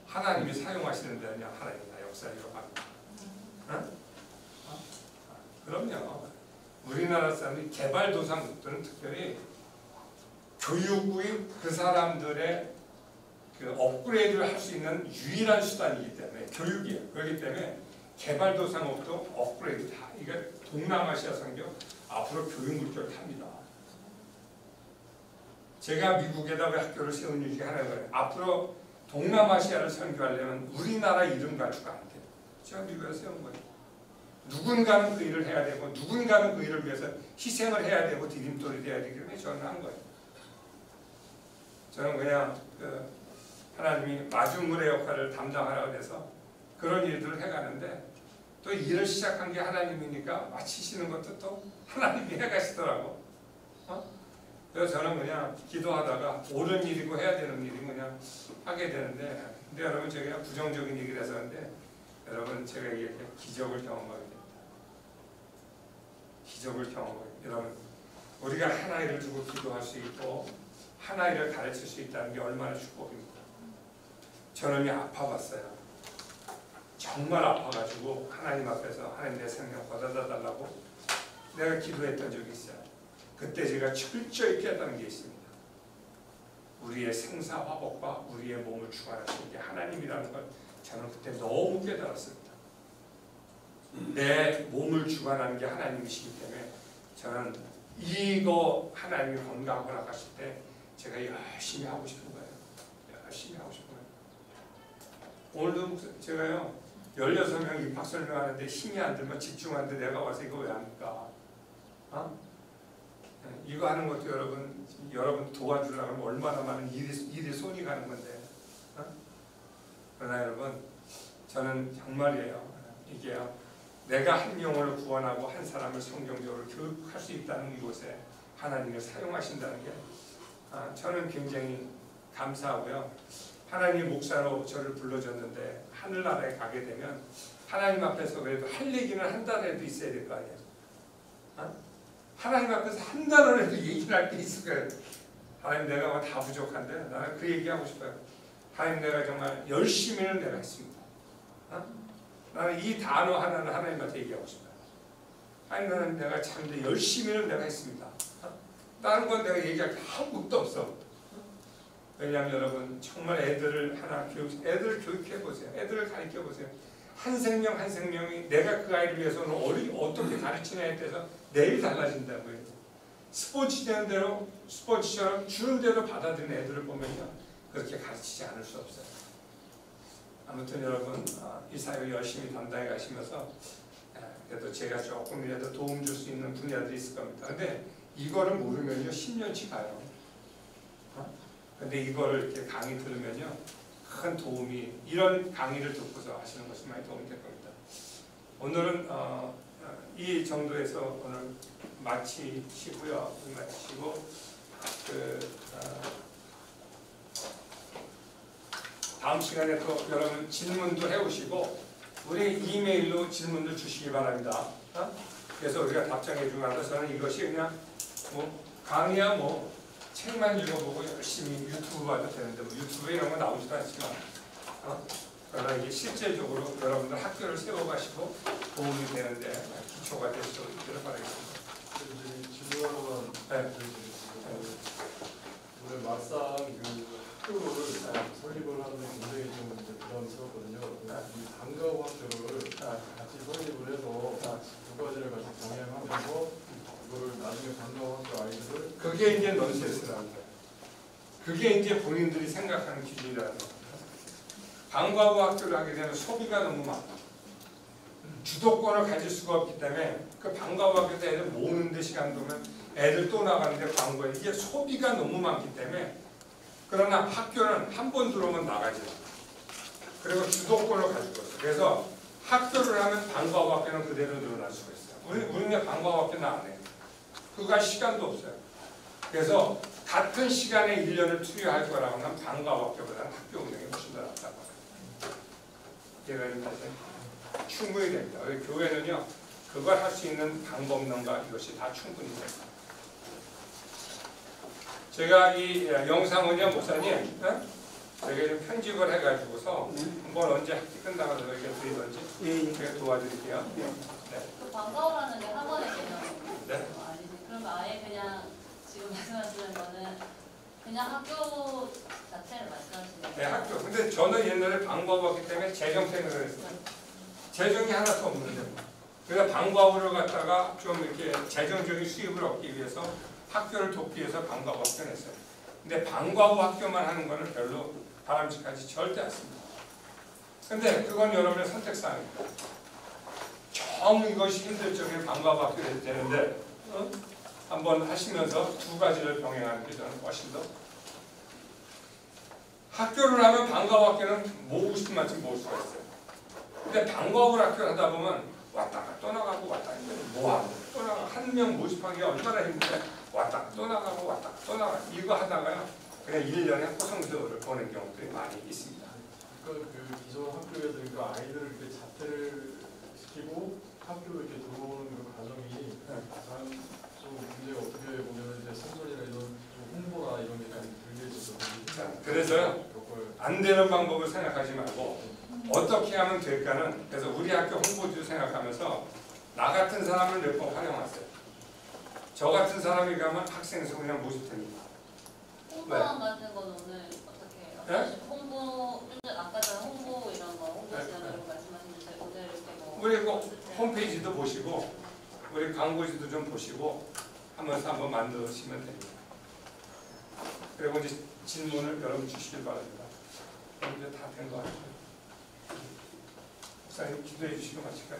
하나님이 사용하시는 데 아니야. 하나님이 나 역사하기로 합니다. 그럼요. 우리나라 사람들이 개발도상국들은 특별히 교육이 그 사람들의 그 업그레이드를 할 수 있는 유일한 수단이기 때문에 교육이에요. 그렇기 때문에 개발도상국도 업그레이드 다. 이게 동남아시아 선교 앞으로 교육 물결 탑니다. 제가 미국에다 왜 학교를 세운 이유 중에 하나가 앞으로 동남아시아를 선교하려면 우리나라 이름 가지고 안 돼요. 제가 미국에서 세운 거예요. 누군가는 그 일을 해야 되고 누군가는 그 일을 위해서 희생을 해야 되고 디딤돌이 돼야 되기 때문에 저는 한 거예요. 저는 그냥 하나님이 마중물의 역할을 담당하라고 해서 그런 일들을 해가는데 또 일을 시작한 게 하나님이니까 마치시는 것도 또 하나님이 해가시더라고. 그래서 저는 그냥 기도하다가 옳은 일이고 해야 되는 일이고 그냥 하게 되는데 근데 여러분 제가 부정적인 얘기를 해서 그런데 여러분 제가 이렇게 기적을 경험하게 됩니다. 기적을 경험하게 여러분 우리가 하나님을 두고 기도할 수 있고 하나님을 가르칠 수 있다는 게 얼마나 축복입니까? 저놈이 아파봤어요. 정말 아파가지고 하나님 앞에서 하나님 내 생명 받아달라고 내가 기도했던 적이 있어요. 그때 제가 철저히 깨달은 게 있습니다. 우리의 생사화복과 우리의 몸을 주관하시는 게 하나님이라는 걸 저는 그때 너무 깨달았습니다. 내 몸을 주관하는 게 하나님이시기 때문에 저는 이거 하나님이 건강하고 나가실 때 제가 열심히 하고 싶은 거예요. 열심히 하고 싶은 거예요. 오늘도 제가요 16명 입학 설명하는데 힘이 안 들면 집중 안 돼. 내가 와서 이거 왜 합니까? 이거 하는 것도 여러분 도와주려고 하면 얼마나 많은 일이 손이 가는 건데. 그러나 여러분 저는 정말이에요. 이게요. 내가 한 영혼을 구원하고 한 사람을 성경적으로 교육할 수 있다는 이곳에 하나님을 사용하신다는 게 저는 굉장히 감사하고요. 하나님 목사로 저를 불러줬는데 하늘나라에 가게 되면 하나님 앞에서 그래도 할 얘기는 한 단어라도 있어야 될 거 아니에요. 하나님 앞에서 한 단어라도 얘기를 할 게 있을 거예요. 하나님 내가 다 부족한데 나는 그 얘기하고 싶어요. 하나님 내가 정말 열심히는 내가 했습니다. 나는 이 단어 하나는 하나님한테 얘기하고 싶어요. 하나님 내가 참 열심히는 내가 했습니다. 다른 건 내가 얘기할 게 아무것도 없어. 왜냐하면 여러분 정말 애들을 교육해보세요. 애들을 가르쳐보세요. 한 생명 한 생명이 내가 그 아이를 위해서는 어떻게 가르치냐에 따라서 내일 달라진다고요. 스포츠처럼 주는 대로 받아들이는 애들을 보면요. 그렇게 가르치지 않을 수 없어요. 아무튼 여러분 이 사역을 열심히 담당해 가시면서 그래도 제가 조금이라도 도움 줄 수 있는 분야들이 있을 겁니다. 근데 이거를 모르면요 10년치 가요. 근데 이거를 이렇게 강의 들으면요 큰 도움이 이런 강의를 듣고서 하시는 것이 많이 도움이 될 겁니다. 오늘은 이 정도에서 오늘 마치시고요. 마치시고 다음 시간에 또 여러분 질문도 해오시고 우리 이메일로 질문도 주시기 바랍니다. 그래서 우리가 답장해 주고 나서 저는 이것이 그냥 뭐 강의야 뭐 책만 읽어보고 열심히 유튜브 봐도 되는데 뭐 유튜브에 이런 거 나오지도 않지만 그러나 이게 실제적으로 여러분들 학교를 세워가시고 도움이 되는데 기초가 될 수 있기를 바라겠습니다. 질문하고만 오늘 막상 그 학교를 설립을 하는 데 굉장히 좀 부담스럽거든요. 이 방과후 학교를 같이 설립을 해서 두 가지를 같이 병행하면서 그걸 나중에 방과학교 아이들을 그게 이제 넌센스라는 거예요. 그게 이제 본인들이 생각하는 기준이라는 거예요. 방과후 학교를 하게 되면 소비가 너무 많아. 주도권을 가질 수가 없기 때문에 그 방과후 학교 때 애들 모으는 데 시간 두면 애들 또 나가는데 광고에 이게 소비가 너무 많기 때문에 그러나 학교는 한 번 들어오면 나가지 않아. 그리고 주도권을 가지고 있어. 그래서 학교를 하면 방과후 학교는 그대로 늘어날 수가 있어요. 우리는 방과후 학교는 안 해요. 그거 할 시간도 없어요. 그래서 같은 시간에 1년을 투여할 거라고 하면 방과후 학교보다는 학교 운영이 훨씬 더 낫다고 합니다. 제가 이제 충분히 됩니다. 교회는요, 그걸 할 수 있는 방법론과 이것이 다 충분히 됩니다. 제가 이 영상은요, 목사님, 저희가 좀 편집을 해가지고서 한번 언제 학기 끝나가서 이렇게 드리던지 제가 도와드릴게요. 네. 그 방과후라는 게 학원의 개념 네. 아니지? 그럼 아예 그냥 지금 말씀하시는 거는 그냥 학교 자체를 말씀하시는 거예요? 네, 학교. 근데 저는 옛날에 방과후였기 때문에 재정 때문에 그랬어요. 재정이 하나도 없는데. 그래서 방과후를 갖다가 좀 이렇게 재정적인 수입을 얻기 위해서 학교를 돕기 위해서 방과후 학교를 했어요. 근데 방과후 학교만 하는 거는 별로 바람직하지 절대 않습니다. 근데 그건 여러분의 선택사항입니다. 정 이것이 힘들 적에 방과후 학교를 해도 되는데 한번 하시면서 두 가지를 병행하는 게 저는 훨씬 더 학교를 하면 방과후 학교는 모으고 싶은 만큼 모을 수가 있어요. 근데 방과후 학교를 하다 보면 왔다가 또 나가고 왔다가 모아고 또 나가고 한 명 모집하기가 얼마나 힘든데 왔다가 또 나가고 왔다가 또 나가고 이거 하다가요 그냥 1년에 호성세월을 보낸 경우들이 많이 있습니다. 그러니까 그 기존 학교에서 그러니까 아이들을 이렇게 자퇴를 시키고 학교로 이렇게 들어오는 그 과정이 가장 좀 문제가 어떻게 보면 이제 선전이나 이런 좀 홍보나 이런 게 좀 들게 있었거든요. 그래서요 안 되는 방법을 생각하지 말고 어떻게 하면 될까는 그래서 우리 학교 홍보주 생각하면서 나 같은 사람을 몇 번 활용하세요. 저 같은 사람이 가면 학생 수 그냥 모집됩니다. 홍보원 같은 건 오늘 어떻게 해요? 네? 홍보, 아까 전에 홍보 이런 거, 홍보 지원 이런 거 말씀하셨는데 오늘 이렇게 뭐 우리 그 홈페이지도 보시고 우리 광고지도 좀 보시고 하면서 한번 만드시면 됩니다. 그리고 이제 질문을 여러분 주시길 바랍니다. 이제 다 된 거 같아요. 목사님 기도해 주시고 마칠까요?